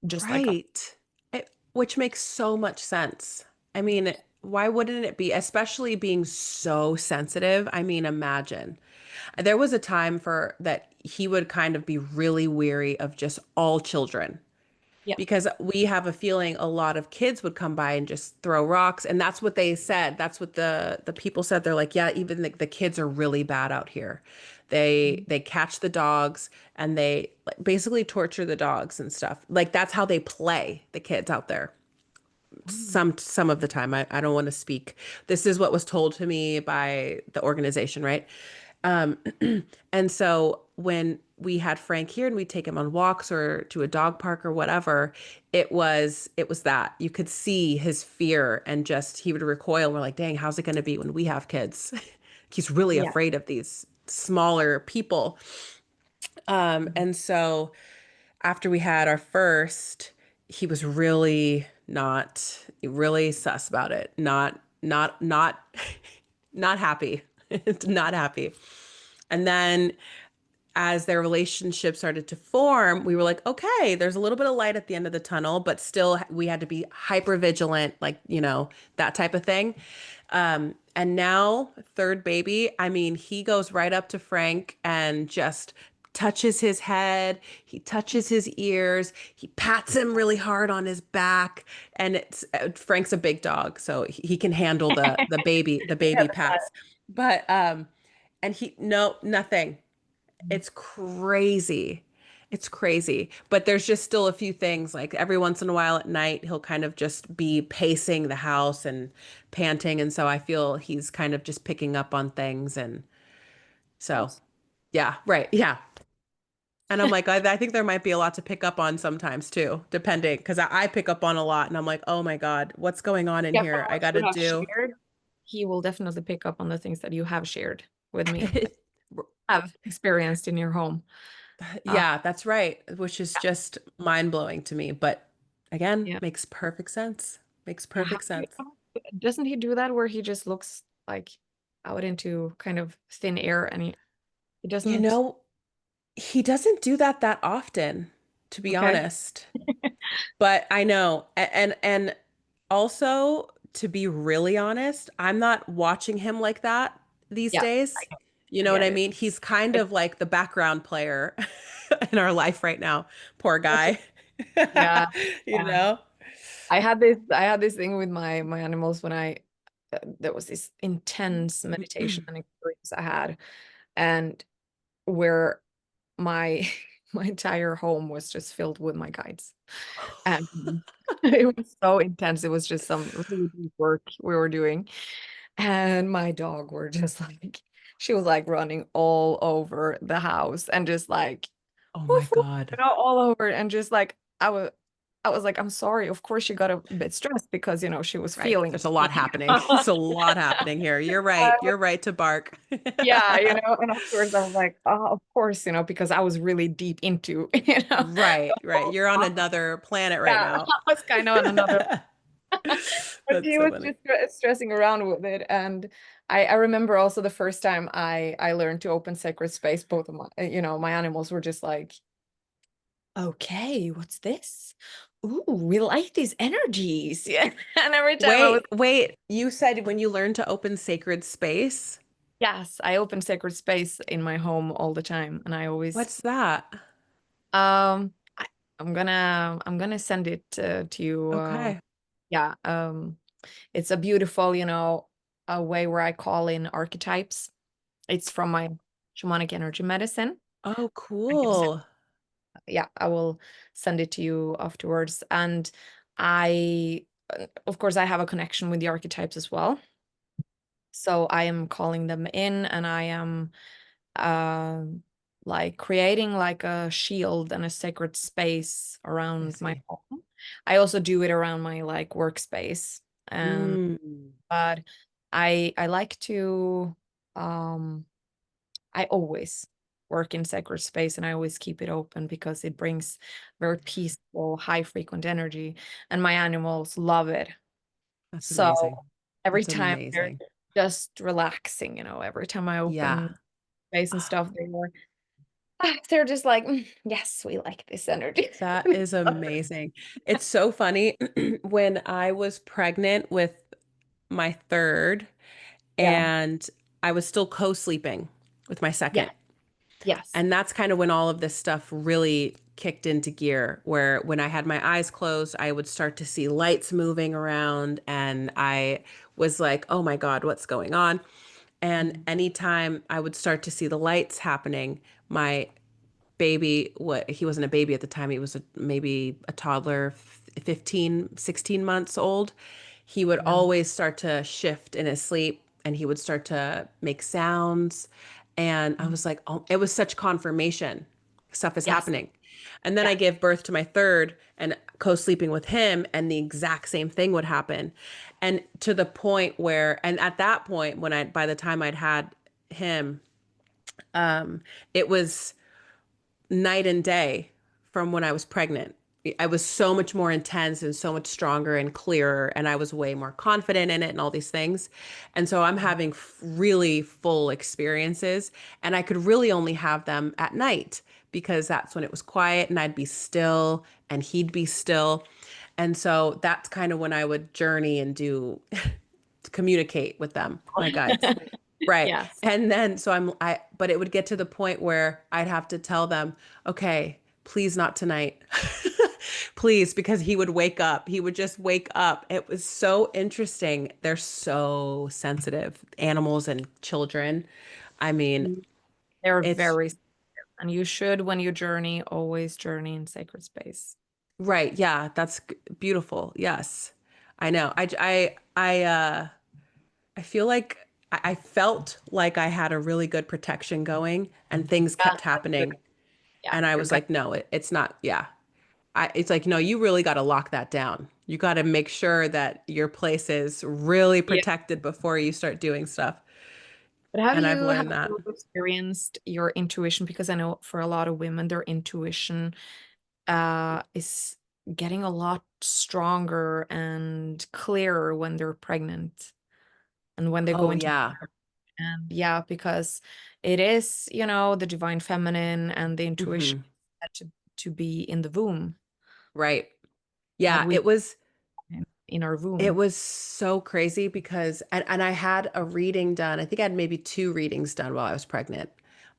A: just like us.
B: Right. Which makes so much sense. I mean, why wouldn't it be, especially being so sensitive? I mean, imagine. There was a time for that he would kind of be really weary of just all children
A: Yeah.
B: because we have a feeling a lot of kids would come by and just throw rocks, and that's what they said. That's what the people said. They're like, yeah, even the kids are really bad out here. They catch the dogs and they like, basically torture the dogs and stuff. Like that's how they play the kids out there.
A: Mm.
B: Some of the time. I don't want to speak. This is what was told to me by the organization, right? Um, and so when we had Frank here and we'd take him on walks or to a dog park or whatever, it was that you could see his fear and just he would recoil. We're like, dang, how's it going to be when we have kids? He's really
A: Yeah.
B: afraid of these smaller people. And so after we had our first, he was really sus about it. Not happy. Not happy. And then as their relationship started to form, we were like, okay, there's a little bit of light at the end of the tunnel, but still we had to be hyper vigilant, like, that type of thing. And now, third baby, I mean, he goes right up to Frank and just touches his head, he touches his ears, he pats him really hard on his back, and it's Frank's a big dog, so he can handle the baby pats. But and he no nothing. It's crazy. It's crazy. But there's just still a few things like every once in a while at night, he'll kind of just be pacing the house and panting. And so I feel he's kind of just picking up on things. And so,
A: Yes.
B: yeah, right. Yeah. And I'm like, I think there might be a lot to pick up on sometimes too, depending, because I pick up on a lot and I'm like, oh my God, what's going on in
A: Yeah, from
B: here? I
A: what
B: got to
A: you have
B: do.
A: shared, he will definitely pick up on the things that you have shared with me, that you have experienced in your home. Uh,
B: Yeah, that's right, which is just mind-blowing to me, but again,
A: yeah.
B: makes perfect sense. Makes
A: Yeah.
B: perfect sense.
A: Doesn't he do that where he just looks like out into kind of thin air and he
B: You
A: doesn't?
B: know, he doesn't do that often, to be
A: Okay.
B: honest. But I know, and also to be really honest, I'm not watching him like that these
A: Yeah,
B: days. You
A: I
B: know what
A: get
B: I
A: it.
B: mean? He's kind
A: I,
B: of like the background player in our life right now. Poor guy.
A: yeah.
B: You
A: Yeah.
B: know?
A: I had this thing with my animals when there was this intense meditation and experience I had, and where my my entire home was just filled with my guides. And it was so intense. It was just some really deep work we were doing. And my dog were just like, she was like running all over the house and just like,
B: Oh my
A: woof, woof,
B: God.
A: all over. And just like, I was like, I'm sorry. Of course, she got a bit stressed because, she was
B: Right.
A: feeling
B: There's a lot
A: it.
B: happening. There's a lot happening here. You're right. You're right to bark.
A: Yeah, and afterwards I was like, oh, of course, because I was really deep into,
B: Right,
A: the
B: right.
A: whole
B: You're on
A: process.
B: another planet right
A: Yeah,
B: now.
A: I was kind of on another, but
B: That's
A: he
B: so
A: was
B: funny.
A: just stressing around with it. And I remember also the first time I learned to open sacred space, both of my animals were just like, okay, what's this? Ooh, we like these energies. Yeah. And every time I was,
B: Wait. You said when you learned to open sacred space,
A: yes, I open sacred space in my home all the time. And I always,
B: what's that?
A: I, I'm gonna send it to you.
B: Okay.
A: Yeah. It's a beautiful, a way where I call in archetypes. It's from my shamanic energy medicine.
B: Oh,
A: I can send,
B: cool.
A: yeah, I will send it to you afterwards. And of course, I have a connection with the archetypes as well. So I am calling them in, and I am uh, like creating like a shield and a sacred space
B: I
A: around my
B: see.
A: home. I also do it around my like workspace. And
B: Mm,
A: but I like to um I always work in sacred space, and I always keep it open because it brings very peaceful, high frequent energy, and my animals love it.
B: that's
A: So
B: amazing.
A: every
B: That's
A: time they're
B: amazing.
A: just relaxing, every time I
B: Yeah.
A: open space and stuff, they're just like, yes, we like this energy.
B: That is amazing. It's so funny. When I was pregnant with my third,
A: Yeah.
B: and I was still co-sleeping with my
A: Yeah.
B: second.
A: Yes.
B: And that's kind of when all of this stuff really kicked into gear, where when I had my eyes closed, I would start to see lights moving around. And I was like, oh my God, what's going on? And
A: Mhm.
B: anytime I would start to see the lights happening, my baby, what he wasn't a baby at the time, he was maybe a toddler, 15, 16 months old. He would
A: Yeah.
B: always start to shift in his sleep, and he would start to make sounds. And I
A: Mhm.
B: was like, oh, it was such confirmation. Stuff is
A: Yes.
B: happening. And then
A: Yeah.
B: I gave birth to my third and co-sleeping with him, and the exact same thing would happen. And to the point where, and at that point, by the time I'd had him, it was night and day from when I was pregnant. I was so much more intense and so much stronger and clearer, and I was way more confident in it and all these things. And so I'm having really full experiences, and I could really only have them at night because that's when it was quiet and I'd be still and he'd be still. And so that's kind of when I would journey and do communicate with them, my guides. Right.
A: Yes.
B: And then so but it would get to the point where I'd have to tell them, okay, please not tonight. Please, because he would wake up. He would just wake up. It was so interesting. They're so sensitive, animals and children. I mean,
A: They're
B: it's
A: very, and you should, when you journey, always journey in sacred space.
B: right. Yeah, that's beautiful. Yes. I know. I feel like I felt like I had a really good protection going and things
A: That's
B: kept
A: good.
B: happening.
A: Yeah,
B: And I
A: you're
B: was
A: good.
B: like, no, it's not. Yeah. It's like, no, you really got to lock that down. You got to make sure that your place is really
A: Yeah.
B: protected before you start doing stuff.
A: But have
B: And I've
A: you
B: learned that.
A: experienced your intuition? Because I know for a lot of women, their intuition is getting a lot stronger and clearer when they're pregnant and when they go
B: Oh,
A: into
B: yeah.
A: and yeah, because it is, the divine feminine and the intuition
B: Hmm.
A: to be in the womb
B: Right.
A: that
B: Yeah.
A: we in our
B: It
A: womb.
B: was so crazy because, and I had a reading done. I think I had maybe two readings done while I was pregnant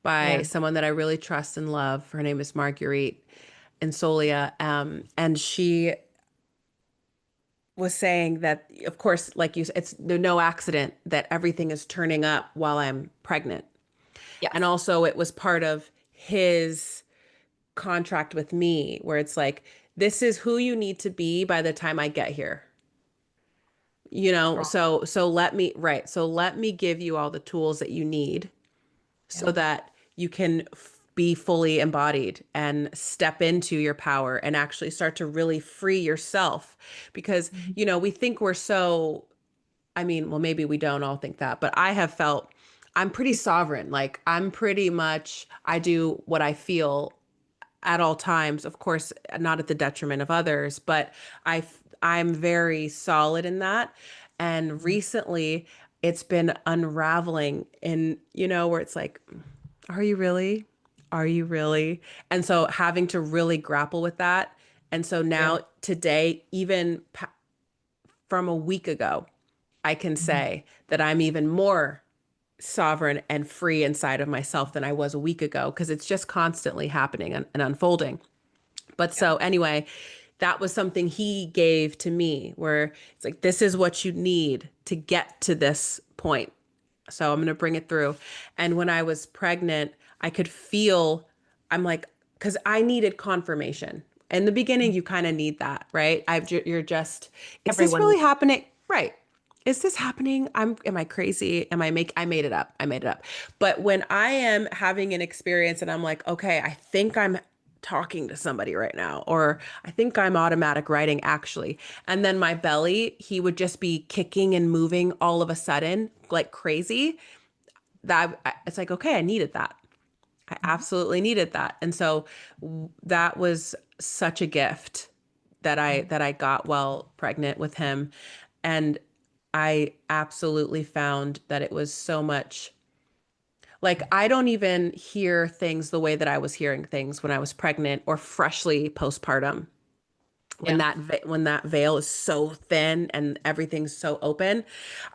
B: by
A: Yeah.
B: someone that I really trust and love. Her name is Marguerite Insolia. And she was saying that, of course, like you said, it's no accident that everything is turning up while I'm pregnant. And
A: Yes.
B: also, it was part of his contract with me, where it's like, this is who you need to be by the time I get here.
A: Strong.
B: So let me, right. So let me give you all the tools that you need
A: Yeah.
B: so that you can be fully embodied and step into your power and actually start to really free yourself because
A: Mhm.
B: we think we're so, I mean, well, maybe we don't all think that, but I have felt I'm pretty sovereign. Like I'm pretty much, I do what I feel at all times, of course, not at the detriment of others, but I'm very solid in that. And recently it's been unraveling in, where it's like, are you really? Are you really? And so having to really grapple with that. And so
A: Yeah.
B: now today, even from a week ago, I can
A: Mhm.
B: say that I'm even more sovereign and free inside of myself than I was a week ago because it's just constantly happening and unfolding. But
A: Yeah.
B: so anyway, that was something he gave to me where it's like, this is what you need to get to this point. So I'm going to bring it through. And when I was pregnant, I could feel, I'm like, because I needed confirmation. In the beginning, you kind of need that, right? You're just, is this
A: Everyone.
B: really happening? Right. Is this happening? Am I crazy? I made it up. I made it up. But when I am having an experience and I'm like, okay, I think I'm talking to somebody right now, or I think I'm automatic writing actually. And then my belly, he would just be kicking and moving all of a sudden like crazy. It's like, okay, I needed that. I
A: Mhm.
B: absolutely needed that. And so that was such a gift
A: Mhm.
B: that I got while pregnant with him. And I absolutely found that it was so much like I don't even hear things the way that I was hearing things when I was pregnant or freshly postpartum.
A: Yeah.
B: When that veil is so thin and everything's so open,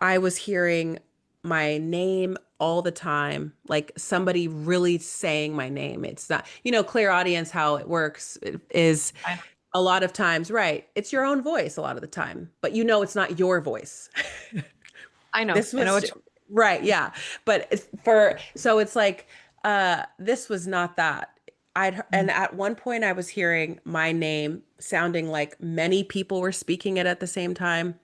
B: I was hearing my name all the time, like somebody really saying my name. It's not, clear audience, how it works is
A: I know.
B: a lot of times, right? It's your own voice a lot of the time, but it's not your voice.
A: I know.
B: This
A: I know
B: was
A: what
B: right, yeah. But so it's like this was not that.
A: you.
B: And at one point I was hearing my name sounding like many people were speaking it at the same time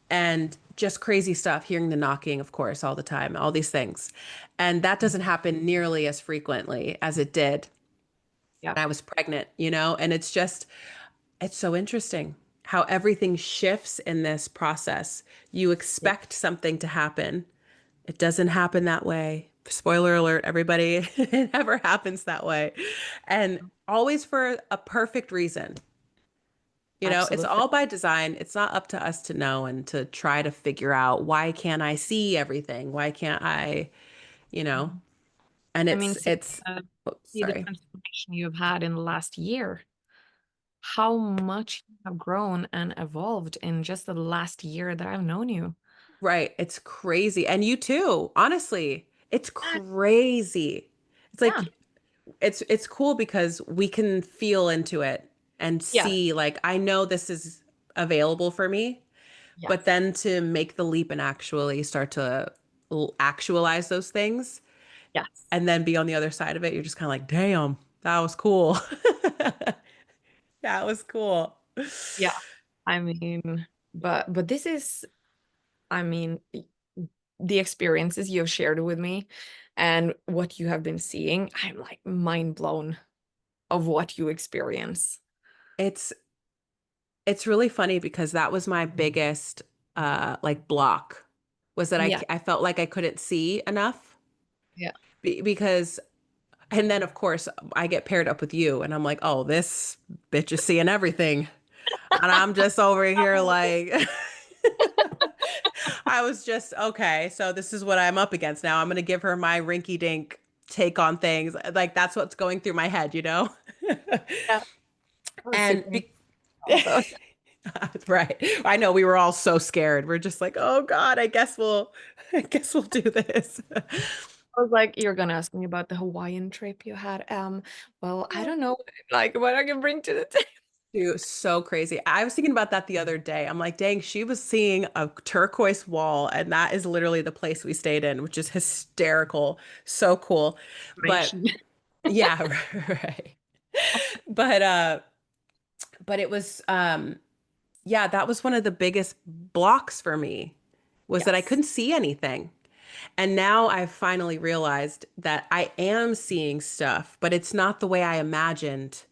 B: and just crazy stuff, hearing the knocking, of course, all the time, all these things. And that doesn't happen nearly as frequently as it did
A: Yeah.
B: when I was pregnant, And it's so interesting how everything shifts in this process. You
A: Yeah.
B: expect something to happen. It doesn't happen that way. Spoiler alert, everybody, it never happens that way. And always for a perfect reason. You know, it's
A: Absolutely.
B: all by design. It's not up to us to know and to try to figure out why can't I see everything? Why can't I, you know?
A: Mhm.
B: And
A: I mean,
B: it's oh,
A: see the
B: sorry.
A: transformation you've had in the last year. How much you have grown and evolved in just the last year that I've known you.
B: Right. It's crazy. And you too, honestly. It's
A: Yeah.
B: crazy. It's
A: Yeah.
B: like it's cool because we can feel into it and
A: Yes.
B: see like I know this is available for me,
A: Yes.
B: but then to make the leap and actually start to actualize those things
A: Yes.
B: and then be on the other side of it, you're just kind of like, damn, that was cool. That was cool.
A: Yeah. I mean, but this is, I mean, the experiences you have shared with me and what you have been seeing, I'm like mind blown of what you experience.
B: It's it's really funny because that was my biggest like block was that
A: Yeah.
B: I felt like I couldn't see enough
A: Yeah.
B: because and then of course I get paired up with you and I'm like, "Oh, this bitch is seeing everything." And I'm just over here like I was just okay, so this is what I'm up against now. I'm gonna give her my rinky dink take on things. Like that's what's going through my head, you know?
A: Yeah. I was
B: And
A: sitting also.
B: right. I know we were all so scared. We're just like, "Oh God, I guess we'll do this."
A: I was like, you're gonna ask me about the Hawaiian trip you had. Well, I don't know, like what I can bring to the table.
B: Dude, so crazy. I was thinking about that the other day. I'm like, dang, she was seeing a turquoise wall, and that is literally the place we stayed in, which is hysterical. So cool. But
A: Information.
B: yeah, right. But but it was yeah, that was one of the biggest blocks for me was that I
A: Yes.
B: couldn't see anything. And now I've finally realized that I am seeing stuff, but it's not the way I imagined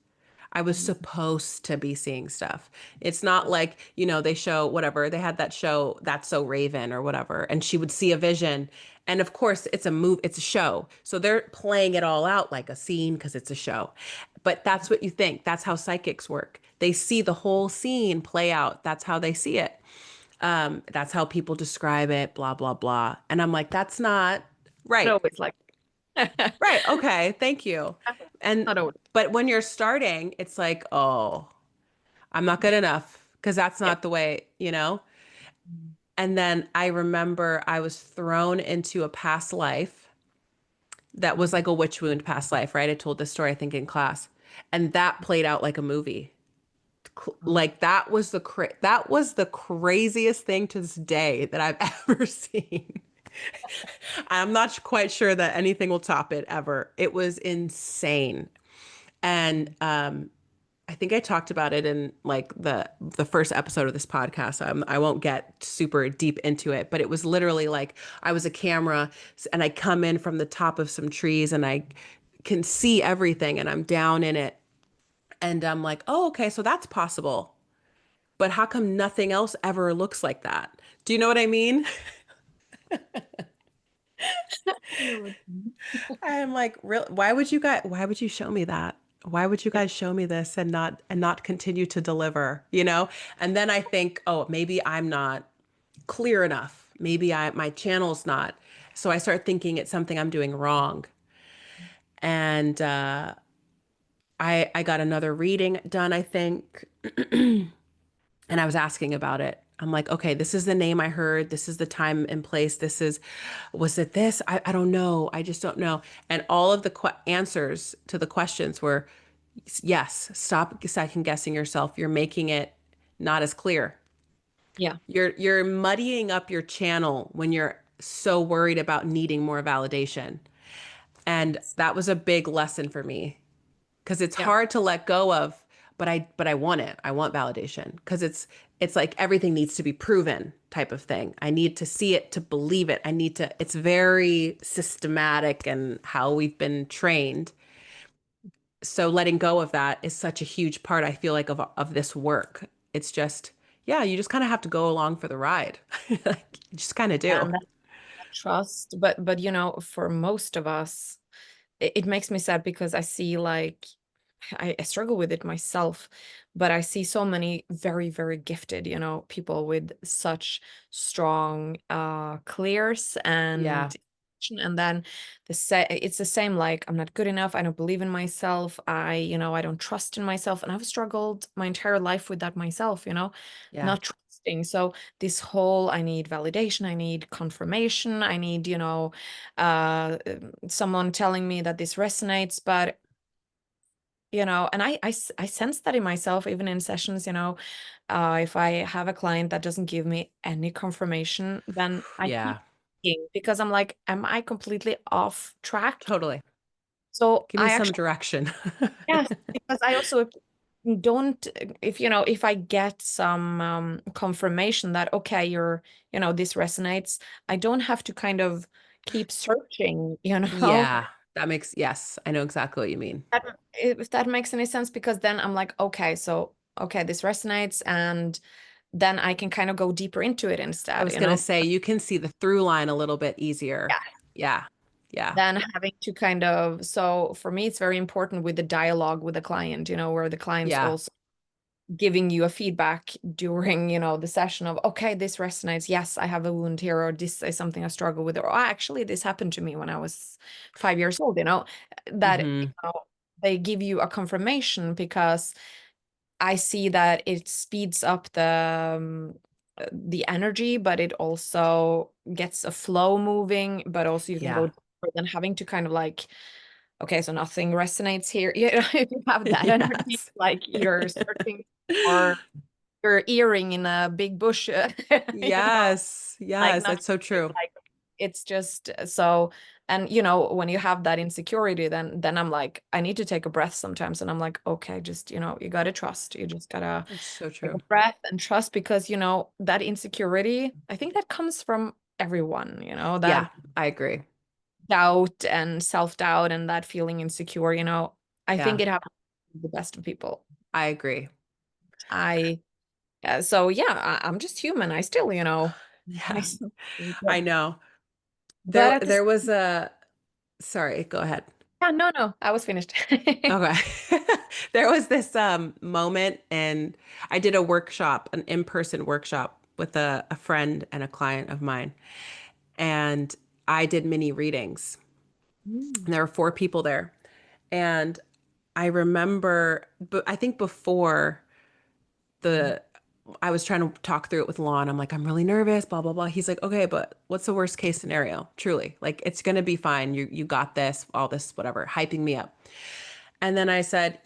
B: I was
A: Mhm.
B: supposed to be seeing stuff. It's not like, you know, they show whatever. They had that show, That's So Raven or whatever, and she would see a vision. And of course, it's a show. So they're playing it all out like a scene because it's a show. But that's what you think. That's how psychics work. They see the whole scene play out. That's how they see it. That's how people describe it, blah, blah, blah. And I'm like, that's not
A: Not
B: right.
A: always like
B: Right. Okay. Thank you. And,
A: not always.
B: but when you're starting, it's like, oh, I'm not good enough because that's
A: Yeah.
B: not the way, you know?
A: Mhm.
B: And then I remember I was thrown into a past life that was like a witch wound past life, right? I told this story, I think, in class. And that played out like a movie.
A: Mhm.
B: Like that was the craziest thing to this day that I've ever seen. I'm not quite sure that anything will top it ever. It was insane. And I think I talked about it in like the first episode of this podcast. I won't get super deep into it, but it was literally like I was a camera and I come in from the top of some trees and I can see everything and I'm down in it and I'm like, "Oh, okay, so that's possible." But how come nothing else ever looks like that? Do you know what I mean?
A: I know what you mean.
B: I'm like, real, why would you show me that? Why would you
A: Yeah.
B: guys show me this and not continue to deliver, you know? And then I think, oh, maybe I'm not clear enough. Maybe my channel's not. So I start thinking it's something I'm doing wrong. And I got another reading done, I think, and I was asking about it. I'm like, okay, this is the name I heard. This is the time and place. Was it this? I don't know. I just don't know. And all of the answers to the questions were yes, stop second guessing yourself. You're making it not as clear.
A: Yeah.
B: You're muddying up your channel when you're so worried about needing more validation. And
A: Yes.
B: that was a big lesson for me because it's
A: Yeah.
B: hard to let go of, but I want it. I want validation because it's like everything needs to be proven type of thing. I need to see it to believe it. I need to it's very systematic and how we've been trained. So letting go of that is such a huge part I feel like of this work. It's just yeah, you just kind of have to go along for the ride. Like, you just kind of do.
A: And that trust, but for most of us, it makes me sad because I see like I struggle with it myself, but I see so many very, very gifted, people with such strong clears
B: Yeah.
A: and then it's the same, like I'm not good enough, I don't believe in myself, I don't trust in myself, and I've struggled my entire life with that myself,
B: Yeah.
A: not trusting. So this whole, I need validation, I need confirmation, I need, someone telling me that this resonates, but and I sense that in myself, even in sessions, if I have a client that doesn't give me any confirmation, then I keep
B: Yeah.
A: thinking, because I'm like, am I completely off track?
B: Totally.
A: So
B: Give me
A: I
B: some
A: actually,
B: direction.
A: yes, because I also don't, if I get some confirmation that, okay, this resonates, I don't have to kind of keep searching,
B: Yeah. That makes, yes, I know exactly what you mean.
A: if that makes any sense, because then I'm like, okay, so okay, this resonates, and then I can kind of go deeper into it
B: I
A: instead,
B: was gonna say you can see the through line a little bit easier.
A: Yeah.
B: Yeah. Yeah.
A: Than having to kind of, so for me, it's very important with the dialogue with the client, where the client's
B: Yeah.
A: also giving you a feedback during, the session of, okay, this resonates. Yes, I have a wound here, or this is something I struggle with, or "Oh, actually, this happened to me when I was 5 years old, that,
B: Hmm.
A: they give you a confirmation, because I see that it speeds up the energy, but it also gets a flow moving, but also you can go
B: Yeah.
A: deeper than having to kind of like, okay, so nothing resonates here. If you have that energy,
B: Yes.
A: like you're searching for your earring in a big bush,
B: Yes.
A: like
B: Yes.
A: not
B: That's so
A: really,
B: true.
A: like it's just so. And when you have that insecurity, then I'm like, I need to take a breath sometimes, and I'm like, okay, just you gotta trust, you just gotta
B: That's so
A: take a
B: true.
A: breath and trust, because that insecurity, I think that comes from everyone,
B: Yeah,
A: that
B: I agree.
A: doubt and self-doubt and that feeling insecure, I think
B: Yeah,
A: it happens to the best of people.
B: I agree.
A: I So yeah, I'm just human, I still, I
B: Yeah,
A: still,
B: I know.
A: but at the
B: There was a, sorry, go ahead.
A: yeah, no, I was finished.
B: Okay. There was this moment, and I did a workshop, an in-person workshop with a friend and a client of mine. And I did mini readings.
A: Mm.
B: And there were four people there. And I remember, but I think before the I was trying to talk through it with Lon. I'm like, I'm really nervous, blah, blah, blah. He's like, okay, but what's the worst case scenario? Truly. Like, it's gonna be fine. You got this, all this, whatever, hyping me up. And then I said,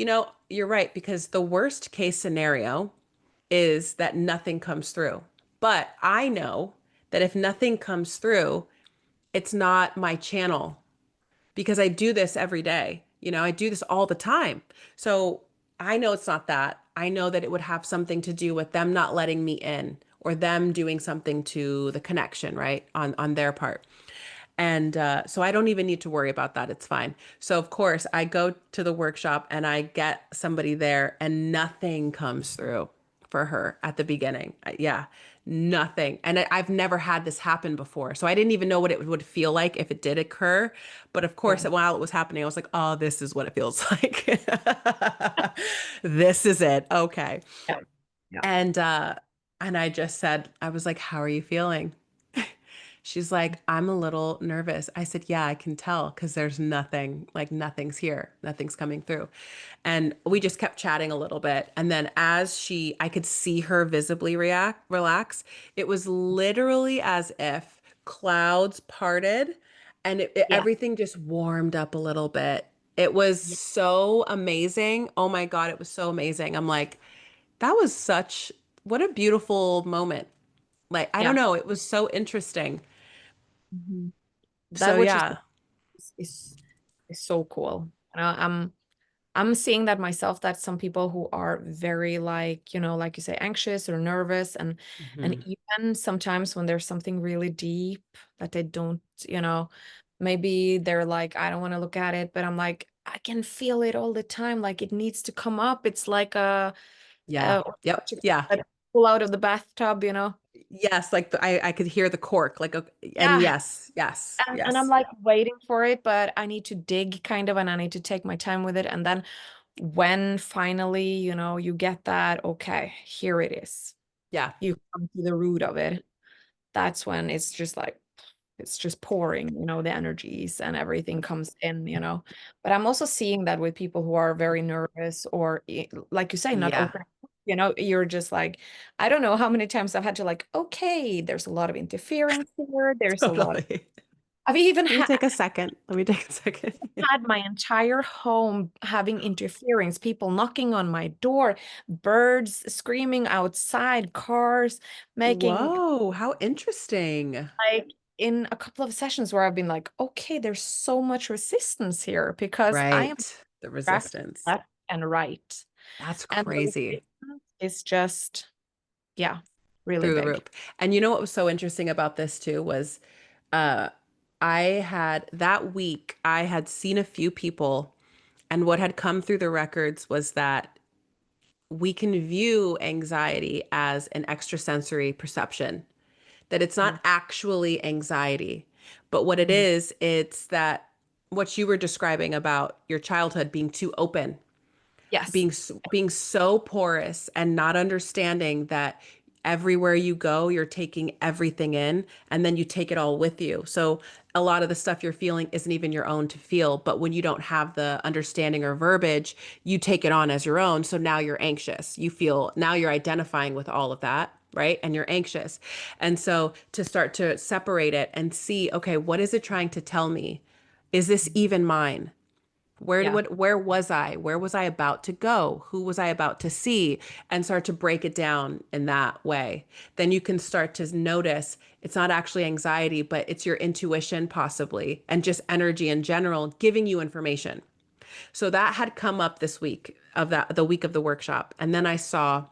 B: you're right, because the worst case scenario is that nothing comes through. But I know that if nothing comes through, it's not my channel, because I do this every day. I do this all the time. So I know it's not that. I know that it would have something to do with them not letting me in, or them doing something to the connection, right? On their part. And so I don't even need to worry about that. It's fine. So, of course, I go to the workshop and I get somebody there, and nothing comes through for her at the beginning. Yeah, nothing. And I've never had this happen before. So I didn't even know what it would feel like if it did occur. But of course,
A: Yeah,
B: while it was happening, I was like, oh, this is what it feels like. This is it. Okay.
A: yeah, yeah,
B: And I just said, I was like, how are you feeling? She's like, I'm a little nervous. I said, yeah, I can tell, because there's nothing, like nothing's here, nothing's coming through. And we just kept chatting a little bit. And then I could see her visibly relax. It was literally as if clouds parted, and
A: yeah,
B: everything just warmed up a little bit. It was
A: yeah,
B: so amazing. Oh my God, it was so amazing. I'm like, that was what a beautiful moment. Like, I don't
A: yeah.
B: know, it was so interesting.
A: Mhm. That
B: So
A: which is
B: yeah.
A: is is so cool. I'm seeing that myself, that some people who are very, like, like you say, anxious or nervous, and
B: Mhm.
A: even sometimes when there's something really deep that they don't, maybe they're like, I don't want to look at it, but I'm like, I can feel it all the time. Like it needs to come up. It's like
B: Yeah.
A: what
B: Yep.
A: you
B: Yeah.
A: call it, pull out of the bathtub.
B: Yes, like I could hear the cork, like, and
A: Yeah.
B: yes, yes,
A: And I'm
B: yes.
A: like waiting for it, but I need to dig kind of, and I need to take my time with it. And then when finally, you get that, okay, here it is.
B: Yeah,
A: You come to the root of it. That's when it's just like, it's just pouring, the energies and everything comes in. But I'm also seeing that with people who are very nervous or, like you say, not
B: yeah,
A: open. You're just like, I don't know how many times I've had to like, okay, there's a lot of interference here. There's a lot.
B: totally.
A: I've even
B: Let me take a second. Let me take a second.
A: had my entire home having interference, people knocking on my door, birds screaming outside, cars making
B: Whoa, how interesting.
A: like in a couple of sessions where I've been like, okay, there's so much resistance here because I am
B: Right. The
A: tracked
B: resistance.
A: left and right.
B: That's
A: And the
B: crazy.
A: resistance is just, yeah, really
B: Through the
A: big.
B: roof. And you know what was so interesting about this too was uh I had that week I had seen a few people, and what had come through the records was that we can view anxiety as an extrasensory perception, that it's
A: Mm,
B: not actually anxiety. But what it
A: mm,
B: is, it's that what you were describing about your childhood being too open,
A: yes.
B: being so porous and not understanding that everywhere you go you're taking everything in, and then you take it all with you. So a lot of the stuff you're feeling isn't even your own to feel, but when you don't have the understanding or verbiage, you take it on as your own. So now you're anxious, you feel, now you're identifying with all of that, right? And you're anxious. And so to start to separate it and see, okay, what is it trying to tell me? Is this even mine?
A: Yeah.
B: Where was I? Where was I about to go? Who was I about to see? And start to break it down in that way. Then you can start to notice it's not actually anxiety, but it's your intuition possibly, and just energy in general giving you information. So that had come up this week of that the week of the workshop. And then I saw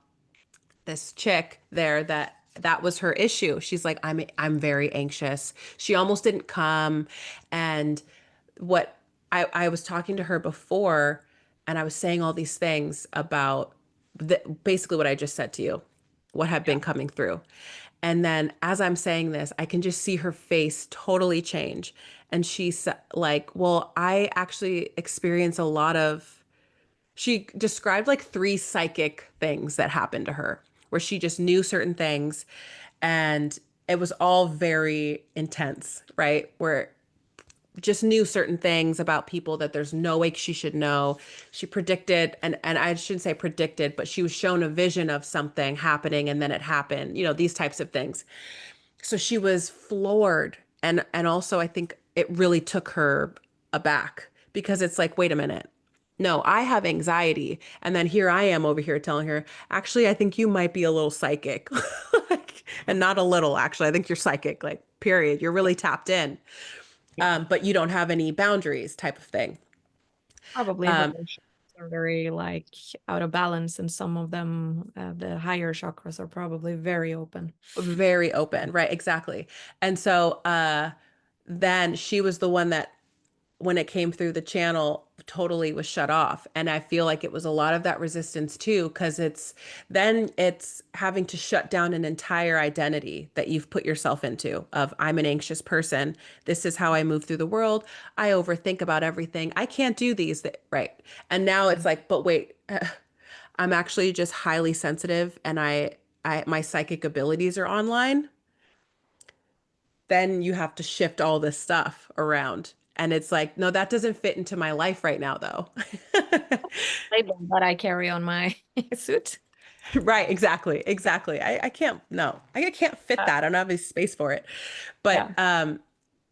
B: this chick there that was her issue. She's like, I'm very anxious. She almost didn't come. And what I was talking to her before, and I was saying all these things about basically what I just said to you, what had
A: Yeah.
B: been coming through. And then as I'm saying this, I can just see her face totally change. And she's like, well, I actually experience a lot of, she described like three psychic things that happened to her where she just knew certain things, and it was all very intense, right? Where just knew certain things about people that there's no way she should know. She predicted, and I shouldn't say predicted, but she was shown a vision of something happening and then it happened, these types of things. So she was floored, and also I think it really took her aback because it's like, wait a minute. No, I have anxiety. And then here I am over here telling her, actually, I think you might be a little psychic. Like, and not a little, actually. I think you're psychic, like, period. You're really tapped in,
A: Yeah.
B: but you don't have any boundaries type of thing.
A: Probably her
B: Um,
A: chakras are very like out of balance, and some of them, the higher chakras, are probably very open.
B: very open, right? Exactly. And so then she was the one that, when it came through the channel, totally was shut off. And I feel like it was a lot of that resistance too, because it's having to shut down an entire identity that you've put yourself into of, I'm an anxious person. This is how I move through the world. I overthink about everything. I can't do these, right? And now it's like, but wait, I'm actually just highly sensitive, and my psychic abilities are online. Then you have to shift all this stuff around. And it's like, no, that doesn't fit into my life right now, though.
A: Label that I carry on my suit.
B: Right, exactly, exactly. I can't, no, I can't fit
A: Uh,
B: that. I don't have any space for it. But
A: yeah,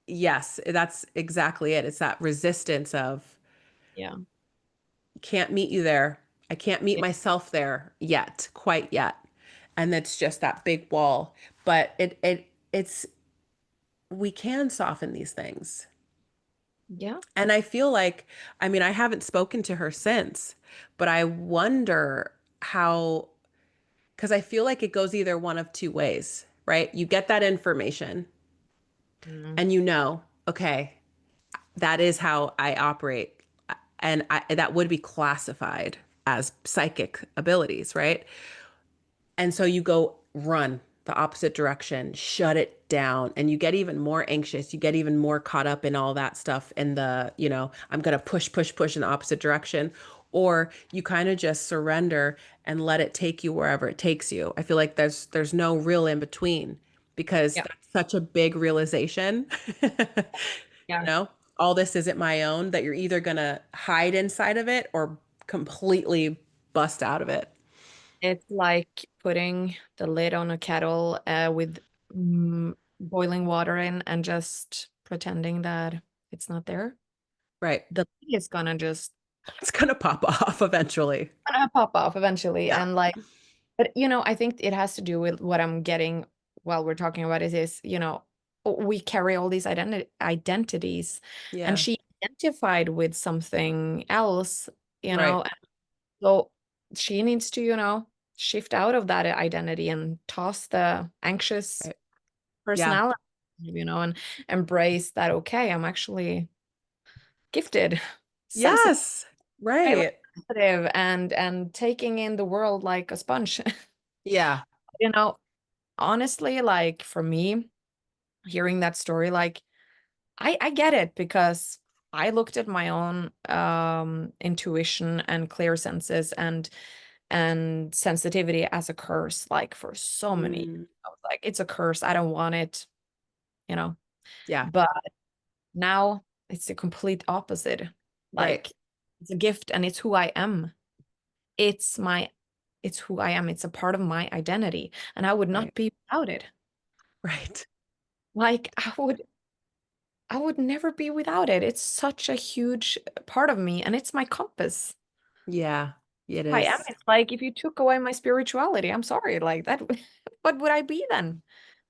B: yes, that's exactly it. It's that resistance of,
A: yeah,
B: can't meet you there. I can't meet
A: yeah,
B: myself there yet, quite yet. And it's just that big wall. But it's we can soften these things.
A: yeah.
B: And I feel like, I mean, I haven't spoken to her since, but I wonder how, because I feel like it goes either one of two ways, right? You get that information
A: Mm,
B: and okay, that is how I operate. And that would be classified as psychic abilities, right? And so you go run the opposite direction, shut it down, and you get even more anxious. You get even more caught up in all that stuff, and I'm going to push, push, push in the opposite direction. or you kind of just surrender and let it take you wherever it takes you. I feel like there's no real in between because
A: Yeah.
B: that's such a big realization.
A: Yeah.
B: You know, all this isn't my own, that you're either gonna hide inside of it or completely bust out of it.
A: It's like putting the lid on a kettle with boiling water in and just pretending that it's not there.
B: Right.
A: The lid is gonna just
B: It's gonna pop off eventually.
A: gonna pop off eventually.
B: Yeah.
A: And like, but I think it has to do with what I'm getting while we're talking about it is, we carry all these identities, and
B: Yeah.
A: she identified with something else, you
B: Right.
A: know, so she needs to, shift out of that identity and toss the anxious
B: Right. Yeah.
A: personality, and embrace that, okay, I'm actually gifted, sensitive,
B: Yes.
A: highly
B: Right.
A: sensitive, and taking in the world like a sponge.
B: Yeah.
A: You know, honestly, like for me, hearing that story, like I get it because I looked at my own intuition and clear senses and sensitivity as a curse, like for so many years.
B: Mm,
A: I was like, it's a curse. I don't want it, you know.
B: yeah.
A: But now it's the complete opposite.
B: Right.
A: Like it's a gift and it's who I am. It's my it's who I am. It's a part of my identity. And I would
B: Right.
A: not be without it.
B: Right.
A: Like I would never be without it. It's such a huge part of me and it's my compass.
B: Yeah. It
A: Who I am.
B: is.
A: It's like if you took away my spirituality, I'm sorry, like that, what would I be then?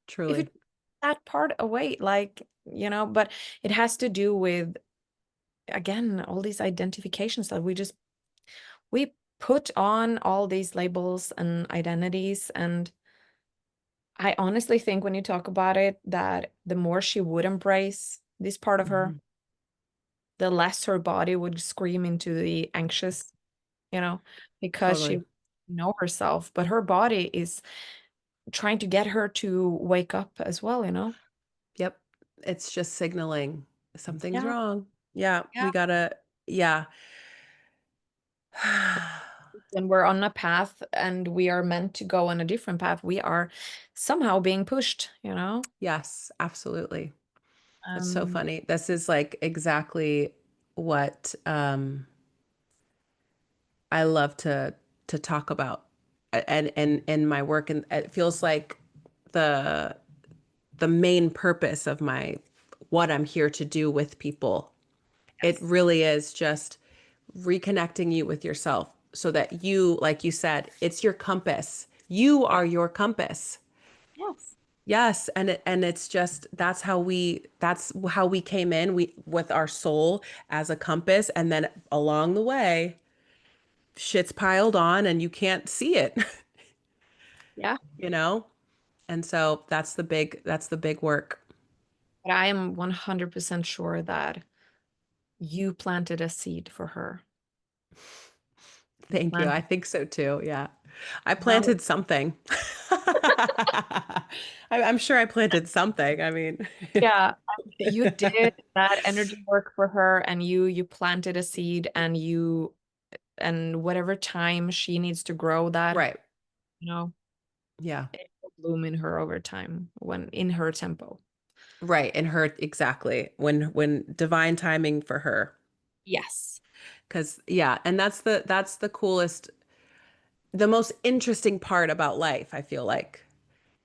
A: If you
B: Truly.
A: took that part away, like, but it has to do with, again, all these identifications that we put on all these labels and identities. And I honestly think when you talk about it, that the more she would embrace this part of her,
B: Mhm.
A: the less her body would scream into the anxious, you know, because
B: Totally.
A: she know herself, but her body is trying to get her to wake up as well.
B: Yep. It's just signaling something's
A: Yeah,
B: wrong. Yeah.
A: yeah.
B: We gotta, yeah.
A: When we're on a path and we are meant to go on a different path, we are somehow being pushed.
B: Yes, absolutely. It's so
A: Um,
B: funny. This is like exactly what I love to talk about and in my work, and it feels like the the main purpose of my what I'm here to do with people. It
A: yes,
B: really is just reconnecting you with yourself so that you, like you said, it's your compass. You
A: yeah,
B: are your compass.
A: yes,
B: Yes, and it's just that's how we came in, we with our soul as a compass, and then along the way shit's piled on and you can't see it,
A: yeah.
B: you know? And so that's the big work.
A: But I am 100% sure that you planted a seed for her. You
B: Thank you. I
A: planted,
B: think so too. Yeah. I
A: now,
B: planted something. I'm sure I planted something. I mean,
A: yeah, you did that energy work for her, and you planted a seed, and whatever time she needs to grow that,
B: right.
A: you know,
B: Yeah.
A: it will bloom in her over time when in her tempo.
B: Right. And her exactly when divine timing for her.
A: Yes.
B: 'Cause yeah, and that's the coolest, the most interesting part about life, I feel like.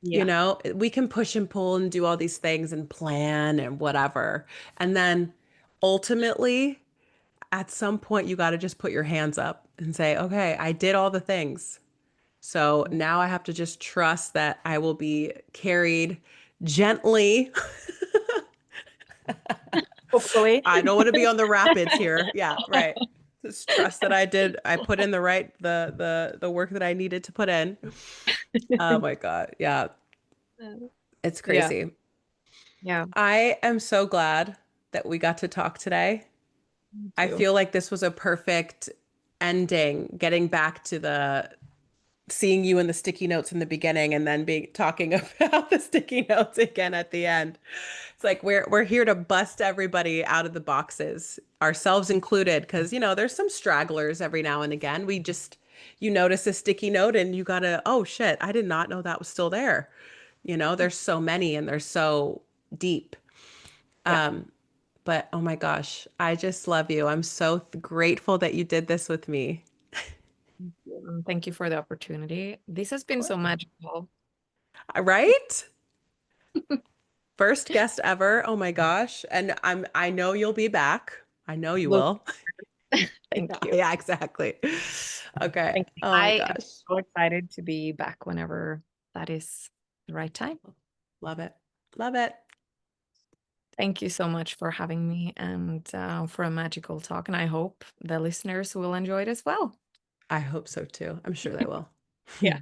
B: You
A: Yeah.
B: know, we can push and pull and do all these things and plan and whatever. And then ultimately, at some point, you got to just put your hands up and say, okay, I did all the things. So now I have to just trust that I will be carried gently.
A: Hopefully.
B: I don't want to be on the rapids here. Yeah, right. Just trust that I put in the right, the work that I needed to put in. Oh my God. Yeah, it's
A: Yeah.
B: crazy.
A: Yeah.
B: I am so glad that we got to talk today.
A: Me
B: I
A: too.
B: feel like this was a perfect ending, getting back to seeing you in the sticky notes in the beginning and then being talking about the sticky notes again at the end. It's like we're here to bust everybody out of the boxes, ourselves included, because there's some stragglers every now and again. We just you notice a sticky note and you gotta, oh shit, I did not know that was still there. There's so many and they're so deep.
A: Yeah.
B: But oh my gosh, I just love you. I'm so grateful that you did this with me.
A: Thank you for the opportunity. This has been so magical.
B: Right? First guest ever. Oh my gosh. And I know you'll be back. I know you
A: Look,
B: will.
A: thank
B: Yeah,
A: you.
B: yeah, exactly. Okay.
A: Thank you.
B: Oh my
A: I am
B: gosh.
A: so excited to be back whenever that is the right time.
B: Love it. Love it.
A: Thank you so much for having me and for a magical talk. And I hope the listeners will enjoy it as well.
B: I hope so too. I'm sure they will.
A: Yeah.